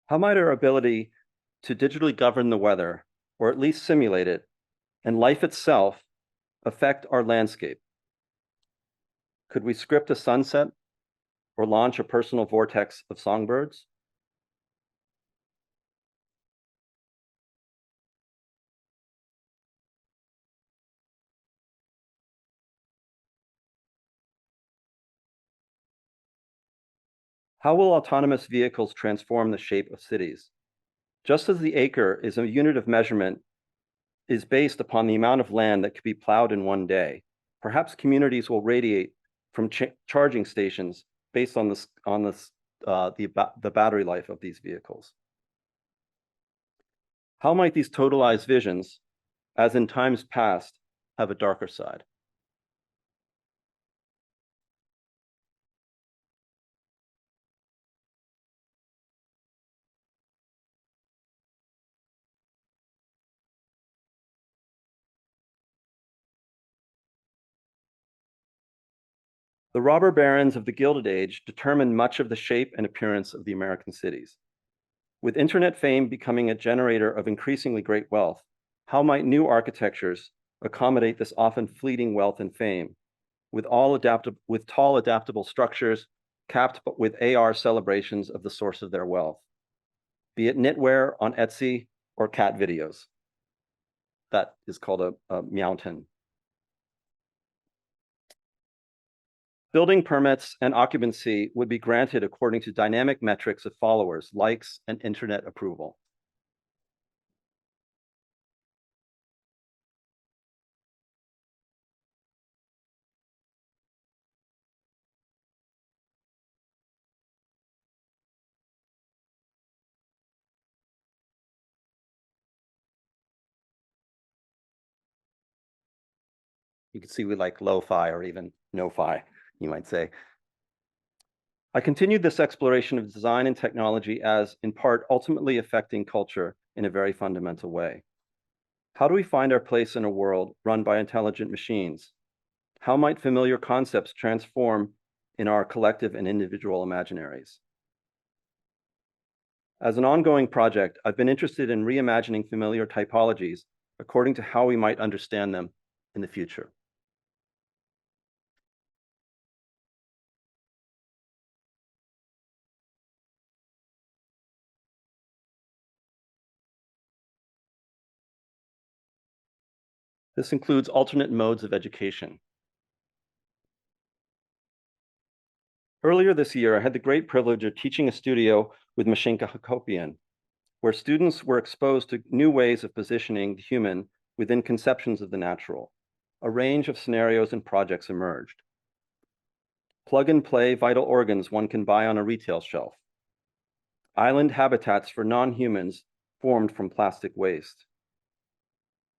How might our ability to digitally govern the weather, or at least simulate it, and life itself affect our landscape? Could we script a sunset or launch a personal vortex of songbirds? How will autonomous vehicles transform the shape of cities? Just as the acre is a unit of measurement is based upon the amount of land that could be plowed in one day, perhaps communities will radiate from charging stations based on the battery life of these vehicles. How might these totalized visions, as in times past, have a darker side? The robber barons of the Gilded Age determined much of the shape and appearance of the American cities. With internet fame becoming a generator of increasingly great wealth, how might new architectures accommodate this often fleeting wealth and fame, with tall adaptable structures capped with AR celebrations of the source of their wealth, be it knitwear on Etsy or cat videos? That is called a mountain. Building permits and occupancy would be granted according to dynamic metrics of followers, likes, and internet approval. You can see we like lo-fi or even no-fi, you might say. I continued this exploration of design and technology as, in part, ultimately affecting culture in a very fundamental way. How do we find our place in a world run by intelligent machines? How might familiar concepts transform in our collective and individual imaginaries? As an ongoing project, I've been interested in reimagining familiar typologies according to how we might understand them in the future. This includes alternate modes of education. Earlier this year, I had the great privilege of teaching a studio with Mashinka Hakopian, where students were exposed to new ways of positioning the human within conceptions of the natural. A range of scenarios and projects emerged. Plug-and-play vital organs one can buy on a retail shelf. Island habitats for non-humans formed from plastic waste.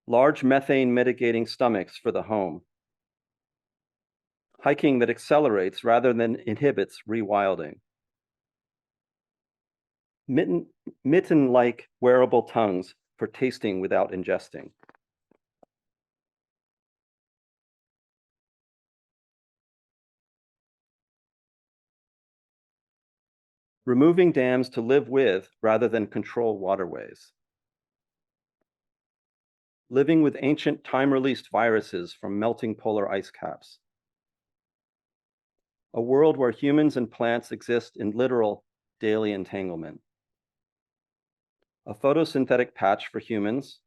Large methane mitigating stomachs for the home. Hiking that accelerates rather than inhibits rewilding. Mitten-like wearable tongues for tasting without ingesting. Removing dams to live with rather than control waterways. Living with ancient time-released viruses from melting polar ice caps. A world where humans and plants exist in literal daily entanglement. A photosynthetic patch for humans,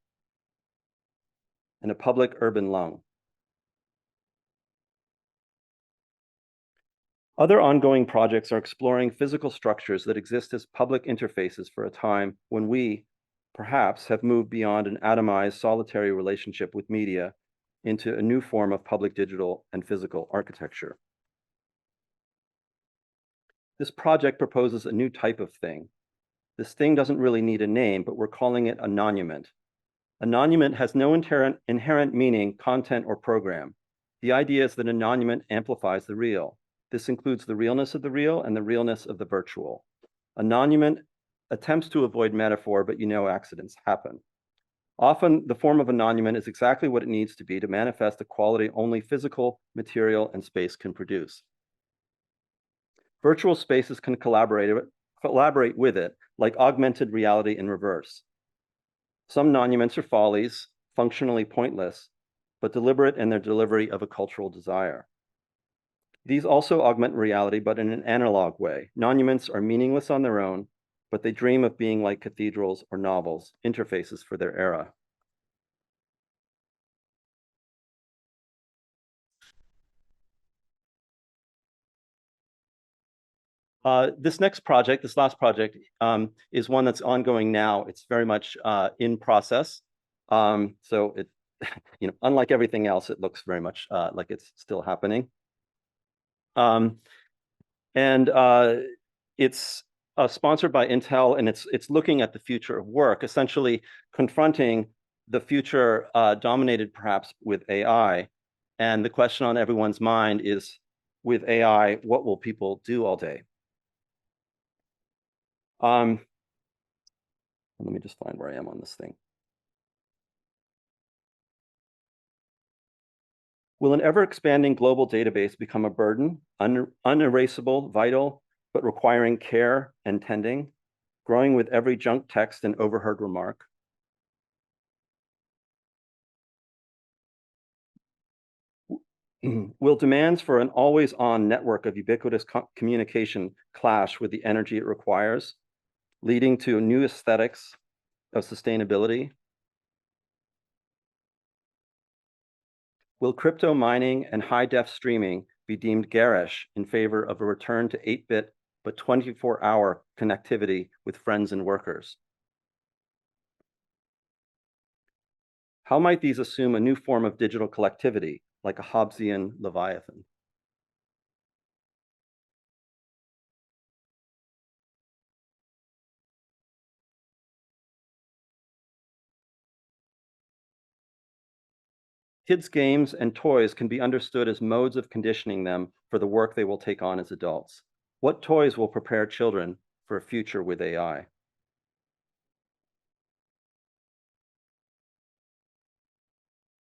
and a public urban lung. Other ongoing projects are exploring physical structures that exist as public interfaces for a time when we, perhaps, have moved beyond an atomized, solitary relationship with media into a new form of public digital and physical architecture. This project proposes a new type of thing. This thing doesn't really need a name, but we're calling it a nonument. A nonument has no inherent meaning, content, or program. The idea is that a nonument amplifies the real. This includes the realness of the real and the realness of the virtual. A nonument attempts to avoid metaphor, but accidents happen. Often, the form of a nonument is exactly what it needs to be to manifest a quality only physical, material, and space can produce. Virtual spaces can collaborate with it, like augmented reality in reverse. Some monuments are follies, functionally pointless, but deliberate in their delivery of a cultural desire. These also augment reality, but in an analog way. Monuments are meaningless on their own, but they dream of being like cathedrals or novels, interfaces for their era. This last project, is one that's ongoing now. It's very much in process. So it, unlike everything else, it looks very much like it's still happening. It's sponsored by Intel, and it's looking at the future of work, essentially confronting the future dominated perhaps with AI. And the question on everyone's mind is, with AI, what will people do all day? Let me just find where I am on this thing. Will an ever-expanding global database become a burden, unerasable, vital, but requiring care and tending, growing with every junk text and overheard remark? Will demands for an always-on network of ubiquitous communication clash with the energy it requires, leading to new aesthetics of sustainability? Will crypto mining and high-def streaming be deemed garish in favor of a return to 8-bit but 24-hour connectivity with friends and workers? How might these assume a new form of digital collectivity, like a Hobbesian Leviathan? Kids' games and toys can be understood as modes of conditioning them for the work they will take on as adults. What toys will prepare children for a future with AI?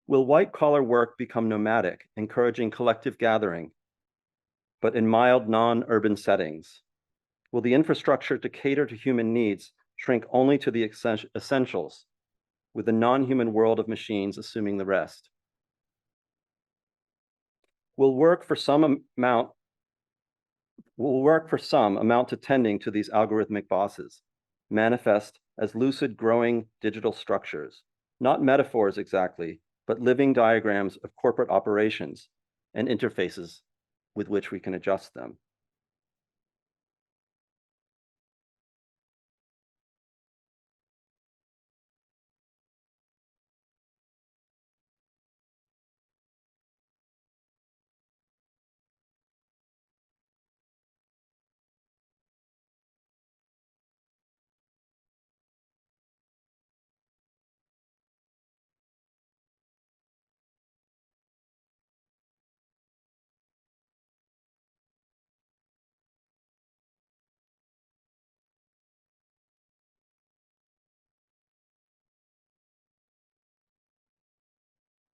Will white-collar work become nomadic, encouraging collective gathering, but in mild, non-urban settings? Will the infrastructure to cater to human needs shrink only to the essentials, with the non-human world of machines assuming the rest? Will work for some amount to tending to these algorithmic bosses, manifest as lucid, growing digital structures, not metaphors exactly, but living diagrams of corporate operations and interfaces with which we can adjust them?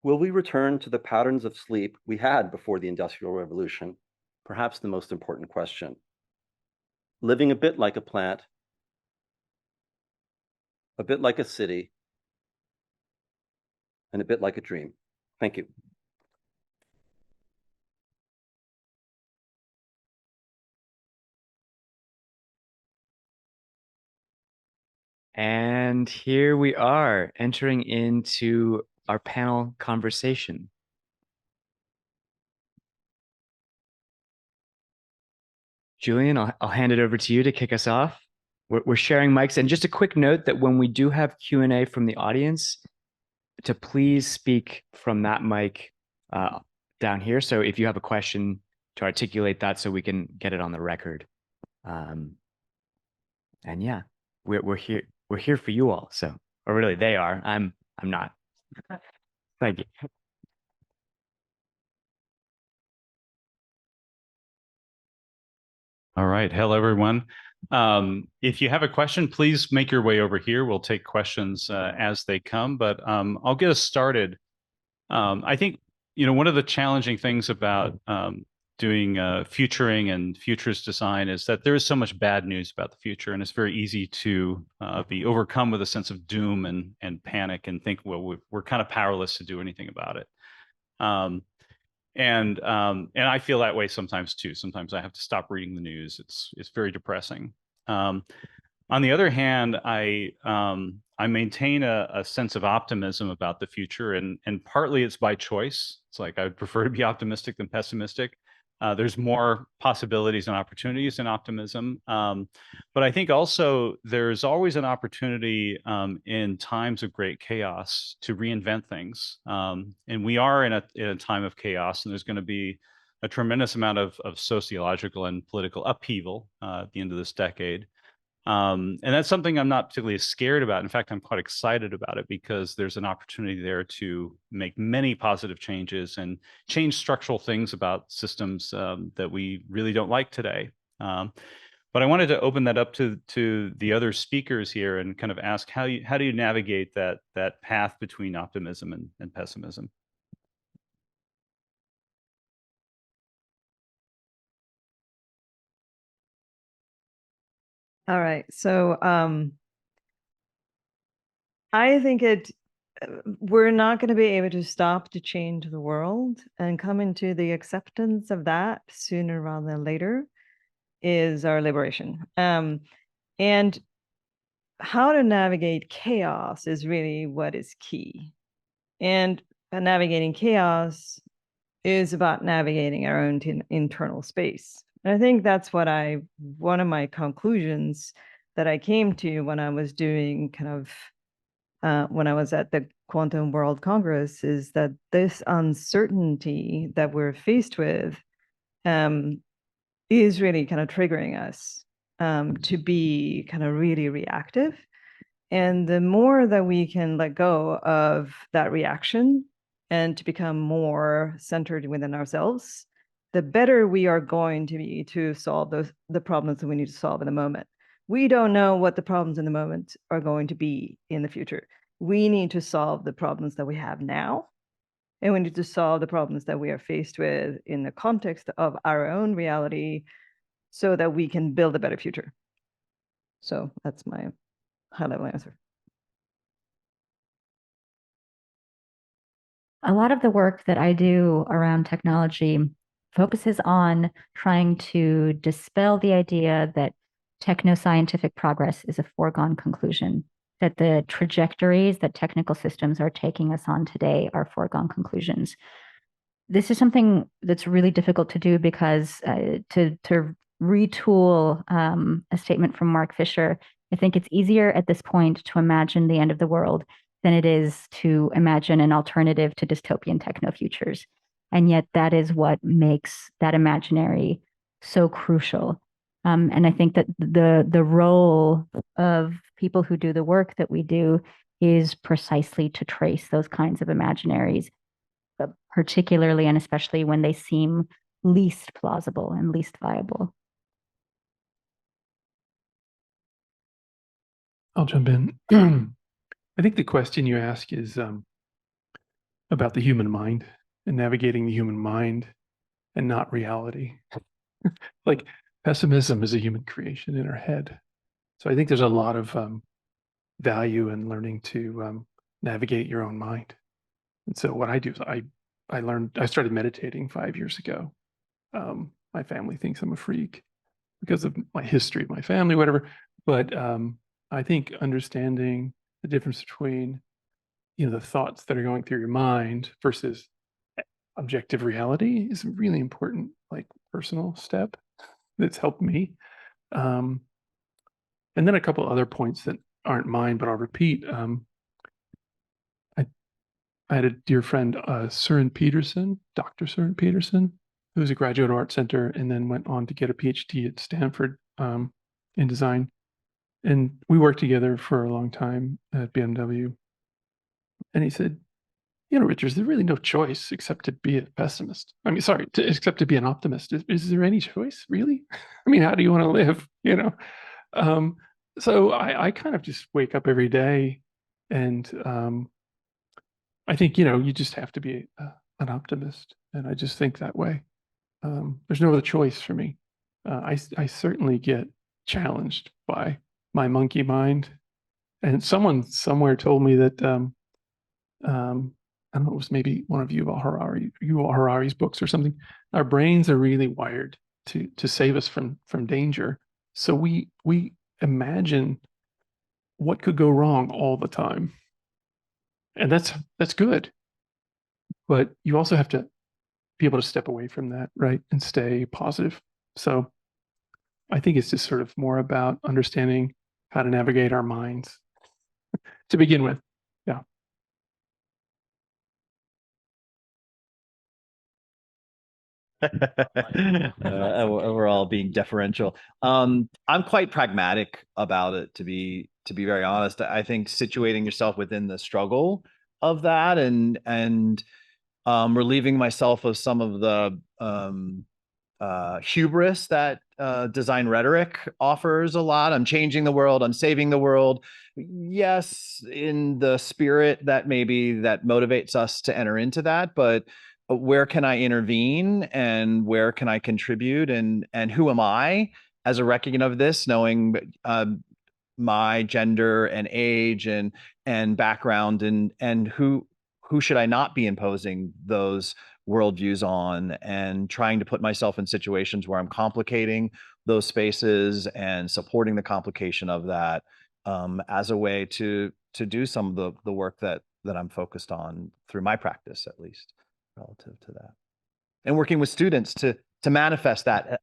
Will we return to the patterns of sleep we had before the Industrial Revolution? Perhaps the most important question. Living a bit like a plant, a bit like a city, and a bit like a dream. Thank you. And here we are entering into our panel conversation. Julian, I'll hand it over to you to kick us off. We're sharing mics, and just a quick note that when we do have Q&A from the audience, to please speak from that mic down here. So if you have a question, to articulate that so we can get it on the record. And yeah, we're here for you all. So, or really, they are. I'm not. Thank you. All right. Hello, everyone. If you have a question, please make your way over here. We'll take questions as they come, but I'll get us started. I think, one of the challenging things about doing futuring and futurist design is that there is so much bad news about the future, and it's very easy to be overcome with a sense of doom and panic and think, well, we're kind of powerless to do anything about it. And I feel that way sometimes too. Sometimes I have to stop reading the news. It's very depressing. On the other hand, I maintain a sense of optimism about the future, and partly it's by choice. It's like I would prefer to be optimistic than pessimistic. There's more possibilities and opportunities in optimism. But I think also there's always an opportunity in times of great chaos to reinvent things. And we are in a time of chaos, and there's going to be a tremendous amount of sociological and political upheaval at the end of this decade. And that's something I'm not particularly scared about. In fact, I'm quite excited about it because there's an opportunity there to make many positive changes and change structural things about systems that we really don't like today. But I wanted to open that up to the other speakers here and kind of ask how do you navigate that path between optimism and pessimism? All right. So I think we're not going to be able to stop to change the world, and come into the acceptance of that sooner rather than later is our liberation. And how to navigate chaos is really what is key. And navigating chaos is about navigating our own internal space. And I think that's one of my conclusions that I came to when I was doing when I was at the Quantum World Congress, is that this uncertainty that we're faced with is really kind of triggering us to be kind of really reactive. And the more that we can let go of that reaction and to become more centered within ourselves, the better we are going to be to solve the problems that we need to solve in the moment. We don't know what the problems in the moment are going to be in the future. We need to solve the problems that we have now, and we need to solve the problems that we are faced with in the context of our own reality so that we can build a better future. So that's my high-level answer. A lot of the work that I do around technology focuses on trying to dispel the idea that techno-scientific progress is a foregone conclusion, that the trajectories that technical systems are taking us on today are foregone conclusions. This is something that's really difficult to do because to retool a statement from Mark Fisher, I think it's easier at this point to imagine the end of the world than it is to imagine an alternative to dystopian techno futures. And yet that is what makes that imaginary so crucial. And I think that the role of people who do the work that we do is precisely to trace those kinds of imaginaries, particularly and especially when they seem least plausible and least viable. I'll jump in. I think the question you ask is about the human mind and navigating the human mind and not reality. Like pessimism is a human creation in our head. So I think there's a lot of value in learning to navigate your own mind. And so what I do is I started meditating 5 years ago. My family thinks I'm a freak because of my history, my family, whatever. But I think understanding the difference between, the thoughts that are going through your mind versus objective reality is a really important, like, personal step that's helped me. And then a couple other points that aren't mine, but I'll repeat. I had a dear friend, Søren Peterson, Dr. Søren Peterson, who was a graduate of Art Center and then went on to get a PhD at Stanford in design. And we worked together for a long time at BMW. And he said, Richard, there's really no choice except to be a pessimist. I mean, sorry, except to be an optimist. Is there any choice, really? I mean, how do you want to live, So I kind of just wake up every day and I think, you just have to be an optimist. And I just think that way. There's no other choice for me. I certainly get challenged by my monkey mind. And someone somewhere told me that, I don't know, it was maybe one of Yuval Harari's books or something. Our brains are really wired to save us from danger. So we imagine what could go wrong all the time. And that's good. But you also have to be able to step away from that, right? And stay positive. So I think it's just sort of more about understanding how to navigate our minds to begin with. Yeah. We're all being deferential. I'm quite pragmatic about it, to be very honest. I think situating yourself within the struggle of that and relieving myself of some of the hubris that design rhetoric offers a lot. I'm changing the world, I'm saving the world. Yes, in the spirit that maybe that motivates us to enter into that, but where can I intervene and where can I contribute, and who am I as a recipient of this, knowing my gender and age and background, and who should I not be imposing those worldviews on, and trying to put myself in situations where I'm complicating those spaces and supporting the complication of that as a way to do some of the work that I'm focused on through my practice, at least relative to that, and working with students to manifest that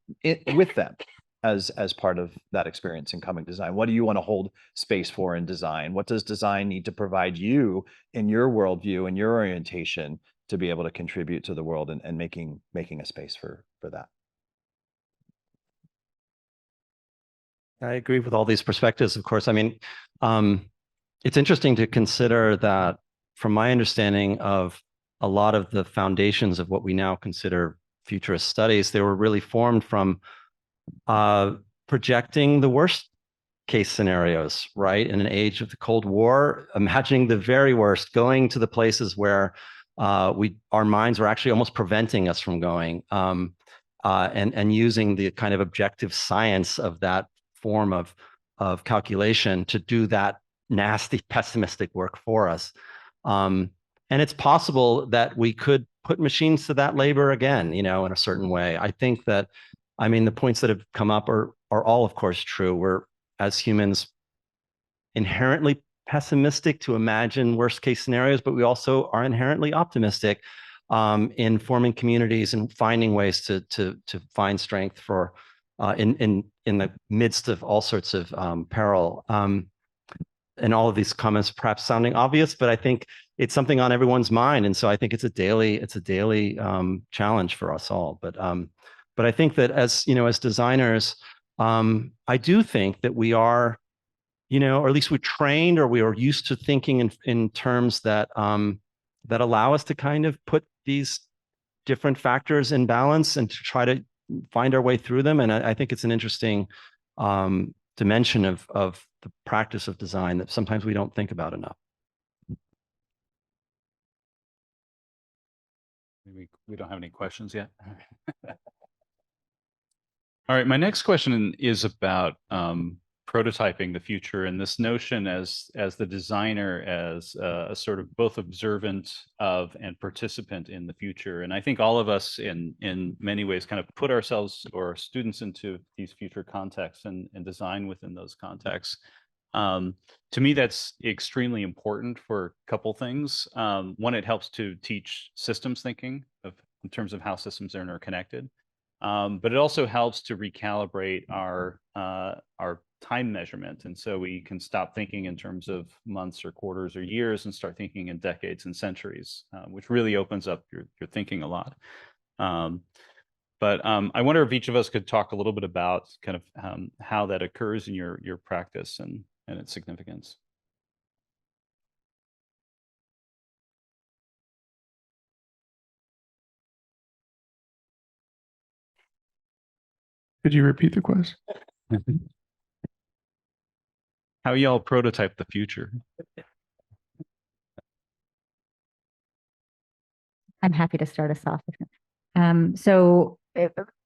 with them as part of that experience in coming design. What do you want to hold space for in design? What does design need to provide you in your worldview and your orientation to be able to contribute to the world and making a space for that? I agree with all these perspectives, of course. I mean, it's interesting to consider that, from my understanding of a lot of the foundations of what we now consider futurist studies, they were really formed from projecting the worst case scenarios, right? In an age of the Cold War, imagining the very worst, going to the places where our minds were actually almost preventing us from going, and using the kind of objective science of that form of calculation to do that nasty pessimistic work for us. And it's possible that we could put machines to that labor again, in a certain way. I think that, I mean, the points that have come up are all, of course, true. We're, as humans, inherently pessimistic to imagine worst case scenarios, but we also are inherently optimistic in forming communities and finding ways to find strength for in the midst of all sorts of peril. And all of these comments perhaps sounding obvious, but I think it's something on everyone's mind, and so I think it's a daily challenge for us all. But I think that as designers, I do think that we are, or at least we're trained, or we are used to thinking in terms that that allow us to kind of put these different factors in balance and to try to find our way through them. And I think it's an interesting dimension of the practice of design that sometimes we don't think about enough. We don't have any questions yet. All right, my next question is about prototyping the future, and this notion as the designer, as a sort of both observant of and participant in the future. And I think all of us in many ways kind of put ourselves or students into these future contexts and design within those contexts. To me, that's extremely important for a couple things. One, it helps to teach systems thinking in terms of how systems are interconnected. But it also helps to recalibrate our time measurement. And so we can stop thinking in terms of months or quarters or years and start thinking in decades and centuries, which really opens up your thinking a lot. But I wonder if each of us could talk a little bit about kind of how that occurs in your practice and its significance. Could you repeat the question? How y'all prototype the future? I'm happy to start us off. So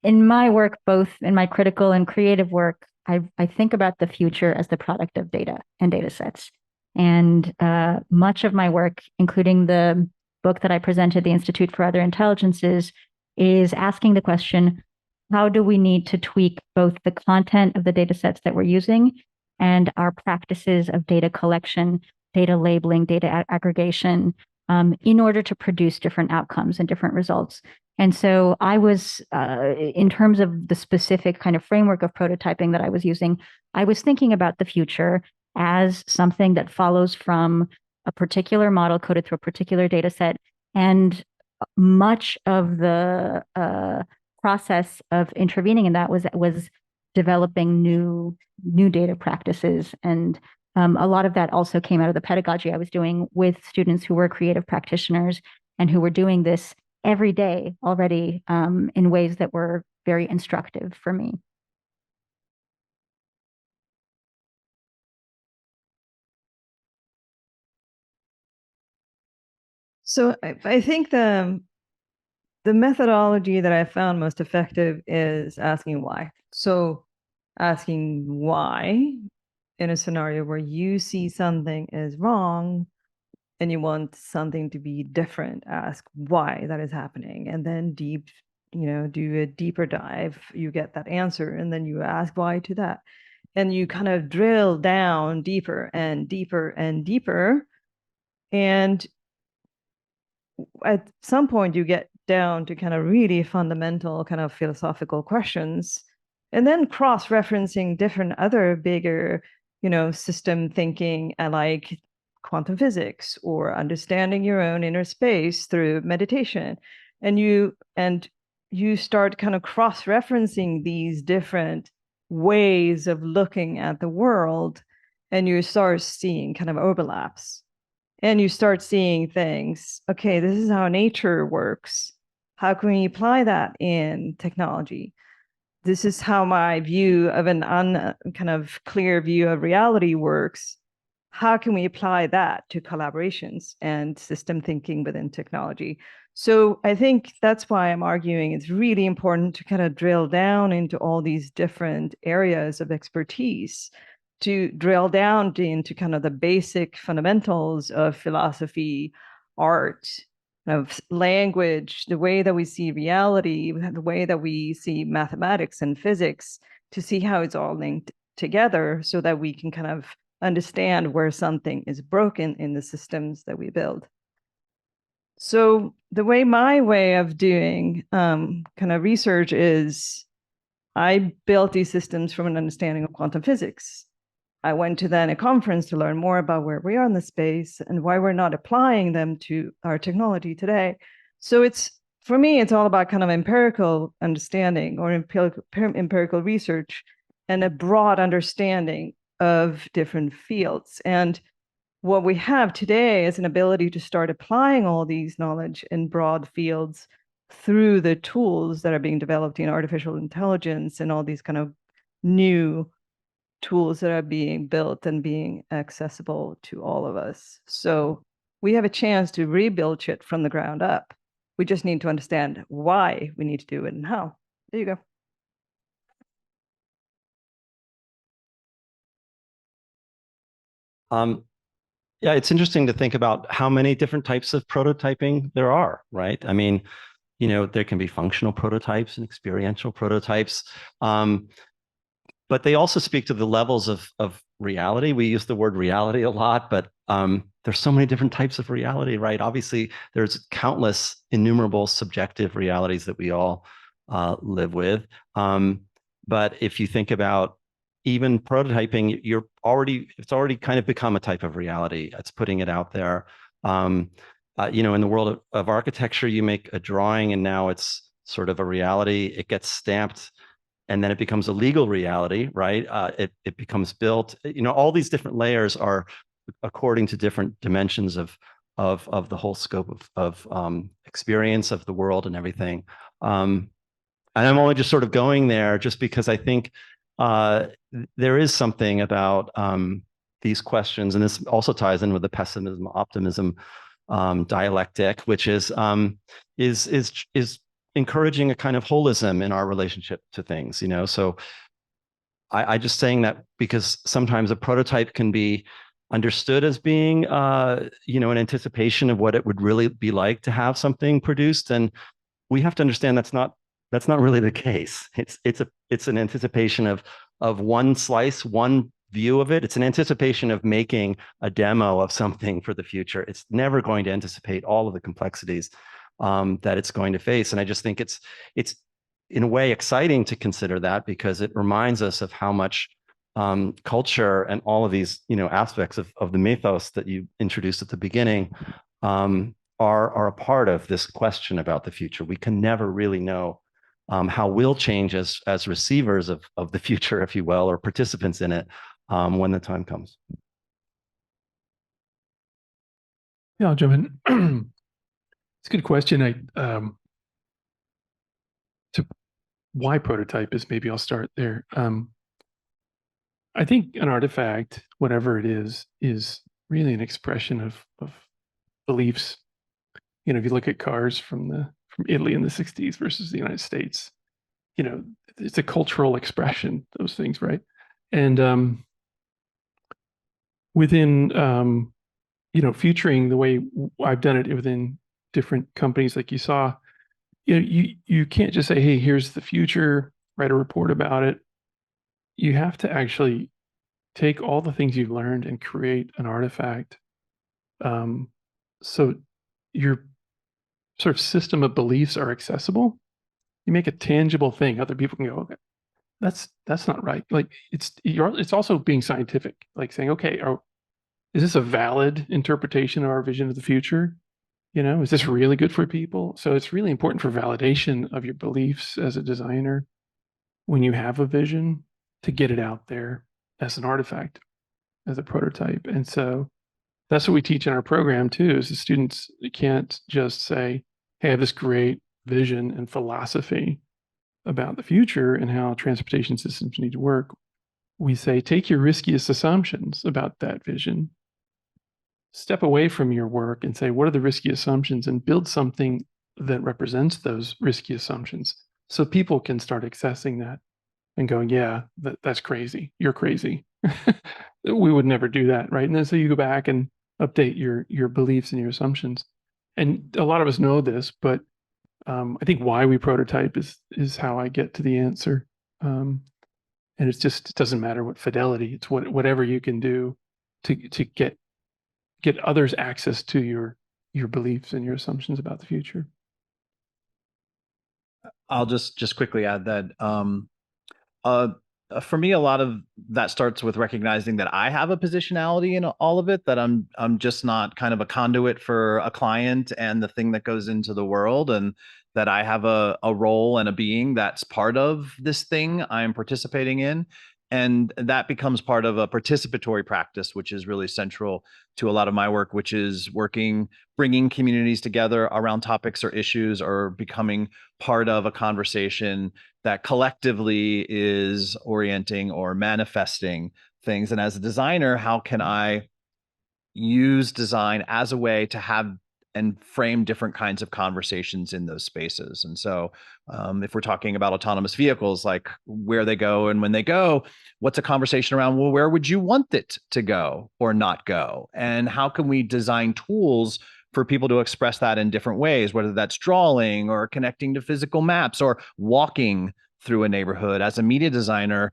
in my work, both in my critical and creative work, I think about the future as the product of data and data sets. And much of my work, including the book that I presented, the Institute for Other Intelligences, is asking the question, how do we need to tweak both the content of the data sets that we're using and our practices of data collection, data labeling, data aggregation, in order to produce different outcomes and different results? And so I was, in terms of the specific kind of framework of prototyping that I was using, I was thinking about the future as something that follows from a particular model coded through a particular data set. And much of the process of intervening in that was developing new data practices. And a lot of that also came out of the pedagogy I was doing with students who were creative practitioners and who were doing this every day already in ways that were very instructive for me. So I think the methodology that I found most effective is asking why. So asking why in a scenario where you see something is wrong and you want something to be different, ask why that is happening, and then do a deeper dive. You get that answer, and then you ask why to that, and you kind of drill down deeper and deeper and deeper, and at some point you get down to kind of really fundamental kind of philosophical questions, and then cross-referencing different other bigger, system thinking, like quantum physics or understanding your own inner space through meditation. And you start kind of cross-referencing these different ways of looking at the world, and you start seeing kind of overlaps. And you start seeing things, okay, this is how nature works. How can we apply that in technology? This is how my view of an kind of clear view of reality works. How can we apply that to collaborations and system thinking within technology? So I think that's why I'm arguing it's really important to kind of drill down into all these different areas of expertise, to drill down into kind of the basic fundamentals of philosophy, art, of language, the way that we see reality, the way that we see mathematics and physics, to see how it's all linked together so that we can kind of understand where something is broken in the systems that we build. So my way of doing kind of research is I built these systems from an understanding of quantum physics. I went to then a conference to learn more about where we are in the space and why we're not applying them to our technology today. So for me, it's all about kind of empirical understanding or empirical research and a broad understanding of different fields. And what we have today is an ability to start applying all these knowledge in broad fields through the tools that are being developed in artificial intelligence and all these kind of new tools that are being built and being accessible to all of us. So we have a chance to rebuild shit from the ground up. We just need to understand why we need to do it and how. There you go. Yeah, it's interesting to think about how many different types of prototyping there are, right? I mean, there can be functional prototypes and experiential prototypes. But they also speak to the levels of reality. We use the word reality a lot, but there's so many different types of reality, right? Obviously, there's countless innumerable subjective realities that we all live with. But if you think about even prototyping, it's already kind of become a type of reality. It's putting it out there. In the world of architecture, you make a drawing and now it's sort of a reality. It gets stamped and then it becomes a legal reality, right? It becomes built. All these different layers are according to different dimensions of the whole scope of experience of the world and everything. And I'm only just sort of going there just because I think there is something about these questions, and this also ties in with the pessimism optimism dialectic, which is encouraging a kind of holism in our relationship to things. So I just saying that because sometimes a prototype can be understood as being an anticipation of what it would really be like to have something produced, and we have to understand that's not really the case. It's an anticipation of one slice, one view of it. It's an anticipation of making a demo of something for the future. It's never going to anticipate all of the complexities that it's going to face. And I just think it's in a way exciting to consider that, because it reminds us of how much culture and all of these aspects of the mythos that you introduced at the beginning are a part of this question about the future. We can never really know how we'll change as receivers of the future, if you will, or participants in it when the time comes. Yeah, I'll jump in. It's a good question. To why prototype is, maybe I'll start there. I think an artifact, whatever it is really an expression of beliefs. You know, if you look at cars from Italy in the 60s versus the United States, you know, it's a cultural expression, those things, right? And within you know, featuring the way I've done it within different companies, like you saw, you know, you can't just say, hey, here's the future, write a report about it. You have to actually take all the things you've learned and create an artifact. So your sort of system of beliefs are accessible. You make a tangible thing. Other people can go, okay, that's not right. Like it's also being scientific, like saying, okay, is this a valid interpretation of our vision of the future? You know, is this really good for people? So it's really important for validation of your beliefs as a designer when you have a vision to get it out there as an artifact, as a prototype. And so that's what we teach in our program too, is the students can't just say, hey, I have this great vision and philosophy about the future and how transportation systems need to work. We say, take your riskiest assumptions about that vision, step away from your work and say, what are the risky assumptions, and build something that represents those risky assumptions so people can start accessing that and going, yeah, that's crazy. You're crazy. We would never do that, right? And then so you go back and update your beliefs and your assumptions. And a lot of us know this, but I think why we prototype is how I get to the answer. And it's just, it doesn't matter what fidelity, it's whatever you can do to get others access to your beliefs and your assumptions about the future. I'll just quickly add that for me, a lot of that starts with recognizing that I have a positionality in all of it, that I'm just not kind of a conduit for a client and the thing that goes into the world, and that I have a role and a being that's part of this thing I'm participating in. And that becomes part of a participatory practice, which is really central to a lot of my work, which is bringing communities together around topics or issues, or becoming part of a conversation that collectively is orienting or manifesting things. And as a designer, how can I use design as a way to have and frame different kinds of conversations in those spaces? And so if we're talking about autonomous vehicles, like where they go and when they go, what's a conversation around, well, where would you want it to go or not go? And how can we design tools for people to express that in different ways, whether that's drawing or connecting to physical maps or walking through a neighborhood? As a media designer,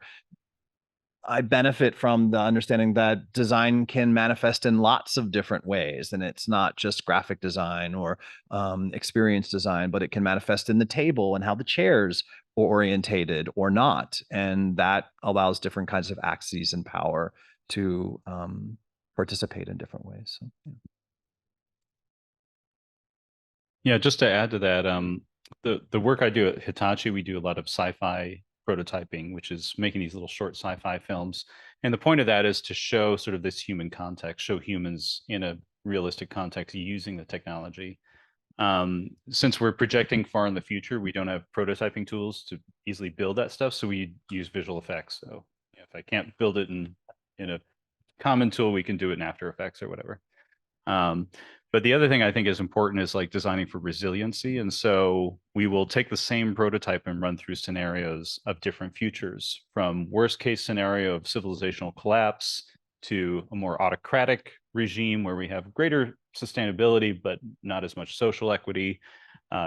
I benefit from the understanding that design can manifest in lots of different ways. And it's not just graphic design or experience design, but it can manifest in the table and how the chairs are orientated or not. And that allows different kinds of axes and power to participate in different ways. So, yeah. Yeah, just to add to that, the work I do at Hitachi, we do a lot of sci-fi prototyping, which is making these little short sci-fi films. And the point of that is to show sort of this human context, show humans in a realistic context using the technology. Since we're projecting far in the future, we don't have prototyping tools to easily build that stuff, so we use visual effects. So if I can't build it in a common tool, we can do it in After Effects or whatever. But the other thing I think is important is like designing for resiliency. And so we will take the same prototype and run through scenarios of different futures, from worst case scenario of civilizational collapse to a more autocratic regime where we have greater sustainability, but not as much social equity,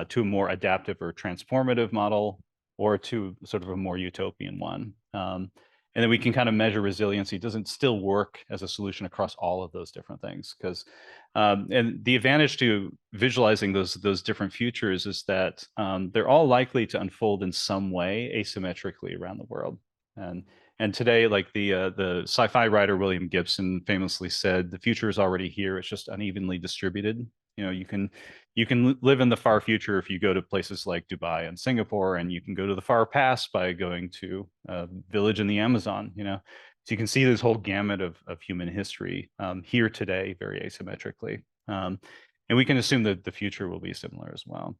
to a more adaptive or transformative model, or to sort of a more utopian one. And then we can kind of measure resiliency. Does it still work as a solution across all of those different things? Because and the advantage to visualizing those different futures is that they're all likely to unfold in some way asymmetrically around the world. And today, like the sci-fi writer William Gibson famously said, the future is already here. It's just unevenly distributed. You know, you can live in the far future if you go to places like Dubai and Singapore, and you can go to the far past by going to a village in the Amazon, you know. So you can see this whole gamut of human history here today, very asymmetrically. And we can assume that the future will be similar as well.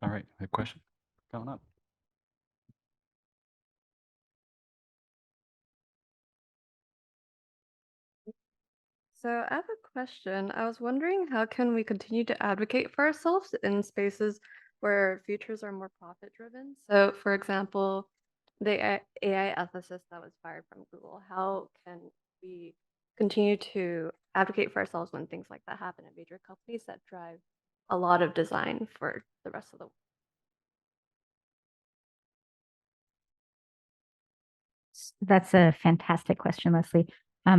All right, a question coming up. So I have a question. I was wondering, how can we continue to advocate for ourselves in spaces where futures are more profit driven? So for example, the AI ethicist that was fired from Google, how can we continue to advocate for ourselves when things like that happen at major companies that drive a lot of design for the rest of the world? That's a fantastic question, Leslie.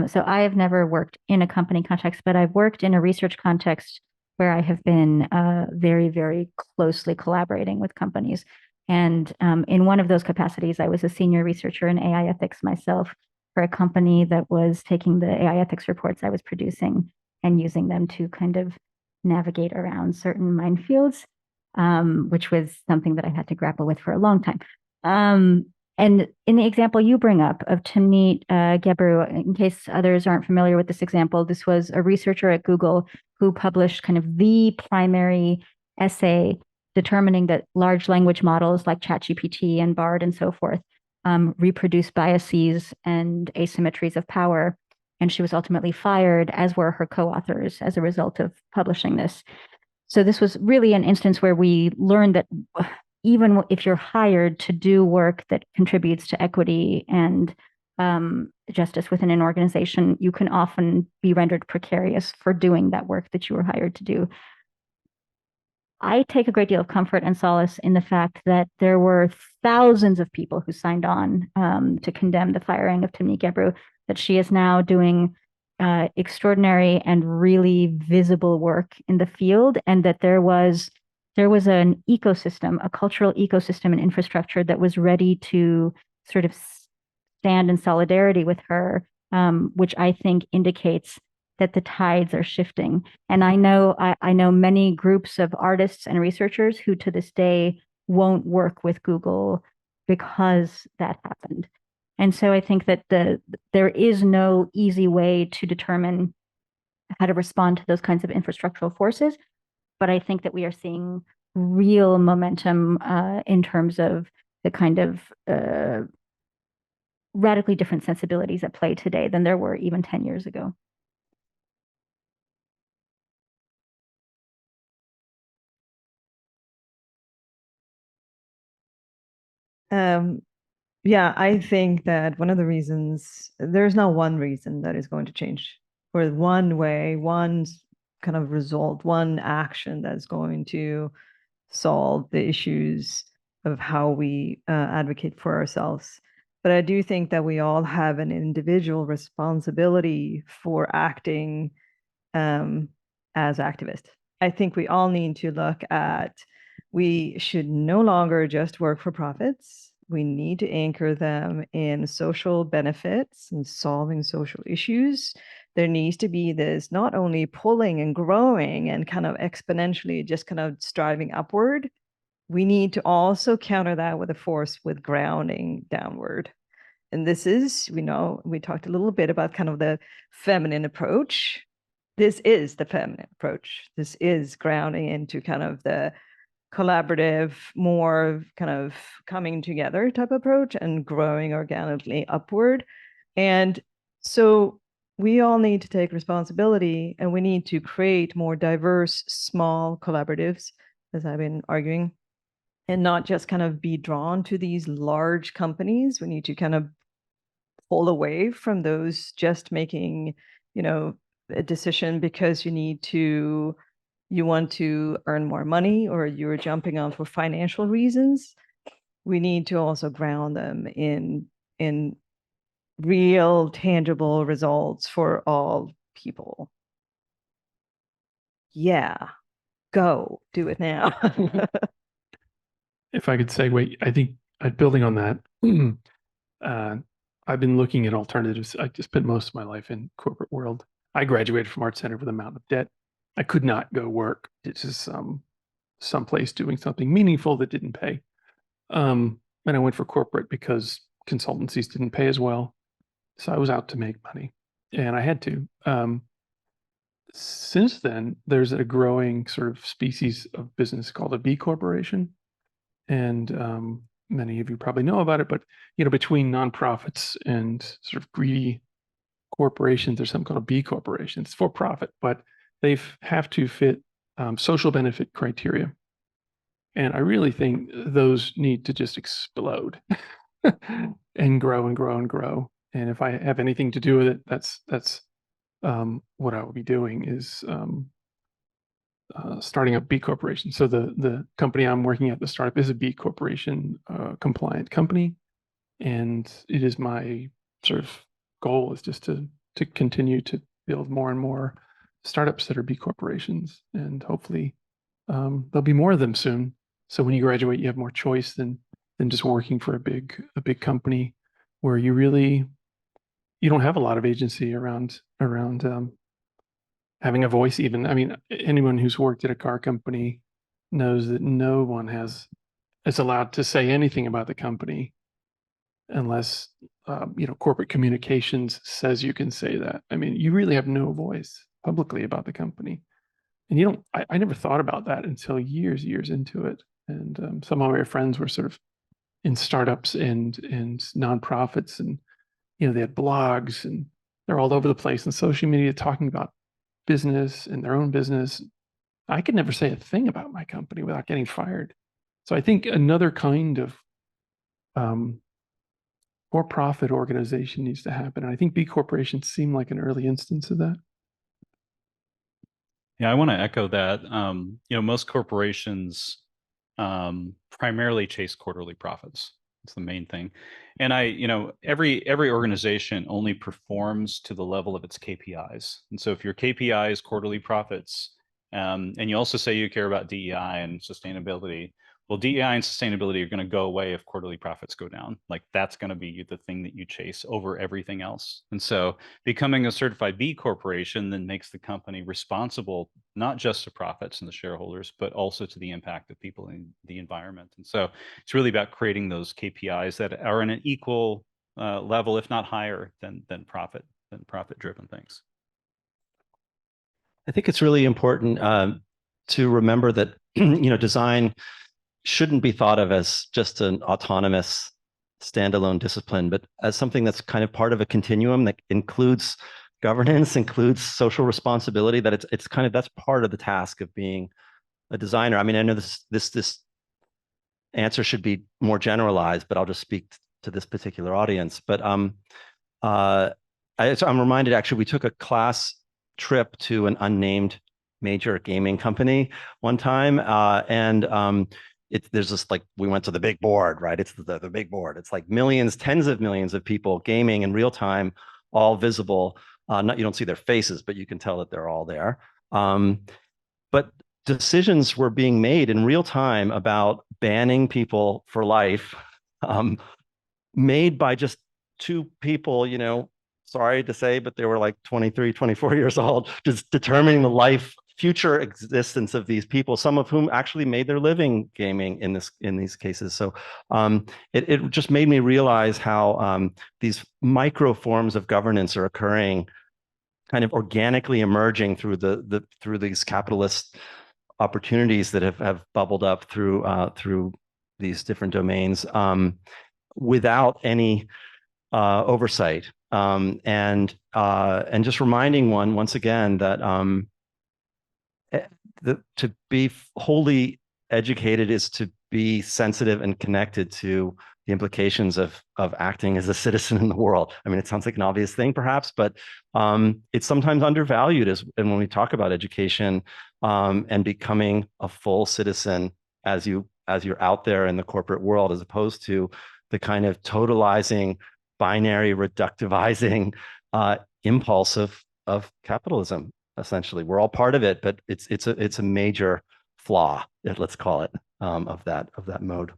So I have never worked in a company context, but I've worked in a research context where I have been very, very closely collaborating with companies. And in one of those capacities, I was a senior researcher in AI ethics myself for a company that was taking the AI ethics reports I was producing and using them to kind of navigate around certain minefields, which was something that I had to grapple with for a long time. And in the example you bring up of Timnit Gebru, in case others aren't familiar with this example, this was a researcher at Google who published kind of the primary essay determining that large language models like ChatGPT and Bard and so forth reproduce biases and asymmetries of power. And she was ultimately fired, as were her co-authors, as a result of publishing this. So this was really an instance where we learned that even if you're hired to do work that contributes to equity and justice within an organization, you can often be rendered precarious for doing that work that you were hired to do. I take a great deal of comfort and solace in the fact that there were thousands of people who signed on to condemn the firing of Timnit Gebru, that she is now doing extraordinary and really visible work in the field, and that there was an ecosystem, a cultural ecosystem and infrastructure that was ready to sort of stand in solidarity with her, which I think indicates that the tides are shifting. And I know many groups of artists and researchers who to this day won't work with Google because that happened. And so I think that there is no easy way to determine how to respond to those kinds of infrastructural forces. But I think that we are seeing real momentum in terms of the kind of radically different sensibilities at play today than there were even 10 years ago. Yeah, I think that one of the reasons, there's not one reason that is going to change, or one way, one kind of result, one action that's going to solve the issues of how we advocate for ourselves. But I do think that we all have an individual responsibility for acting as activists. I think we all need to look at, we should no longer just work for profits. We need to anchor them in social benefits and solving social issues. There needs to be this not only pulling and growing and kind of exponentially just kind of striving upward. We need to also counter that with a force with grounding downward. And this is, we talked a little bit about kind of the feminine approach. This is the feminine approach. This is grounding into kind of the collaborative, more kind of coming together type approach and growing organically upward. And so we all need to take responsibility, and we need to create more diverse, small collaboratives, as I've been arguing, and not just kind of be drawn to these large companies. We need to kind of pull away from those just making, a decision because you want to earn more money or you're jumping on for financial reasons. We need to also ground them in real tangible results for all people. Yeah, go do it now. If I could segue, I think building on that, I've been looking at alternatives. I just spent most of my life in corporate world, I graduated from Art Center with a mountain of debt. I could not go work. It's just someplace doing something meaningful that didn't pay. And I went for corporate because consultancies didn't pay as well. So I was out to make money, and I had to. Since then, there's a growing sort of species of business called a B corporation, and many of you probably know about it. But between nonprofits and sort of greedy corporations, there's something called a B corporation. It's for profit, but they have to fit social benefit criteria. And I really think those need to just explode and grow and grow and grow. And if I have anything to do with it, that's what I will be doing is starting up B corporation. So the company I'm working at, the startup, is a B corporation compliant company, and it is my sort of goal is just to continue to build more and more startups that are B corporations, and hopefully there'll be more of them soon. So when you graduate, you have more choice than just working for a big company where you don't have a lot of agency around having a voice even. I mean, anyone who's worked at a car company knows that no one is allowed to say anything about the company unless corporate communications says you can say that. I mean, you really have no voice publicly about the company. And I never thought about that until years into it. And some of my friends were sort of in startups and nonprofits, and they had blogs, and they're all over the place on social media talking about business and their own business. I could never say a thing about my company without getting fired. So I think another kind of for-profit organization needs to happen. And I think B corporations seem like an early instance of that. Yeah, I want to echo that. Most corporations primarily chase quarterly profits. It's the main thing. And every organization only performs to the level of its KPIs. And so if your KPI is quarterly profits, and you also say you care about DEI and sustainability, well, DEI and sustainability are going to go away if quarterly profits go down. Like, that's going to be the thing that you chase over everything else. And so becoming a certified B corporation then makes the company responsible, not just to profits and the shareholders, but also to the impact of people in the environment. And so it's really about creating those KPIs that are in an equal level, if not higher than profit-driven things. I think it's really important to remember that design shouldn't be thought of as just an autonomous standalone discipline, but as something that's kind of part of a continuum that includes governance, includes social responsibility, that it's kind of, that's part of the task of being a designer. I mean, I know this answer should be more generalized, but I'll just speak to this particular audience. But I'm reminded, actually, we took a class trip to an unnamed major gaming company one time, and there's this, like, we went to the big board, right? It's the big board. It's like millions, tens of millions of people gaming in real time, all visible. You don't see their faces, but you can tell that they're all there. But decisions were being made in real time about banning people for life, made by just two people, sorry to say, but they were like 23, 24 years old, just determining the future existence of these people, some of whom actually made their living gaming in these cases. So it just made me realize how these micro forms of governance are occurring, kind of organically emerging through through these capitalist opportunities that have bubbled up through these different domains, without any oversight. And just reminding once again that to be wholly educated is to be sensitive and connected to the implications of acting as a citizen in the world. I mean, it sounds like an obvious thing, perhaps, but it's sometimes undervalued and when we talk about education and becoming a full citizen as you're out there in the corporate world, as opposed to the kind of totalizing, binary, reductivizing impulse of capitalism. Essentially, we're all part of it, but it's a major flaw, let's call it, of that mode.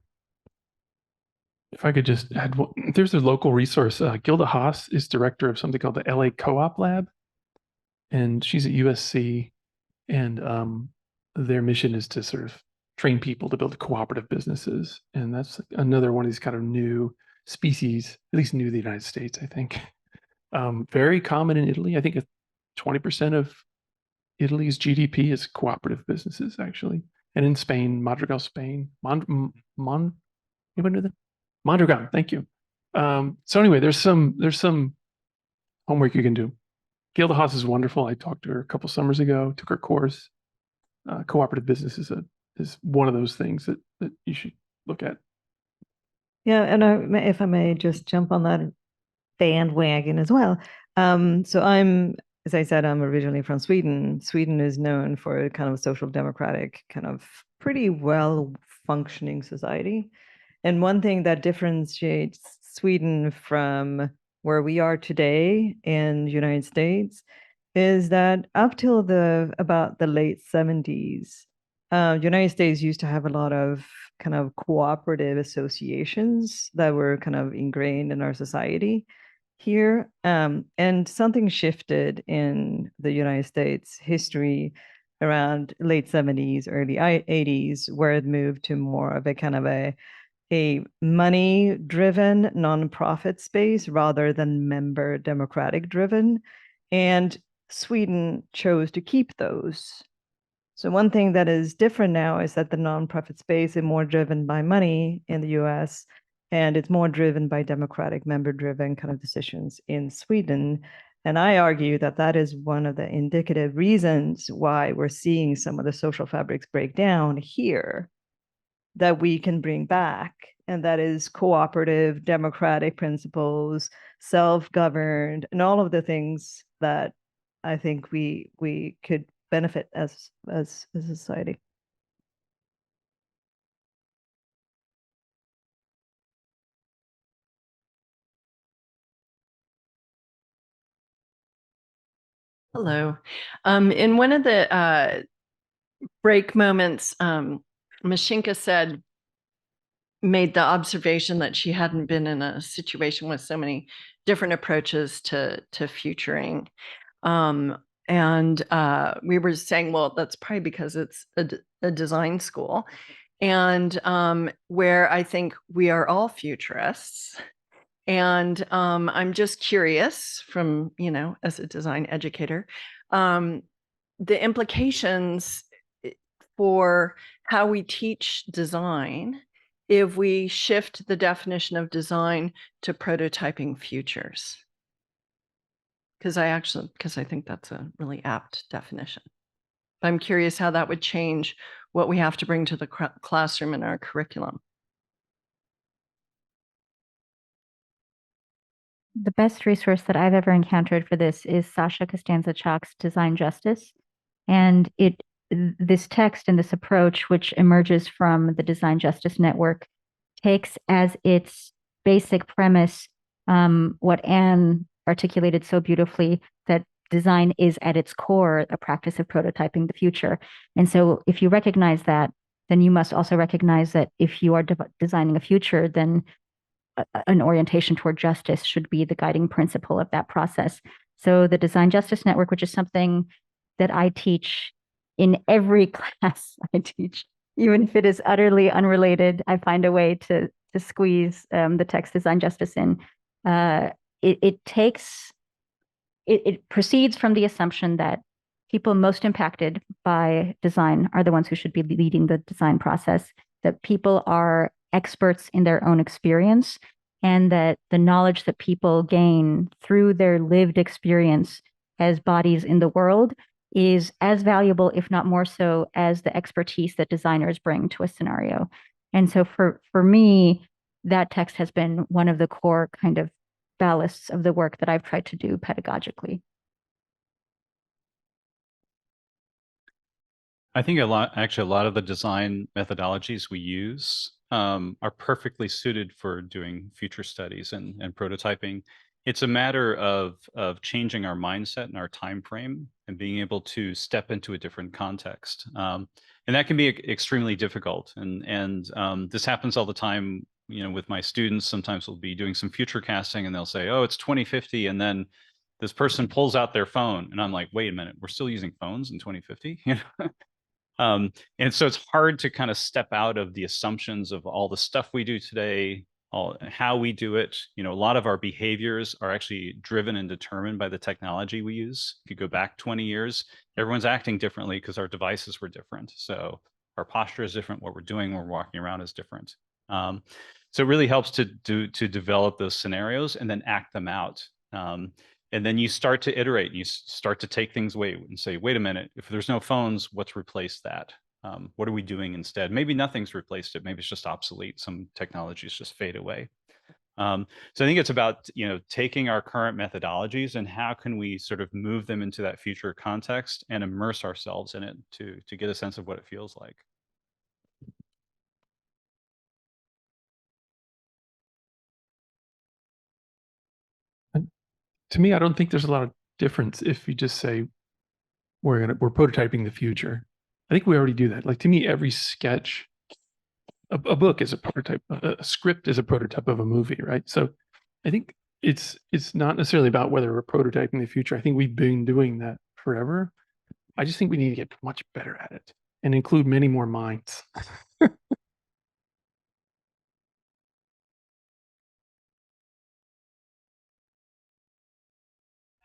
If I could just add, there's a local resource. Gilda Haas is director of something called the LA Co-op Lab, and she's at USC, and their mission is to sort of train people to build cooperative businesses, and that's another one of these kind of new species, at least new to the United States, I think. Very common in Italy. I think 20% of Italy's GDP is cooperative businesses, actually, and in Spain, Madrigal, Spain, anybody know that? Mondragon, thank you. So anyway, there's some homework you can do. Gail DeHaas is wonderful. I talked to her a couple summers ago, took her course. Cooperative business is one of those things that you should look at. Yeah, and if I may just jump on that bandwagon as well. So as I said, I'm originally from Sweden. Sweden is known for a kind of social democratic, kind of pretty well functioning society. And one thing that differentiates Sweden from where we are today in the United States is that up till about the late 70s, United States used to have a lot of kind of cooperative associations that were kind of ingrained in our society here. And something shifted in the United States history around late 70s, early 80s, where it moved to more of a kind of a money-driven nonprofit space rather than member democratic driven. And Sweden chose to keep those. So one thing that is different now is that the nonprofit space is more driven by money in the US, and it's more driven by democratic member-driven kind of decisions in Sweden. And I argue that that is one of the indicative reasons why we're seeing some of the social fabrics break down here that we can bring back. And that is cooperative, democratic principles, self-governed, and all of the things that I think we could benefit as a society. Hello. In one of the break moments, Mashinka made the observation that she hadn't been in a situation with so many different approaches to futuring. And we were saying, well, that's probably because it's a design school. And where I think we are all futurists. And I'm just curious from, as a design educator, the implications for how we teach design if we shift the definition of design to prototyping futures. Because I think that's a really apt definition. I'm curious how that would change what we have to bring to the classroom in our curriculum. The best resource that I've ever encountered for this is Sasha Costanza-Chalk's Design Justice. And this text and this approach, which emerges from the Design Justice Network, takes as its basic premise what Anne articulated so beautifully, that design is at its core a practice of prototyping the future. And so if you recognize that, then you must also recognize that if you are designing a future, then an orientation toward justice should be the guiding principle of that process. So the Design Justice Network, which is something that I teach in every class I teach, even if it is utterly unrelated, I find a way to squeeze the text Design Justice in. It proceeds from the assumption that people most impacted by design are the ones who should be leading the design process, that people are experts in their own experience, and that the knowledge that people gain through their lived experience as bodies in the world is as valuable, if not more so, as the expertise that designers bring to a scenario. And so for me, that text has been one of the core kind of ballasts of the work that I've tried to do pedagogically. I think a lot of the design methodologies we use are perfectly suited for doing future studies and prototyping. It's a matter of changing our mindset and our time frame and being able to step into a different context. And that can be extremely difficult. And this happens all the time, with my students. Sometimes we'll be doing some future casting and they'll say, oh, it's 2050. And then this person pulls out their phone and I'm like, wait a minute, we're still using phones in 2050? You know? And so it's hard to kind of step out of the assumptions of all the stuff we do today, how we do it. You know, a lot of our behaviors are actually driven and determined by the technology we use. If you go back 20 years, everyone's acting differently because our devices were different. So our posture is different. What we're doing when we're walking around is different. So it really helps to develop those scenarios and then act them out. And then you start to iterate, and you start to take things away and say, wait a minute, if there's no phones, what's replaced that? What are we doing instead? Maybe nothing's replaced it. Maybe it's just obsolete. Some technologies just fade away. So I think it's about, you know, taking our current methodologies and how can we sort of move them into that future context and immerse ourselves in it to get a sense of what it feels like. To me, I don't think there's a lot of difference if you just say we're prototyping the future. I think we already do that. Like, to me, every sketch, a book is a prototype, a script is a prototype of a movie, right? So I think it's not necessarily about whether we're prototyping the future. I think we've been doing that forever. I just think we need to get much better at it and include many more minds.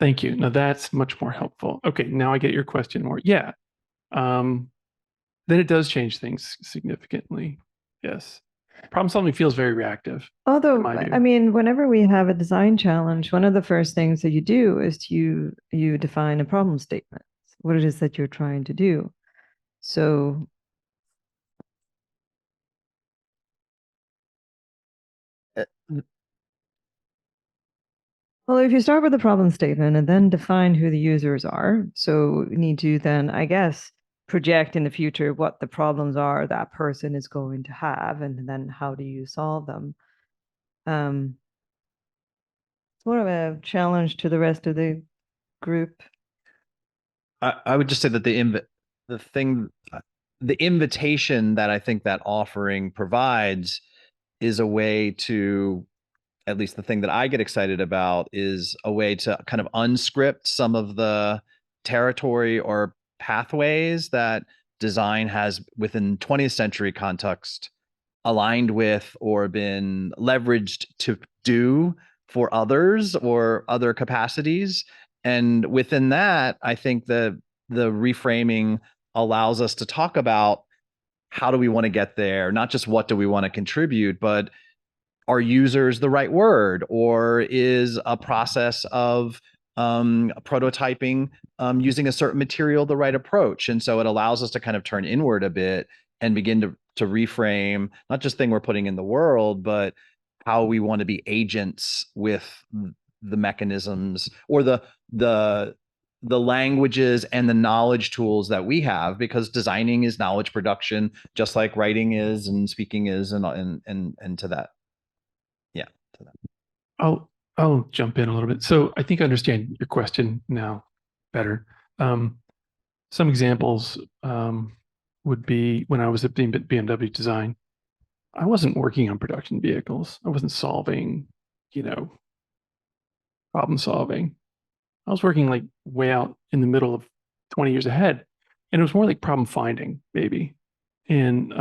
Thank you. Now that's much more helpful. Okay, now I get your question more. Yeah. Then it does change things significantly. Yes. Problem solving feels very reactive. Although, my view. I mean, whenever we have a design challenge, one of the first things that you do is you define a problem statement, what it is that you're trying to do. So well, if you start with the problem statement and then define who the users are, so you need to then, I guess, project in the future what the problems are that person is going to have, and then how do you solve them. It's more of a challenge to the rest of the group. I would just say that the invitation that I think that offering provides is a way to, at least the thing that I get excited about, is a way to kind of unscript some of the territory or pathways that design has within 20th century context aligned with or been leveraged to do for others or other capacities. And within that, I think the reframing allows us to talk about how do we want to get there, not just what do we want to contribute, but are users the right word, or is a process of prototyping using a certain material the right approach? And so it allows us to kind of turn inward a bit and begin to reframe not just thing we're putting in the world, but how we want to be agents with the mechanisms or the languages and the knowledge tools that we have, because designing is knowledge production, just like writing is and speaking is, and to that. Yeah. To that. I'll jump in a little bit. So I think I understand your question now better. Some examples would be when I was at BMW Design, I wasn't working on production vehicles. I wasn't solving, problem solving. I was working like way out in the middle of 20 years ahead. And it was more like problem finding, maybe. And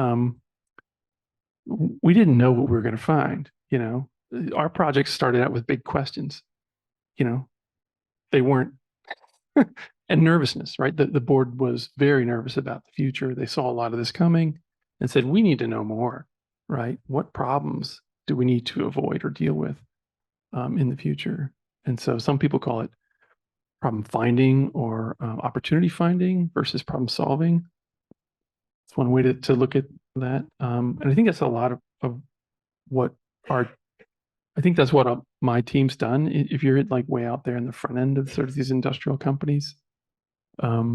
we didn't know what we were going to find, Our projects started out with big questions, they weren't, and nervousness, right? The board was very nervous about the future. They saw a lot of this coming and said, we need to know more, right? What problems do we need to avoid or deal with in the future? And so some people call it problem finding or opportunity finding versus problem solving. It's one way to look at that. And I think that's a lot of what I think that's what my team's done. If you're like way out there in the front end of sort of these industrial companies. Yeah,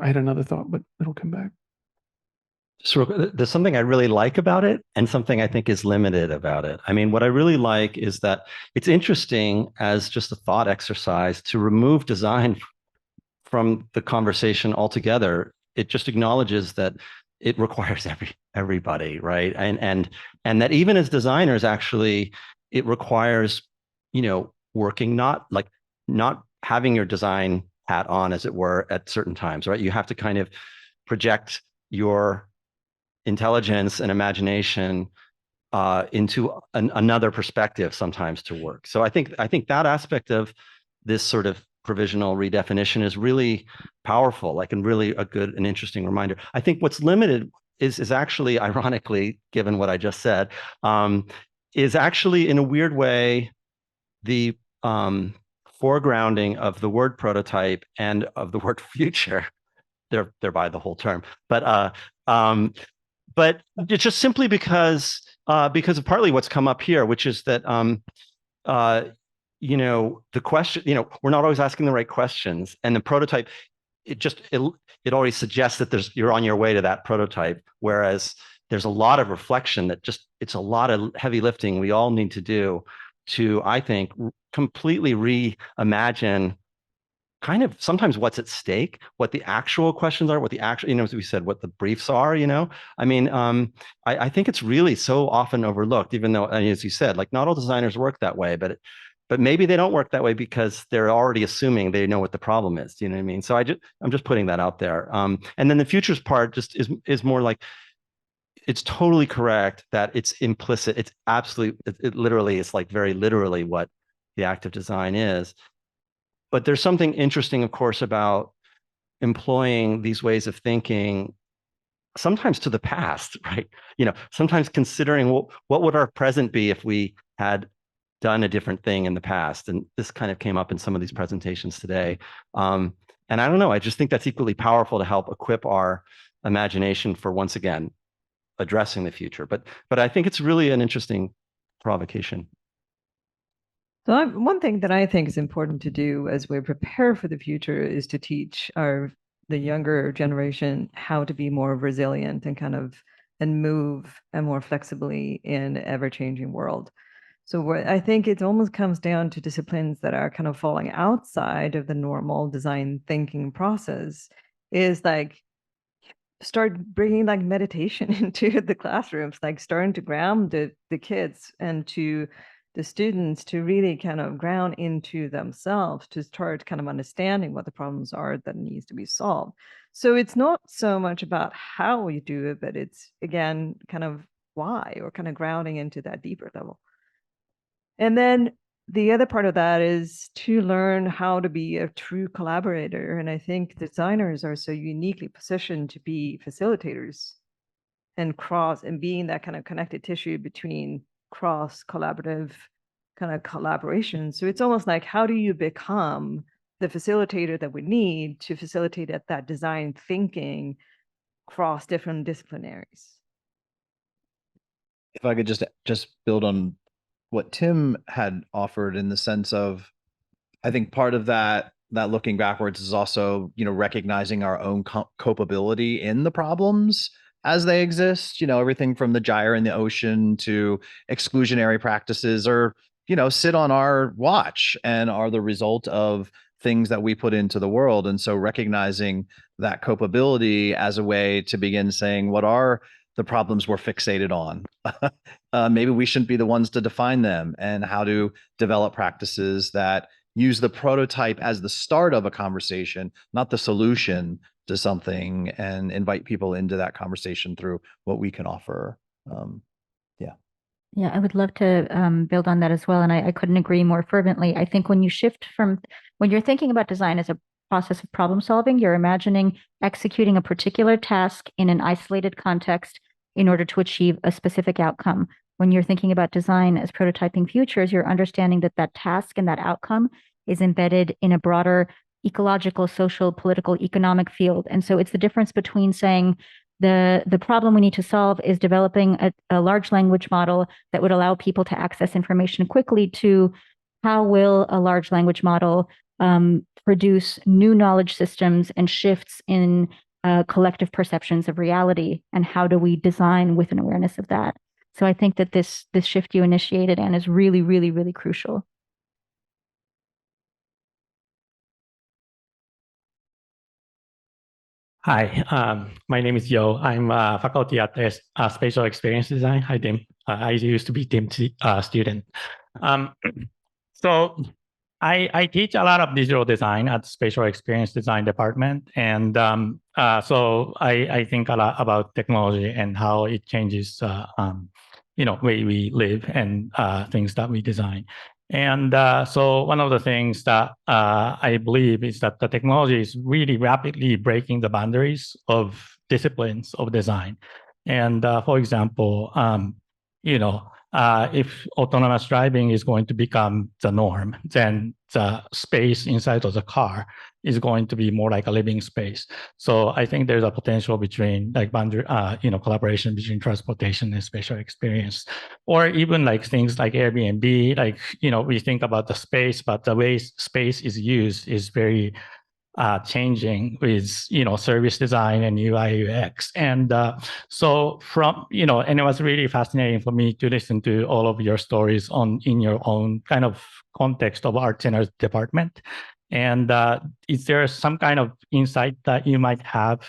I had another thought, but it'll come back. So there's something I really like about it and something I think is limited about it. I mean, what I really like is that it's interesting as just a thought exercise to remove design from the conversation altogether. It just acknowledges that it requires everybody, right? And that even as designers, actually, it requires, working not having your design hat on, as it were, at certain times, right? You have to kind of project your intelligence and imagination into another perspective sometimes to work. So I think that aspect of this sort of provisional redefinition is really powerful, like, and really a good and interesting reminder. I think what's limited is actually, ironically, given what I just said, is actually in a weird way the foregrounding of the word prototype and of the word future. They're by the whole term, but it's just simply because of partly what's come up here, which is that the question, we're not always asking the right questions, and the prototype, it already suggests that you're on your way to that prototype, whereas there's a lot of reflection that it's a lot of heavy lifting we all need to do to, I think, completely reimagine kind of sometimes what's at stake, what the actual questions are, what the actual, as we said, what the briefs are, I mean, I think it's really so often overlooked, even though, as you said, like, not all designers work that way, but maybe they don't work that way because they're already assuming they know what the problem is. Do you know what I mean? So I'm just putting that out there. And then the futures part just is more like, it's totally correct that it's implicit. It's absolutely, it literally, it's like very literally what the act of design is. But there's something interesting, of course, about employing these ways of thinking, sometimes to the past, right? Sometimes considering what would our present be if we had done a different thing in the past. And this kind of came up in some of these presentations today. And I don't know, I just think that's equally powerful to help equip our imagination for, once again, addressing the future. But I think it's really an interesting provocation. So one thing that I think is important to do as we prepare for the future is to teach the younger generation how to be more resilient and move and more flexibly in an ever-changing world. So I think it almost comes down to disciplines that are kind of falling outside of the normal design thinking process, is like start bringing like meditation into the classrooms, like starting to ground the kids and to the students to really kind of ground into themselves, to start kind of understanding what the problems are that needs to be solved. So it's not so much about how we do it, but it's, again, kind of why, or kind of grounding into that deeper level. And then the other part of that is to learn how to be a true collaborator. And I think designers are so uniquely positioned to be facilitators and being that kind of connected tissue between cross collaborative kind of collaboration. So it's almost like, how do you become the facilitator that we need to facilitate that design thinking across different disciplinaries? If I could just build on what Tim had offered, in the sense of, I think part of that looking backwards is also, recognizing our own culpability in the problems as they exist. Everything from the gyre in the ocean to exclusionary practices, or sit on our watch and are the result of things that we put into the world. And so recognizing that culpability as a way to begin saying, what are the problems we're fixated on? Maybe we shouldn't be the ones to define them, and how to develop practices that use the prototype as the start of a conversation, not the solution to something, and invite people into that conversation through what we can offer. Yeah, I would love to build on that as well. And I couldn't agree more fervently. I think when you're thinking about design as a process of problem solving, you're imagining executing a particular task in an isolated context in order to achieve a specific outcome. When you're thinking about design as prototyping futures, you're understanding that task and that outcome is embedded in a broader ecological, social, political, economic field. And so it's the difference between saying the problem we need to solve is developing a large language model that would allow people to access information quickly, to how will a large language model produce new knowledge systems and shifts in collective perceptions of reality, and how do we design with an awareness of that? So I think that this shift you initiated, Anne, is really, really, really crucial. Hi, my name is Yo. I'm faculty at Spatial Experience Design. Hi, Tim. I used to be team student. So I teach a lot of digital design at the Spatial Experience Design Department. And so I think a lot about technology and how it changes, way we live and things that we design. And so one of the things that I believe is that the technology is really rapidly breaking the boundaries of disciplines of design. And for example, if autonomous driving is going to become the norm, then the space inside of the car is going to be more like a living space. So I think there's a potential between like boundary, collaboration between transportation and spatial experience, or even like things like Airbnb. Like we think about the space, but the way space is used is very changing with service design and UI UX. And so and it was really fascinating for me to listen to all of your stories in your own kind of context of art center department. And is there some kind of insight that you might have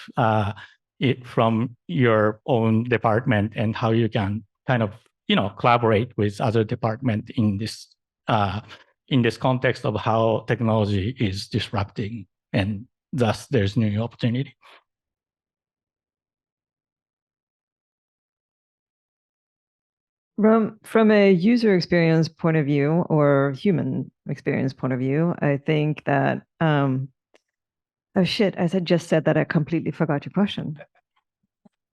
from your own department and how you can kind of collaborate with other department in this context of how technology is disrupting, and thus there's new opportunity? From a user experience point of view or human experience point of view, I think that oh shit, just said that I completely forgot your question.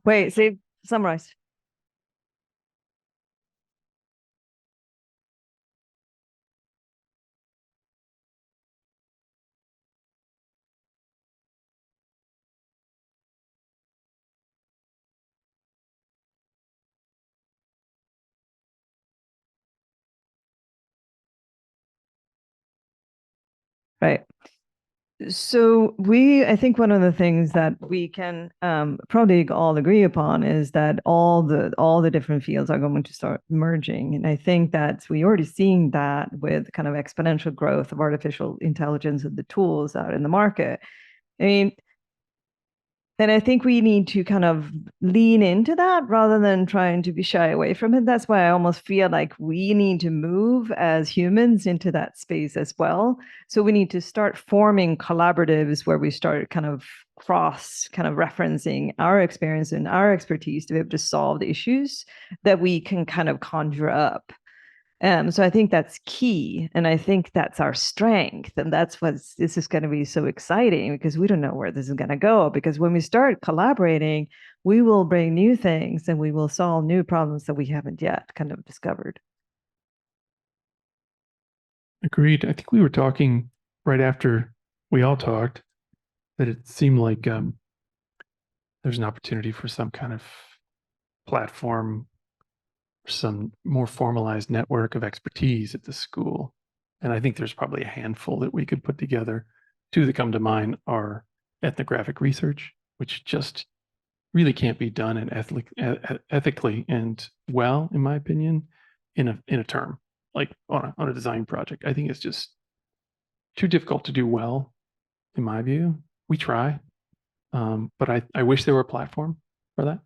Wait, summarize. Right. So I think one of the things that we can probably all agree upon is that all the different fields are going to start merging. And I think that we already seeing that with kind of exponential growth of artificial intelligence and the tools out in the market. I mean, and I think we need to kind of lean into that rather than trying to be shy away from it. That's why I almost feel like we need to move as humans into that space as well. So we need to start forming collaboratives where we start kind of referencing our experience and our expertise to be able to solve the issues that we can kind of conjure up. So I think that's key. And I think that's our strength. And that's this is going to be so exciting because we don't know where this is going to go. Because when we start collaborating, we will bring new things and we will solve new problems that we haven't yet kind of discovered. Agreed. I think we were talking right after we all talked that it seemed like there's an opportunity for some kind of platform, some more formalized network of expertise at the school. And I think there's probably a handful that we could put together. Two that come to mind are ethnographic research, which just really can't be done ethically and well, in my opinion, in a term, like on a design project. I think it's just too difficult to do well, in my view. We try, but I wish there were a platform for that.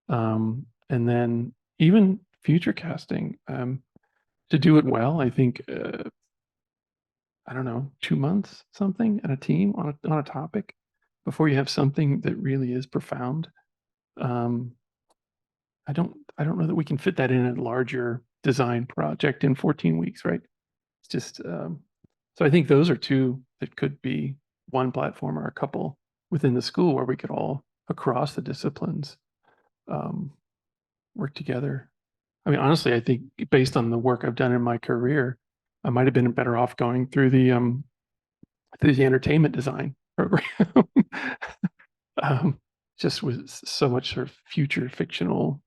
And then even future casting, to do it well, I think, I don't know, 2 months, something, and a team on a topic before you have something that really is profound. I don't know that we can fit that in a larger design project in 14 weeks, right? It's just, so I think those are two that could be one platform or a couple within the school where we could all, across the disciplines, work together. I mean, honestly, I think based on the work I've done in my career, I might have been better off going through the entertainment design program. Just with so much sort of future fictional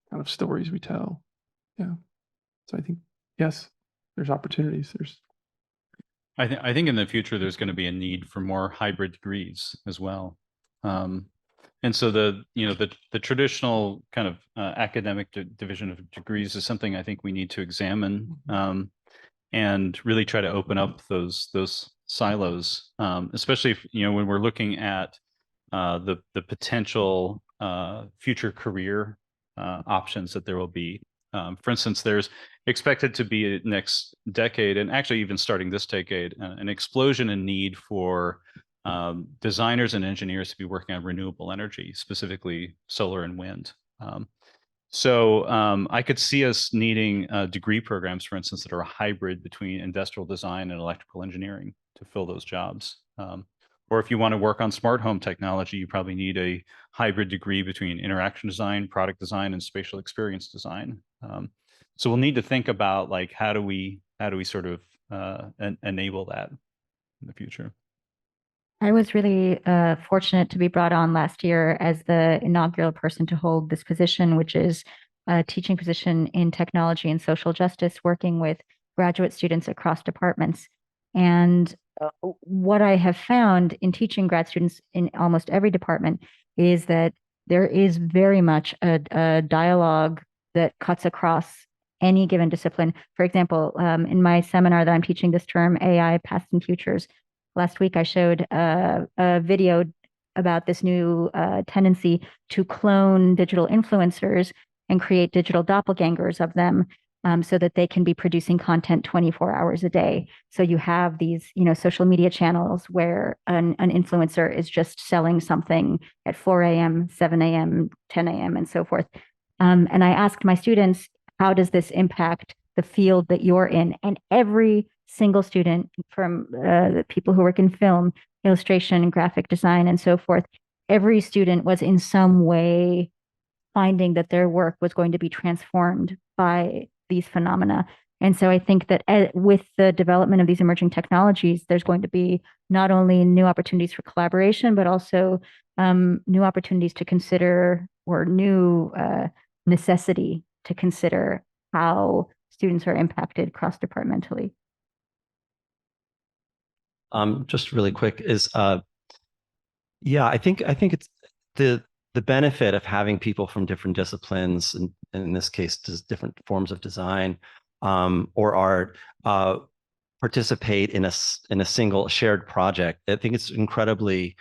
kind of stories we tell. Yeah. So I think, yes, there's opportunities. I think in the future, there's going to be a need for more hybrid degrees as well. And so the traditional kind of academic division of degrees is something I think we need to examine and really try to open up those silos, especially if, when we're looking at the potential future career options that there will be. For instance, there's expected to be next decade, and actually even starting this decade, an explosion in need for designers and engineers to be working on renewable energy, specifically solar and wind. So I could see us needing degree programs, for instance, that are a hybrid between industrial design and electrical engineering to fill those jobs. Or if you want to work on smart home technology, you probably need a hybrid degree between interaction design, product design, and spatial experience design. So we'll need to think about like how do we sort of enable that in the future. I was really fortunate to be brought on last year as the inaugural person to hold this position, which is a teaching position in technology and social justice, working with graduate students across departments. And what I have found in teaching grad students in almost every department is that there is very much a dialogue that cuts across any given discipline. For example, in my seminar that I'm teaching this term, AI, Past and Futures, last week I showed a video about this new tendency to clone digital influencers and create digital doppelgangers of them, so that they can be producing content 24 hours a day. So you have these, social media channels where an influencer is just selling something at 4 a.m., 7 a.m., 10 a.m., and so forth. And I asked my students, how does this impact the field that you're in? And every single student, from the people who work in film, illustration, graphic design, and so forth, every student was in some way finding that their work was going to be transformed by these phenomena. And so I think that with the development of these emerging technologies, there's going to be not only new opportunities for collaboration, but also new opportunities to consider, or new necessity to consider how students are impacted cross-departmentally. Just really quick is, yeah, I think it's the benefit of having people from different disciplines, and in this case, different forms of design or art, participate in a single shared project. I think it's incredibly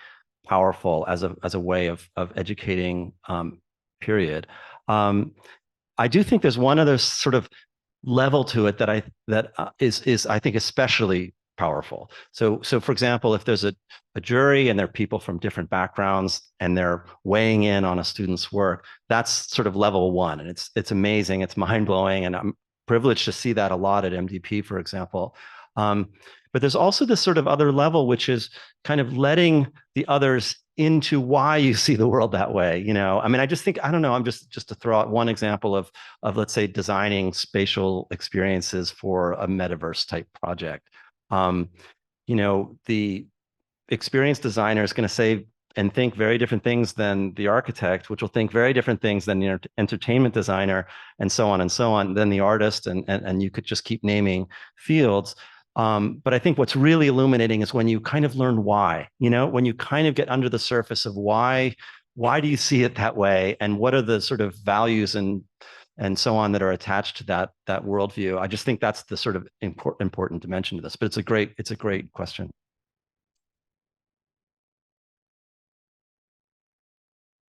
powerful as a way of educating. Period. I do think there's one other sort of level to it that is I think especially powerful. So for example, if there's a jury and there are people from different backgrounds and they're weighing in on a student's work, that's sort of level one, and it's amazing, it's mind-blowing, and I'm privileged to see that a lot at MDP, for example. But there's also this sort of other level, which is kind of letting the others into why you see the world that way. I mean, I just think, I don't know, I'm just to throw out one example of let's say designing spatial experiences for a metaverse type project. The experienced designer is going to say and think very different things than the architect, which will think very different things than the entertainment designer, and so on, than the artist, and you could just keep naming fields. But I think what's really illuminating is when you kind of learn why, when you kind of get under the surface of why do you see it that way, and what are the sort of values and so on that are attached to that worldview. I just think that's the sort of important dimension to this. But it's a great question.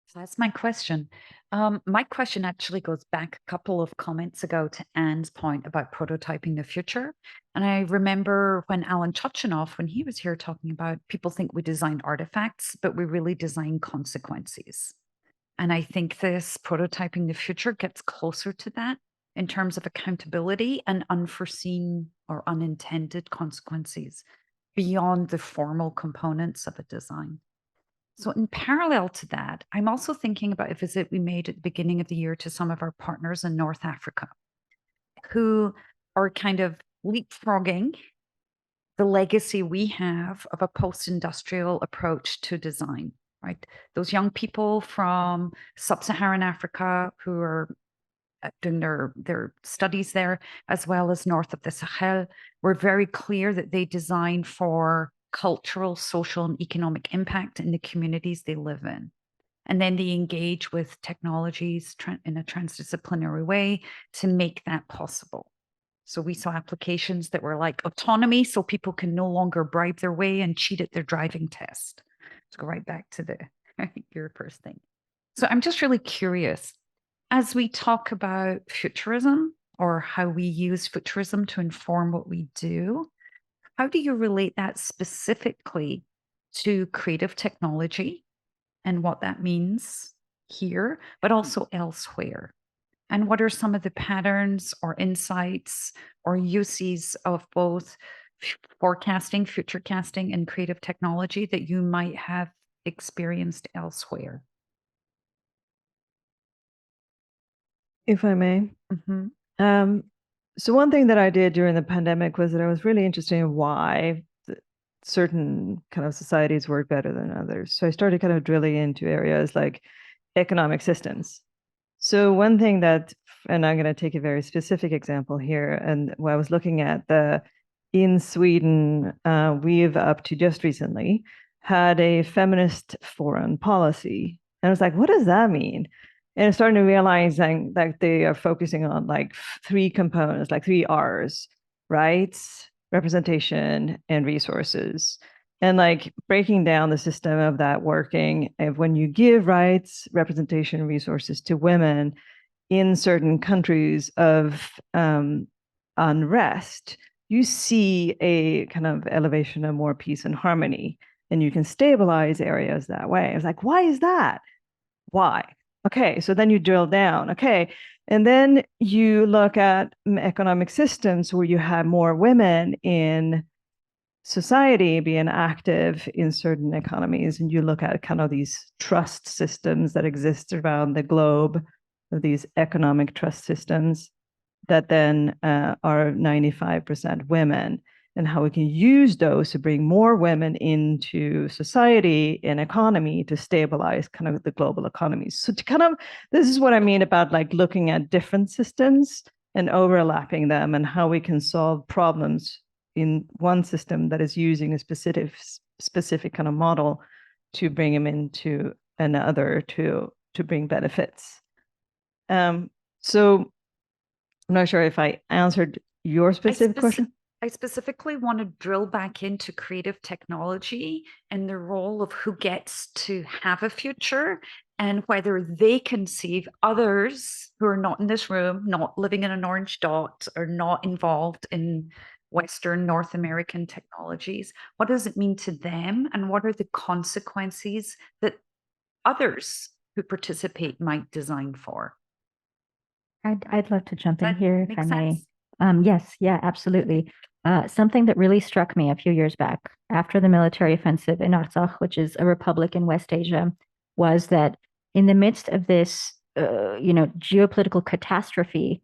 So that's my question. My question actually goes back a couple of comments ago to Anne's point about prototyping the future. And I remember when Alan Tuchinoff, when he was here talking about people think we design artifacts, but we really design consequences. And I think this prototyping the future gets closer to that in terms of accountability and unforeseen or unintended consequences beyond the formal components of a design. So in parallel to that, I'm also thinking about a visit we made at the beginning of the year to some of our partners in North Africa, who are kind of leapfrogging the legacy we have of a post-industrial approach to design, right? Those young people from sub-Saharan Africa who are doing their studies there, as well as north of the Sahel, were very clear that they design for cultural, social, and economic impact in the communities they live in. And then they engage with technologies in a transdisciplinary way to make that possible. So we saw applications that were like autonomy, so people can no longer bribe their way and cheat at their driving test. Let's go right back to your first thing. So I'm just really curious, as we talk about futurism or how we use futurism to inform what we do, how do you relate that specifically to creative technology and what that means here, but also elsewhere? And what are some of the patterns or insights or uses of both forecasting, future casting, and creative technology that you might have experienced elsewhere? If I may. Mhm. So one thing that I did during the pandemic was that I was really interested in why certain kind of societies work better than others. So I started kind of drilling into areas like economic systems. So one thing that, and I'm going to take a very specific example here, and when I was looking at in Sweden, we've up to just recently had a feminist foreign policy. And I was like, what does that mean? And I'm starting to realize that they are focusing on like three components, like 3 R's: rights, representation, and resources. And like breaking down the system of that working, of when you give rights, representation, resources to women in certain countries of unrest, you see a kind of elevation of more peace and harmony, and you can stabilize areas that way. It's like, why is that? Why? Okay, so then you drill down. Okay, and then you look at economic systems where you have more women in society being active in certain economies, and you look at kind of these trust systems that exist around the globe, these economic trust systems that then are 95% women, and how we can use those to bring more women into society and economy to stabilize kind of the global economies. So to kind of, this is what I mean about like looking at different systems and overlapping them, and how we can solve problems in one system that is using a specific kind of model to bring them into another to bring benefits. So I'm not sure if I answered your specific question. I specifically want to drill back into creative technology and the role of who gets to have a future, and whether they conceive others who are not in this room, not living in an orange dot, or not involved in Western North American technologies. What does it mean to them, and what are the consequences that others who participate might design for? I'd love to jump in That here if makes I may. sense? Yes, yeah, absolutely. Something that really struck me a few years back after the military offensive in Artsakh, which is a republic in West Asia, was that in the midst of this, geopolitical catastrophe,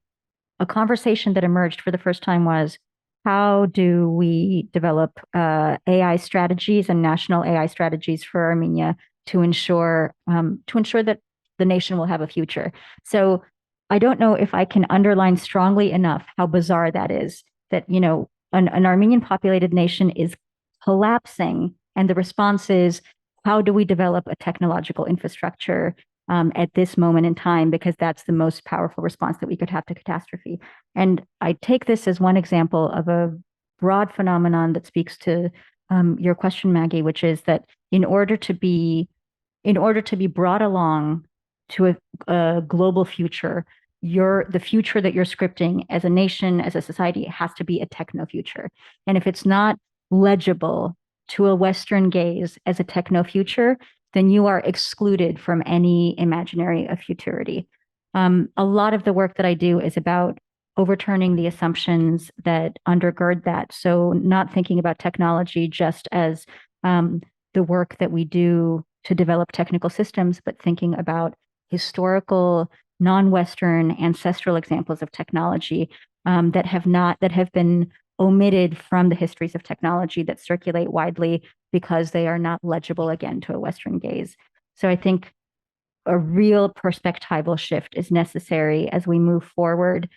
a conversation that emerged for the first time was, how do we develop AI strategies and national AI strategies for Armenia to ensure that the nation will have a future? So I don't know if I can underline strongly enough how bizarre that is, that, an Armenian populated nation is collapsing, and the response is, how do we develop a technological infrastructure at this moment in time, because that's the most powerful response that we could have to catastrophe. And I take this as one example of a broad phenomenon that speaks to your question, Maggie, which is that in order to be brought along to a global future, the future that you're scripting as a nation, as a society, has to be a techno future. And if it's not legible to a Western gaze as a techno future, then you are excluded from any imaginary of futurity. A lot of the work that I do is about overturning the assumptions that undergird that. So not thinking about technology just as the work that we do to develop technical systems, but thinking about historical, non-Western, ancestral examples of technology that have been omitted from the histories of technology that circulate widely because they are not legible again to a Western gaze. So I think a real perspectival shift is necessary as we move forward,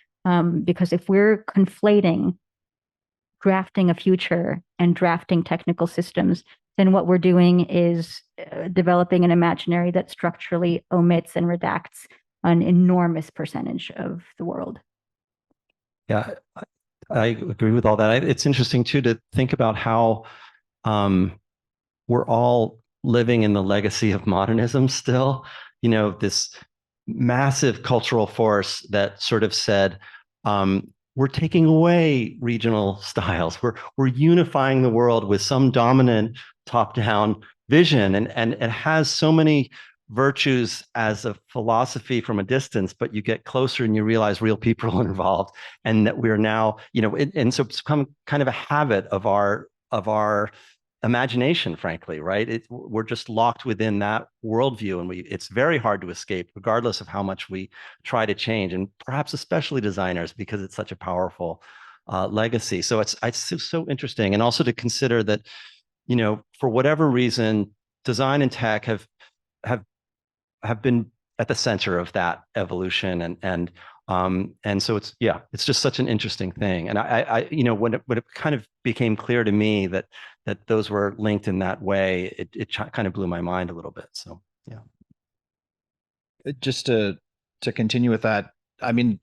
because if we're conflating drafting a future and drafting technical systems, then what we're doing is developing an imaginary that structurally omits and redacts an enormous percentage of the world. Yeah, I agree with all that. It's interesting too to think about how we're all living in the legacy of modernism still. This massive cultural force that sort of said, we're taking away regional styles. We're unifying the world with some dominant top-down vision, and it has so many virtues as a philosophy from a distance, but you get closer and you realize real people are involved, and that we're now, and so it's become kind of a habit of our imagination, frankly, right? We're just locked within that worldview, and it's very hard to escape, regardless of how much we try to change, and perhaps especially designers, because it's such a powerful legacy. So it's so interesting, and also to consider that, for whatever reason, design and tech have been at the center of that evolution, and so it's just such an interesting thing. And I when it kind of became clear to me that those were linked in that way, it kind of blew my mind a little bit. So yeah. Just to continue with that, I mean,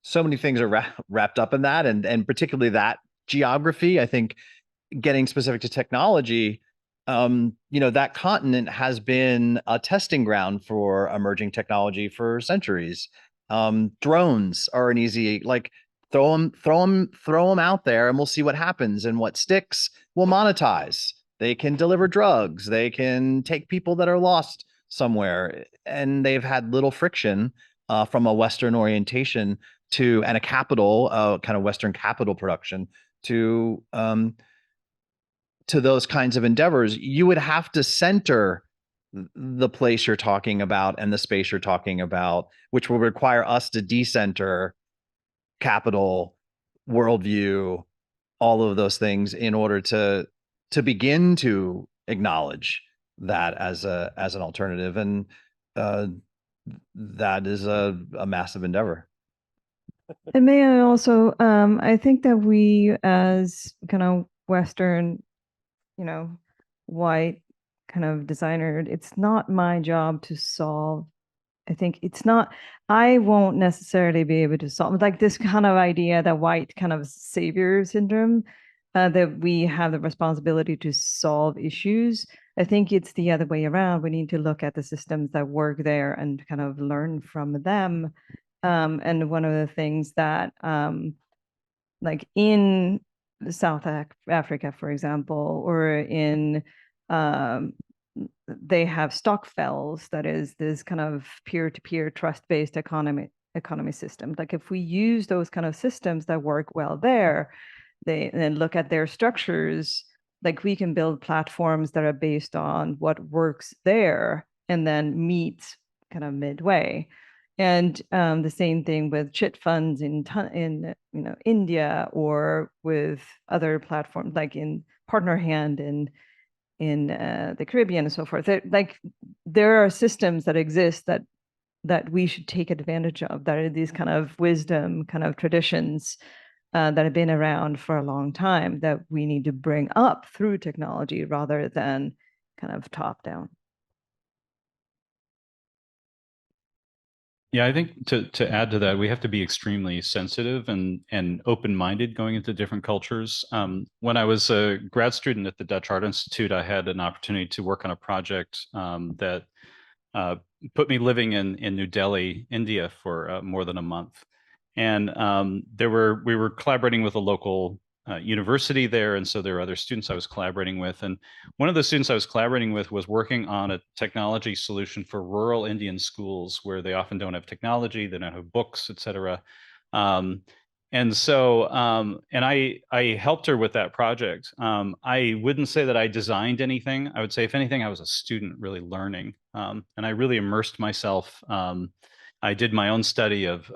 so many things are wrapped up in that, and particularly that geography. I think getting specific to technology, that continent has been a testing ground for emerging technology for centuries. Drones are an easy, like, throw them out there and we'll see what happens, and what sticks will monetize. They can deliver drugs, they can take people that are lost somewhere, and they've had little friction from a Western orientation and a capital, kind of Western capital production to those kinds of endeavors. You would have to center the place you're talking about and the space you're talking about, which will require us to decenter capital, worldview, all of those things, in order to begin to acknowledge that as an alternative. And that is a massive endeavor. And may I also, I think that we, as kind of Western, white kind of designer, it's not my job to solve. I think it's not, I won't necessarily be able to solve, like, this kind of idea, that white kind of savior syndrome, that we have the responsibility to solve issues. I think it's the other way around. We need to look at the systems that work there and kind of learn from them. And one of the things that, like in South Africa, for example, or in, they have Stockfells, that is this kind of peer-to-peer trust-based economy system. Like, if we use those kind of systems that work well there, they then look at their structures, like, we can build platforms that are based on what works there and then meet kind of midway. And the same thing with chit funds in India, or with other platforms like in Partner Hand in the Caribbean and so forth. There are systems that exist that we should take advantage of, that are these kind of wisdom, kind of traditions that have been around for a long time, that we need to bring up through technology rather than kind of top down. Yeah, I think to add to that, we have to be extremely sensitive and open-minded going into different cultures. When I was a grad student at the Dutch Art Institute, I had an opportunity to work on a project that put me living in New Delhi, India, for more than a month. And we were collaborating with a local university there, and so there were other students I was collaborating with. And one of the students I was collaborating with was working on a technology solution for rural Indian schools, where they often don't have technology, they don't have books, et cetera. And so, and I helped her with that project. I wouldn't say that I designed anything. I would say, if anything, I was a student really learning. And I really immersed myself. I did my own study of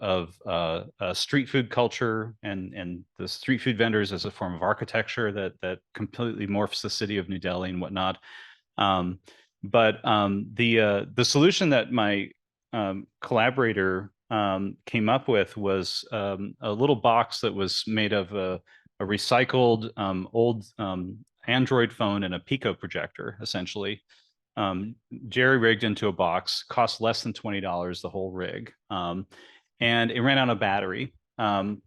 street food culture and the street food vendors as a form of architecture that completely morphs the city of New Delhi and whatnot. But the solution that my collaborator came up with was a little box that was made of a recycled old Android phone and a Pico projector, essentially. Jerry-rigged into a box, cost less than $20 the whole rig, and it ran on a battery. And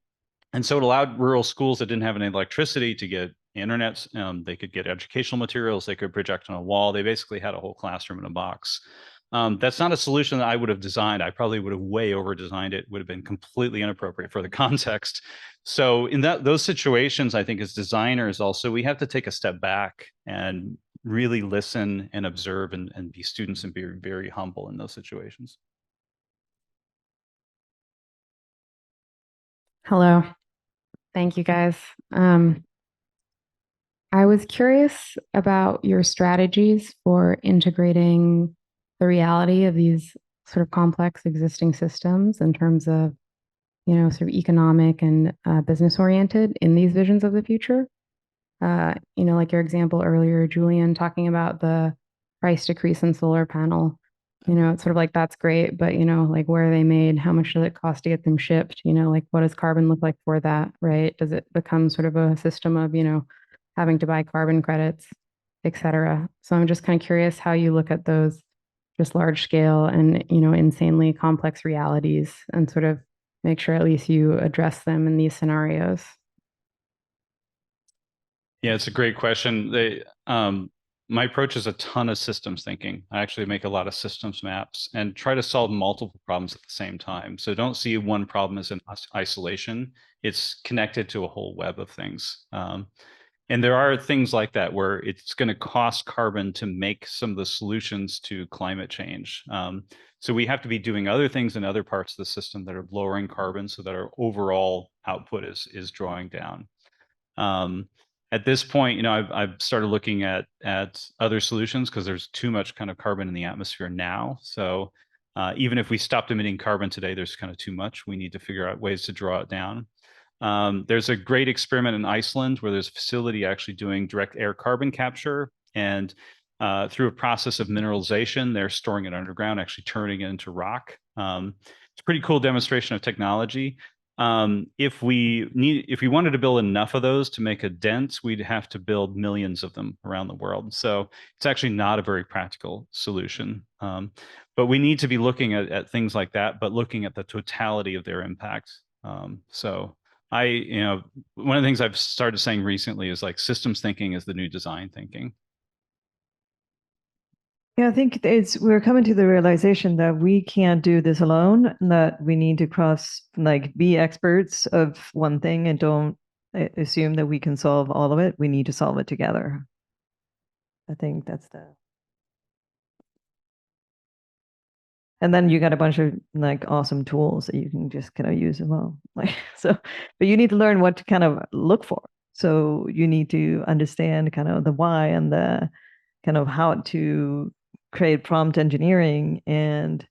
so it allowed rural schools that didn't have any electricity to get internet. They could get educational materials. They could project on a wall. They basically had a whole classroom in a box. That's not a solution that I would have designed. I probably would have way over designed it, would have been completely inappropriate for the context. So in those situations, I think as designers also, we have to take a step back and really listen and observe and be students and be very humble in those situations. Hello. Thank you, guys. I was curious about your strategies for integrating the reality of these sort of complex existing systems in terms of, sort of economic and business oriented in these visions of the future. Like your example earlier, Julian, talking about the price decrease in solar panel. It's sort of like that's great, but like where are they made? How much does it cost to get them shipped? Like what does carbon look like for that, right? Does it become sort of a system of, having to buy carbon credits, et cetera? So I'm just kind of curious how you look at those just large scale and, insanely complex realities and sort of make sure at least you address them in these scenarios. Yeah, it's a great question. My approach is a ton of systems thinking. I actually make a lot of systems maps and try to solve multiple problems at the same time. So don't see one problem as in isolation. It's connected to a whole web of things. And there are things like that where it's going to cost carbon to make some of the solutions to climate change. So we have to be doing other things in other parts of the system that are lowering carbon so that our overall output is drawing down. At this point, I've started looking at other solutions because there's too much kind of carbon in the atmosphere now. So even if we stopped emitting carbon today, there's kind of too much. We need to figure out ways to draw it down. There's a great experiment in Iceland where there's a facility actually doing direct air carbon capture. And through a process of mineralization, they're storing it underground, actually turning it into rock. It's a pretty cool demonstration of technology. If we wanted to build enough of those to make a dent, we'd have to build millions of them around the world. So it's actually not a very practical solution. But we need to be looking at things like that, but looking at the totality of their impact. So one of the things I've started saying recently is like systems thinking is the new design thinking. Yeah, I think we're coming to the realization that we can't do this alone, and that we need to be experts of one thing and don't assume that we can solve all of it. We need to solve it together. I think that's and then you got a bunch of awesome tools that you can just kind of use as well. But you need to learn what to kind of look for. So you need to understand kind of the why and the kind of how to create prompt engineering. And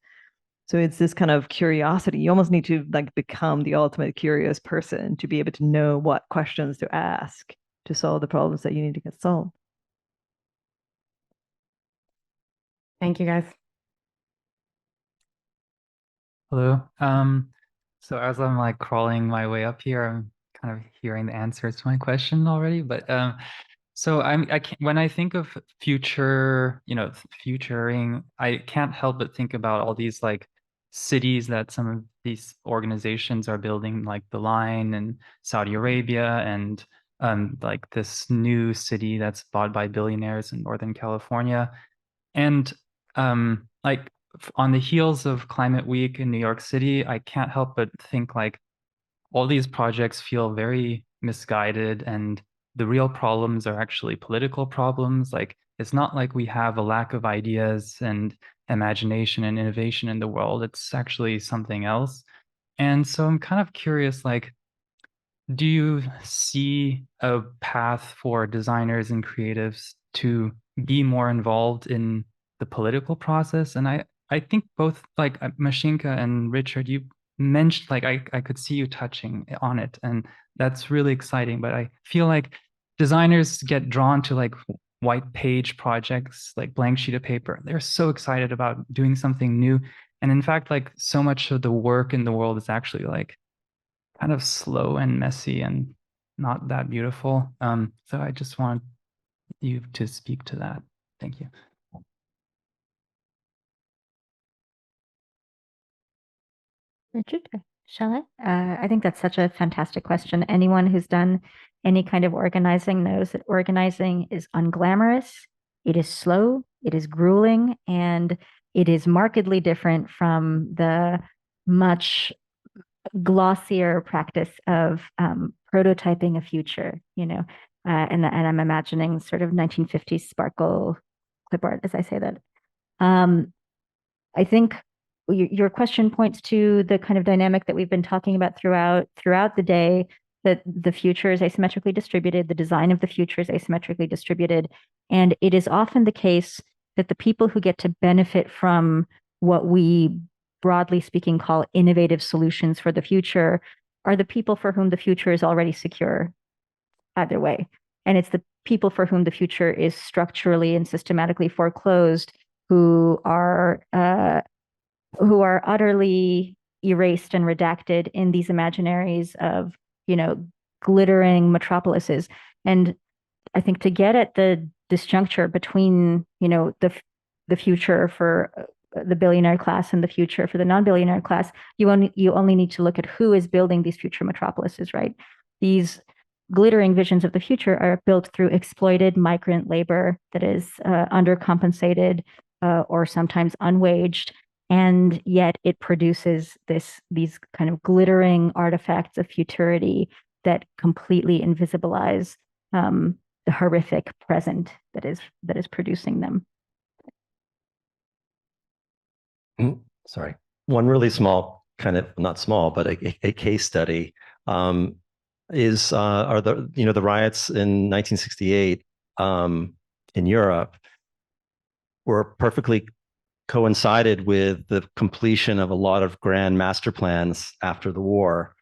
so it's this kind of curiosity. You almost need to become the ultimate curious person to be able to know what questions to ask to solve the problems that you need to get solved. Thank you, guys. Hello. So as I'm crawling my way up here, I'm kind of hearing the answers to my question already. But so when I think of future, futuring, I can't help but think about all these cities that some of these organizations are building, like the Line in Saudi Arabia, and this new city that's bought by billionaires in Northern California. And on the heels of Climate Week in New York City, I can't help but think all these projects feel very misguided, and the real problems are actually political problems. It's not like we have a lack of ideas and imagination and innovation in the world. It's actually something else. And so I'm kind of curious, do you see a path for designers and creatives to be more involved in the political process? And I think both Mashinka and Richard, you mentioned I could see you touching on it, and that's really exciting. But I feel like designers get drawn to white page projects, blank sheet of paper. They're so excited about doing something new. And in fact, so much of the work in the world is actually kind of slow and messy and not that beautiful. So I just want you to speak to that. Thank you. Richard, shall I? I think that's such a fantastic question. Anyone who's done any kind of organizing knows that organizing is unglamorous, it is slow, it is grueling, and it is markedly different from the much glossier practice of prototyping a future, and I'm imagining sort of 1950s sparkle clip art as I say that. I think your question points to the kind of dynamic that we've been talking about throughout the day, that the future is asymmetrically distributed, the design of the future is asymmetrically distributed, and it is often the case that the people who get to benefit from what we, broadly speaking, call innovative solutions for the future are the people for whom the future is already secure either way. And it's the people for whom the future is structurally and systematically foreclosed who are utterly erased and redacted in these imaginaries of, glittering metropolises. And I think to get at the disjuncture between, the future for the billionaire class and the future for the non-billionaire class, you only need to look at who is building these future metropolises, right? These glittering visions of the future are built through exploited migrant labor that is undercompensated or sometimes unwaged, and yet it produces these kind of glittering artifacts of futurity that completely invisibilize the horrific present that is producing them. Sorry, one really small, kind of not small, but a case study are the riots in 1968 in Europe were perfectly coincided with the completion of a lot of grand master plans after the war.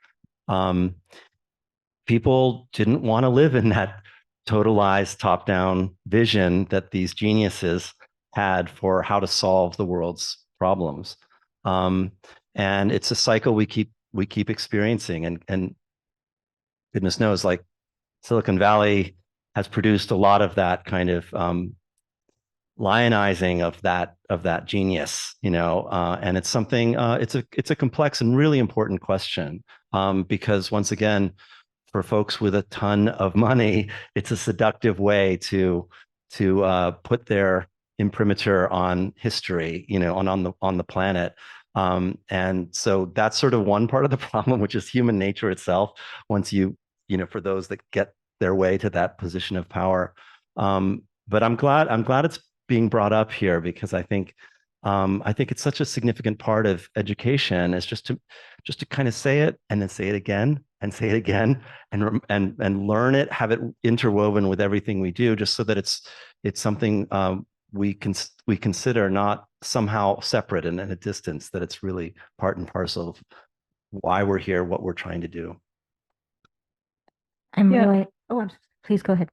People didn't want to live in that totalized top-down vision that these geniuses had for how to solve the world's problems. And it's a cycle we keep experiencing, and goodness knows, like Silicon Valley has produced a lot of that kind of lionizing of that genius, and it's something, it's a complex and really important question, because once again, for folks with a ton of money, it's a seductive way to put their imprimatur on history, on the planet. And so that's sort of one part of the problem, which is human nature itself. Once for those that get their way to that position of power. But I'm glad it's being brought up here, because I think it's such a significant part of education, is just to kind of say it and then say it again and say it again and learn it, have it interwoven with everything we do, just so that it's something we consider not somehow separate and at a distance, that it's really part and parcel of why we're here, what we're trying to do. Please go ahead.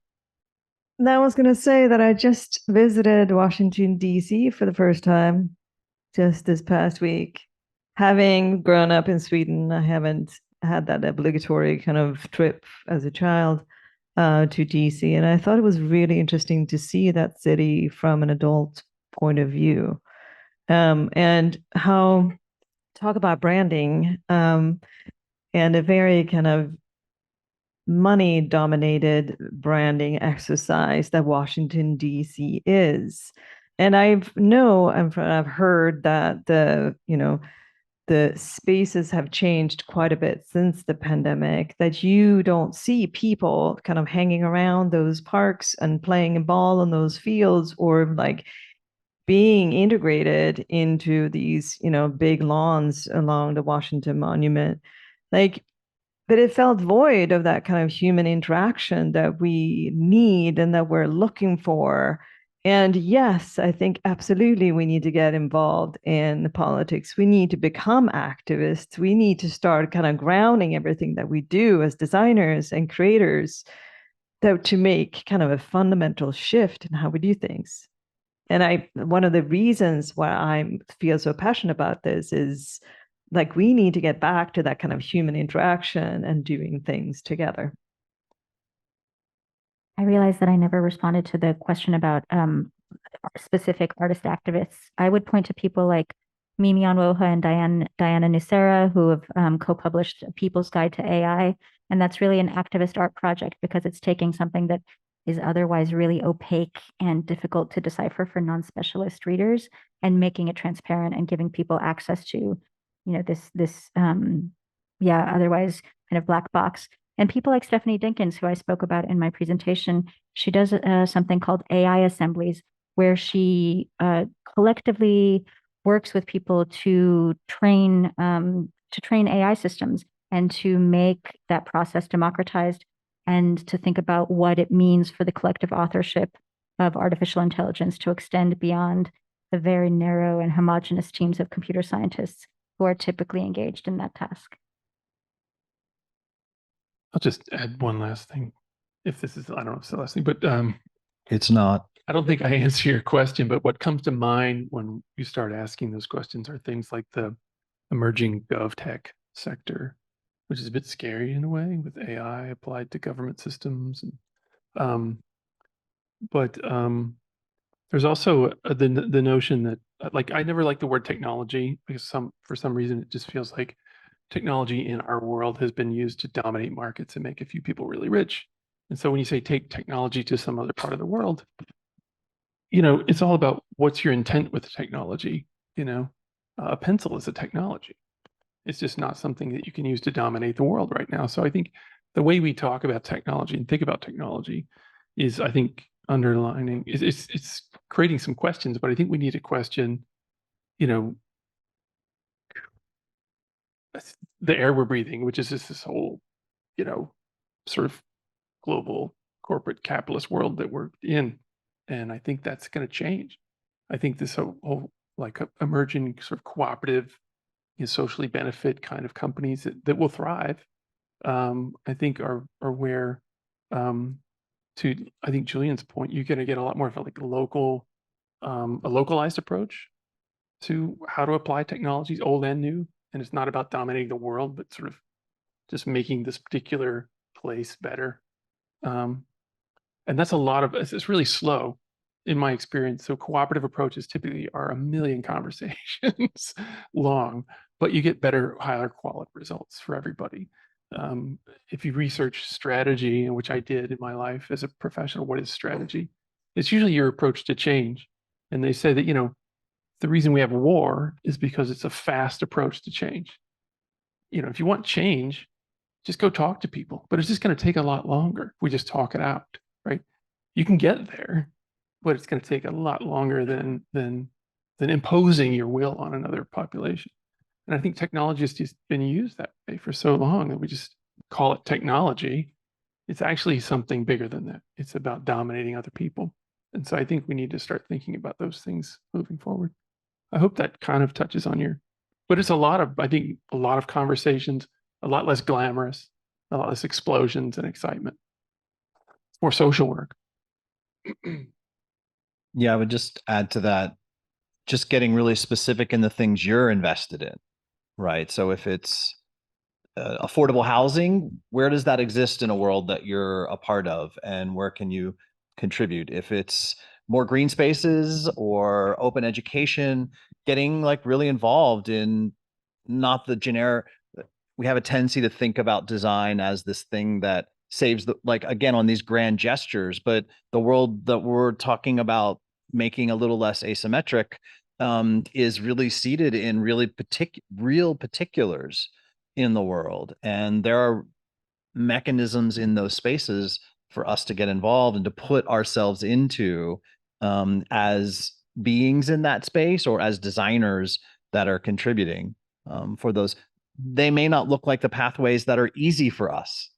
I was going to say that I just visited Washington, D.C. for the first time just this past week. Having grown up in Sweden, I haven't had that obligatory kind of trip as a child to D.C. And I thought it was really interesting to see that city from an adult point of view, and how talk about branding and a very kind of money-dominated branding exercise that Washington, D.C. is. And I've heard that the spaces have changed quite a bit since the pandemic, that you don't see people kind of hanging around those parks and playing a ball on those fields, or like being integrated into these, big lawns along the Washington Monument. But it felt void of that kind of human interaction that we need and that we're looking for. And yes, I think absolutely we need to get involved in politics. We need to become activists. We need to start kind of grounding everything that we do as designers and creators, to make kind of a fundamental shift in how we do things. And one of the reasons why I feel so passionate about this is, like, we need to get back to that kind of human interaction and doing things together. I realized that I never responded to the question about specific artist activists. I would point to people like Mimi Onwoha and Diana Nusera, who have co-published People's Guide to AI. And that's really an activist art project, because it's taking something that is otherwise really opaque and difficult to decipher for non-specialist readers, and making it transparent and giving people access to, this otherwise kind of black box. And people like Stephanie Dinkins, who I spoke about in my presentation, she does something called AI assemblies, where she collectively works with people to train AI systems and to make that process democratized, and to think about what it means for the collective authorship of artificial intelligence to extend beyond the very narrow and homogenous teams of computer scientists who are typically engaged in that task. I'll just add one last thing. If this is, I don't know if it's the last thing, but it's not. I don't think I answer your question, but what comes to mind when you start asking those questions are things like the emerging GovTech sector, which is a bit scary in a way with AI applied to government systems. But there's also the notion that, like, I never liked the word technology because for some reason it just feels like technology in our world has been used to dominate markets and make a few people really rich. And so when you say take technology to some other part of the world, it's all about what's your intent with the technology. A pencil is a technology. It's just not something that you can use to dominate the world right now. So I think the way we talk about technology and think about technology is, I think, underlining, it's creating some questions, but I think we need to question, the air we're breathing, which is just this whole, sort of global corporate capitalist world that we're in. And I think that's going to change. I think this whole like emerging sort of cooperative, socially benefit kind of companies that will thrive, I think are where, to I think Julian's point, you're going to get a lot more of a localized approach to how to apply technologies, old and new. And it's not about dominating the world, but sort of just making this particular place better. And that's it's really slow in my experience. So cooperative approaches typically are a million conversations long, but you get better, higher quality results for everybody. If you research strategy, which I did in my life as a professional, what is strategy? It's usually your approach to change. And they say that, the reason we have war is because it's a fast approach to change. If you want change, just go talk to people, but it's just going to take a lot longer if we just talk it out, right? You can get there, but it's going to take a lot longer than imposing your will on another population. And I think technology has just been used that way for so long that we just call it technology. It's actually something bigger than that. It's about dominating other people. And so I think we need to start thinking about those things moving forward. I hope that kind of touches on but it's a lot of conversations, a lot less glamorous, a lot less explosions and excitement. It's more social work. Yeah, I would just add to that, just getting really specific in the things you're invested in, right? So if it's affordable housing, where does that exist in a world that you're a part of, and where can you contribute? If it's more green spaces or open education, getting like really involved in not the generic. We have a tendency to think about design as this thing that saves again, on these grand gestures, but the world that we're talking about making a little less asymmetric is really seated in really real particulars in the world. And there are mechanisms in those spaces for us to get involved and to put ourselves into as beings in that space, or as designers that are contributing for those. They may not look like the pathways that are easy for us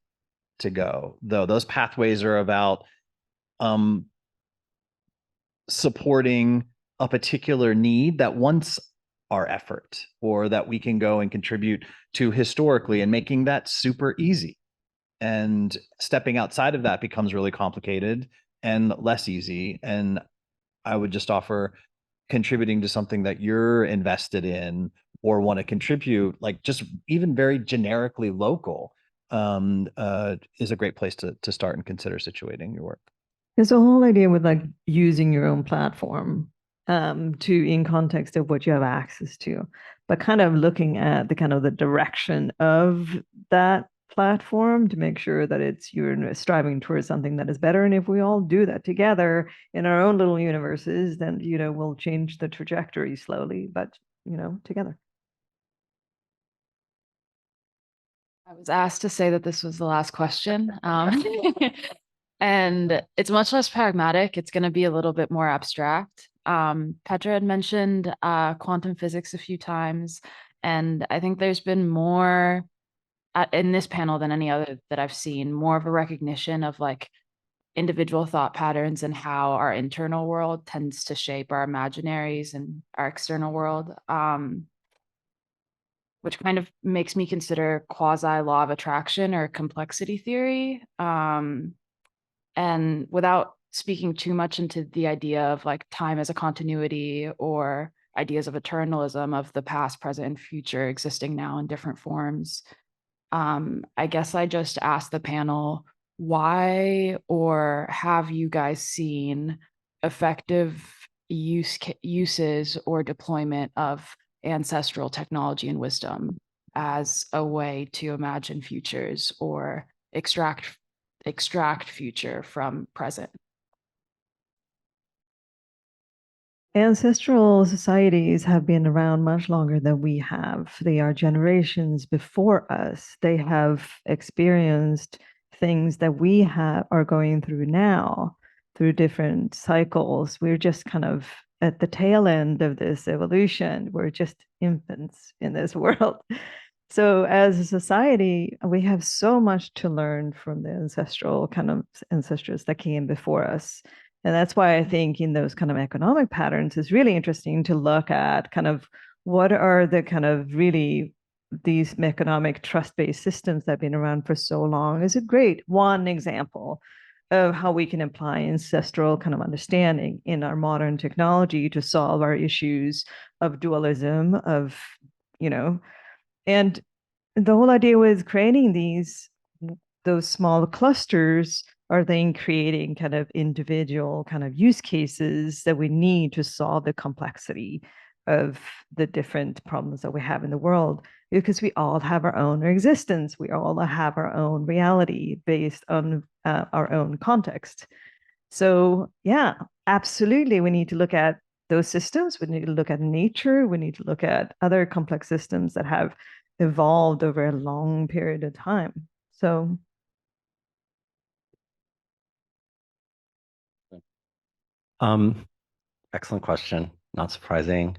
to go, though. Those pathways are about supporting a particular need that wants our effort, or that we can go and contribute to historically, and making that super easy. And stepping outside of that becomes really complicated and less easy. And I would just offer contributing to something that you're invested in or want to contribute, like just even very generically local, is a great place to start and consider situating your work. There's a whole idea with like using your own platform in context of what you have access to, but kind of looking at the kind of the direction of that platform to make sure that you're striving towards something that is better. And if we all do that together in our own little universes, then, we'll change the trajectory slowly, but, together. I was asked to say that this was the last question. And it's much less pragmatic. It's going to be a little bit more abstract. Petra had mentioned quantum physics a few times, and I think there's been more in this panel than any other that I've seen, more of a recognition of like individual thought patterns and how our internal world tends to shape our imaginaries and our external world, which kind of makes me consider quasi law of attraction or complexity theory. And without speaking too much into the idea of like time as a continuity or ideas of eternalism of the past, present, and future existing now in different forms, I guess I just asked the panel, why or have you guys seen effective uses or deployment of ancestral technology and wisdom as a way to imagine futures or extract future from present? Ancestral societies have been around much longer than we have. They are generations before us. They have experienced things that we are going through now through different cycles. We're just kind of at the tail end of this evolution. We're just infants in this world. So as a society, we have so much to learn from the ancestral kind of ancestors that came before us. And that's why I think in those kind of economic patterns, it's really interesting to look at kind of what are the kind of really these economic trust-based systems that have been around for so long is a great one example of how we can apply ancestral kind of understanding in our modern technology to solve our issues of dualism, of, and the whole idea with creating those small clusters are then creating kind of individual kind of use cases that we need to solve the complexity of the different problems that we have in the world, because we all have our own existence. We all have our own reality based on our own context. So yeah, absolutely. We need to look at those systems. We need to look at nature. We need to look at other complex systems that have evolved over a long period of time. So Excellent question. Not surprising.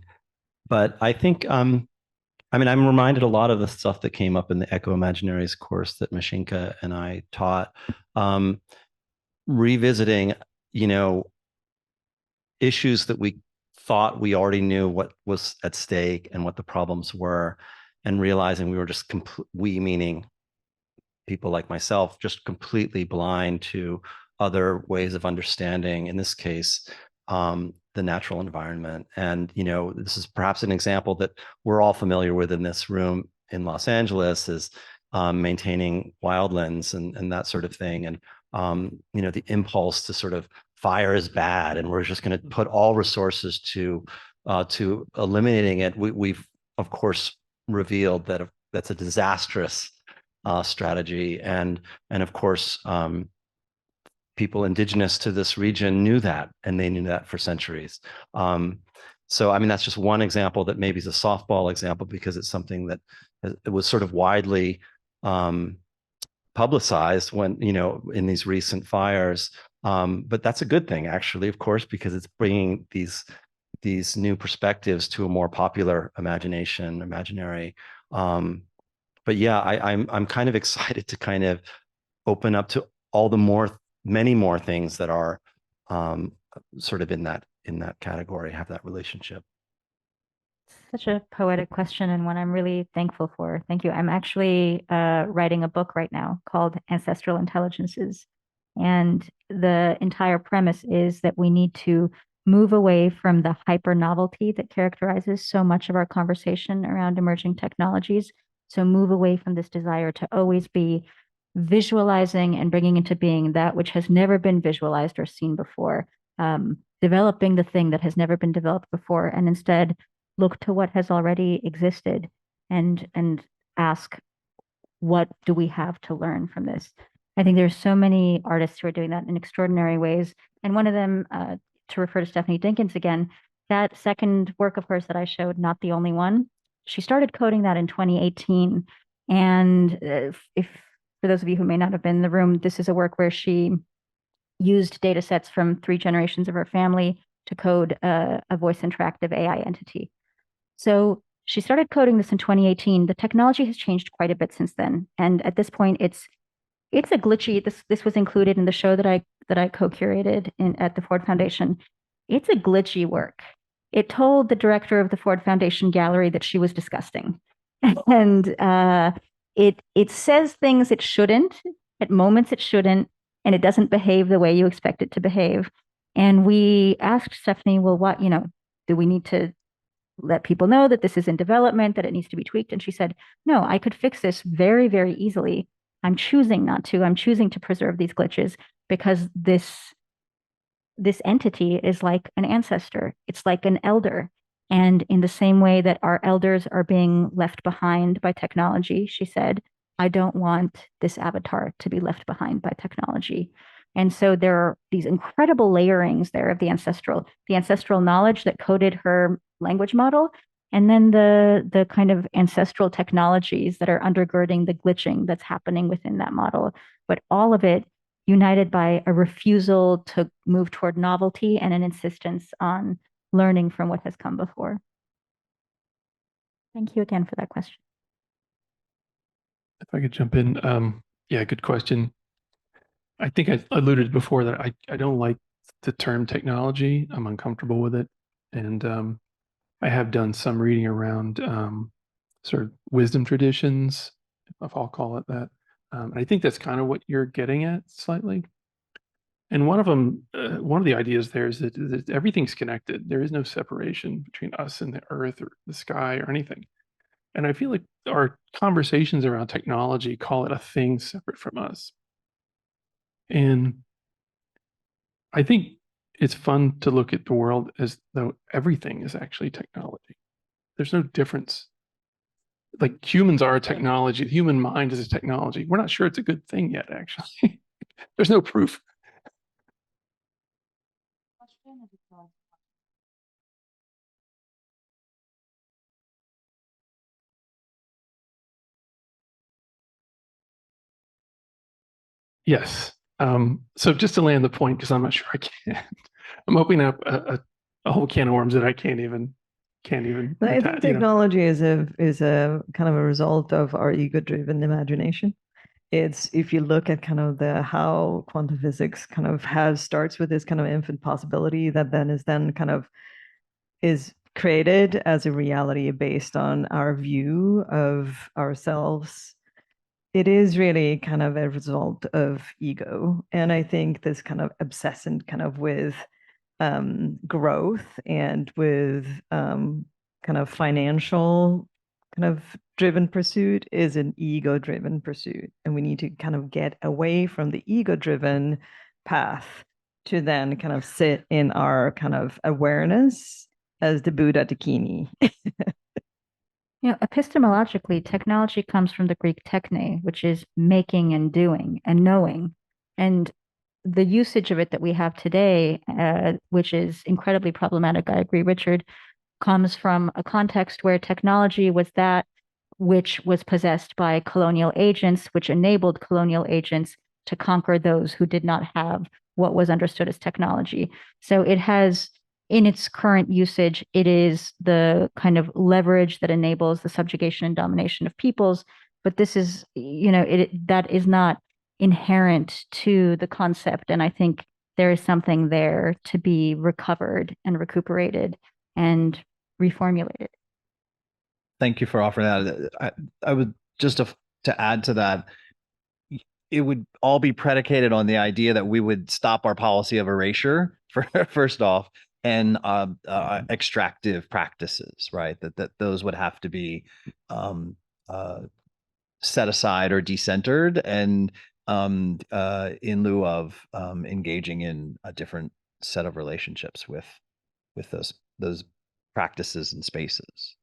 But I think, I'm reminded a lot of the stuff that came up in the Echo Imaginaries course that Mashinka and I taught, revisiting, issues that we thought we already knew what was at stake and what the problems were, and realizing we were just, we meaning people like myself, just completely blind to other ways of understanding, in this case, the natural environment. And, this is perhaps an example that we're all familiar with in this room in Los Angeles, is maintaining wildlands and that sort of thing. And, the impulse to sort of fire is bad, and we're just going to put all resources to eliminating it. We've, of course, revealed that that's a disastrous strategy. And of course, people indigenous to this region knew that, and they knew that for centuries. So, that's just one example that maybe is a softball example, because it's something that it was sort of widely publicized when, in these recent fires. But that's a good thing, actually, of course, because it's bringing these new perspectives to a more popular imaginary. But yeah, I'm kind of excited to kind of open up to all the many more things that are sort of in that category, have that relationship. Such a poetic question, and one I'm really thankful for. Thank you. I'm actually writing a book right now called Ancestral Intelligences. And the entire premise is that we need to move away from the hyper novelty that characterizes so much of our conversation around emerging technologies. So move away from this desire to always be visualizing and bringing into being that which has never been visualized or seen before, developing the thing that has never been developed before, and instead look to what has already existed and ask, what do we have to learn from this? I think there's so many artists who are doing that in extraordinary ways. And one of them, to refer to Stephanie Dinkins again, that second work of hers that I showed, Not the Only One, she started coding that in 2018. And if for those of you who may not have been in the room, this is a work where she used data sets from 3 generations of her family to code a voice interactive AI entity. So she started coding this in 2018. The technology has changed quite a bit since then. And at this point, it's a glitchy, this was included in the show that I co-curated at the Ford Foundation. It's a glitchy work. It told the director of the Ford Foundation gallery that she was disgusting. And it says things it shouldn't, at moments it shouldn't, and it doesn't behave the way you expect it to behave. And we asked Stephanie, well, what, do we need to let people know that this is in development, that it needs to be tweaked? And she said, no, I could fix this very, very easily. I'm choosing not to. I'm choosing to preserve these glitches because this entity is like an ancestor. It's like an elder. And in the same way that our elders are being left behind by technology, she said, I don't want this avatar to be left behind by technology. And so there are these incredible layerings there of the ancestral knowledge that coded her language model, and then the kind of ancestral technologies that are undergirding the glitching that's happening within that model. But all of it united by a refusal to move toward novelty and an insistence on learning from what has come before. Thank you again for that question. If I could jump in, yeah, good question. I think I alluded before that I don't like the term technology. I'm uncomfortable with it. And I have done some reading around sort of wisdom traditions, if I'll call it that. And I think that's kind of what you're getting at slightly. And one of them, one of the ideas there is that everything's connected. There is no separation between us and the earth or the sky or anything. And I feel like our conversations around technology call it a thing separate from us. And I think it's fun to look at the world as though everything is actually technology. There's no difference. Like humans are a technology. The human mind is a technology. We're not sure it's a good thing yet, actually. There's no proof. Yes. So just to land the point, because I'm not sure I can, I'm opening up a whole can of worms that I can't even. I think technology is a kind of a result of our ego-driven imagination. It's, if you look at kind of how quantum physics kind of starts with this kind of infant possibility that then is created as a reality based on our view of ourselves. It is really kind of a result of ego. And I think this kind of obsession kind of with growth and with kind of financial kind of driven pursuit is an ego driven pursuit. And we need to kind of get away from the ego driven path to then kind of sit in our kind of awareness as the Buddha Dakini. Epistemologically, technology comes from the Greek techne, which is making and doing and knowing. And the usage of it that we have today, which is incredibly problematic, I agree, Richard, comes from a context where technology was that which was possessed by colonial agents, which enabled colonial agents to conquer those who did not have what was understood as technology. So it has, in its current usage, it is the kind of leverage that enables the subjugation and domination of peoples. But this is, that is not inherent to the concept. And I think there is something there to be recovered and recuperated and reformulated. Thank you for offering that. I would just to add to that, it would all be predicated on the idea that we would stop our policy of erasure, first off, and extractive practices, right? That those would have to be set aside or decentered, and in lieu of engaging in a different set of relationships with those practices and spaces.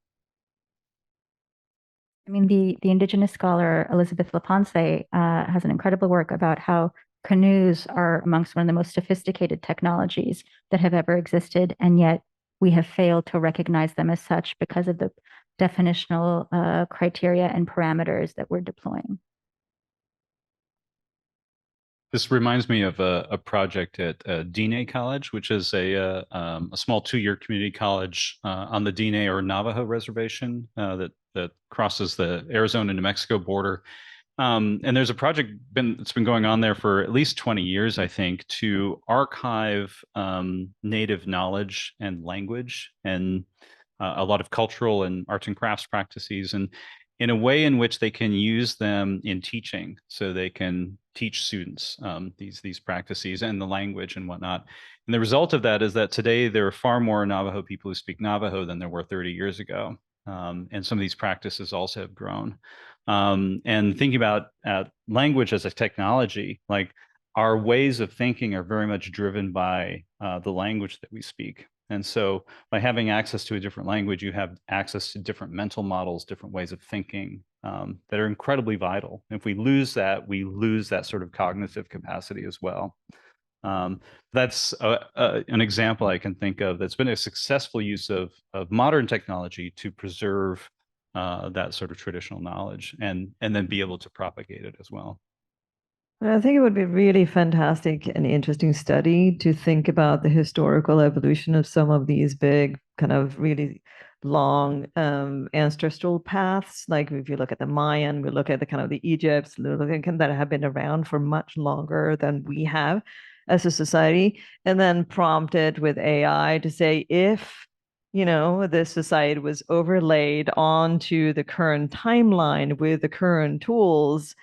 I mean, the indigenous scholar Elizabeth Laponce has an incredible work about how canoes are amongst one of the most sophisticated technologies that have ever existed, and yet we have failed to recognize them as such because of the definitional criteria and parameters that we're deploying. This reminds me of a project at Diné College, which is a small 2-year community college on the Diné or Navajo reservation that crosses the Arizona New Mexico border. And there's a project that's been going on there for at least 20 years, I think, to archive native knowledge and language and a lot of cultural and arts and crafts practices, and in a way in which they can use them in teaching, so they can teach students these practices and the language and whatnot. And the result of that is that today there are far more Navajo people who speak Navajo than there were 30 years ago. And some of these practices also have grown. And thinking about language as a technology, like our ways of thinking are very much driven by the language that we speak. And so by having access to a different language, you have access to different mental models, different ways of thinking that are incredibly vital. If we lose that, we lose that sort of cognitive capacity as well. That's an example I can think of that's been a successful use of modern technology to preserve that sort of traditional knowledge and then be able to propagate it as well. I think it would be really fantastic and interesting study to think about the historical evolution of some of these big kind of really long ancestral paths. Like if you look at the Mayan, we look at the kind of the Egypts that have been around for much longer than we have as a society, and then prompted with AI to say, if this society was overlaid onto the current timeline with the current tools,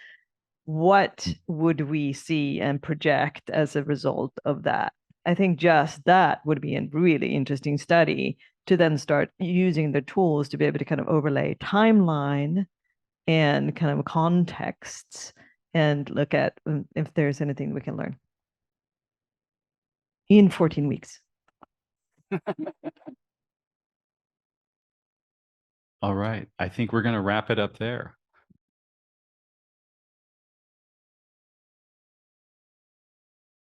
what would we see and project as a result of that? I think just that would be a really interesting study to then start using the tools to be able to kind of overlay timeline and kind of contexts and look at if there's anything we can learn in 14 weeks. All right. I think we're going to wrap it up there.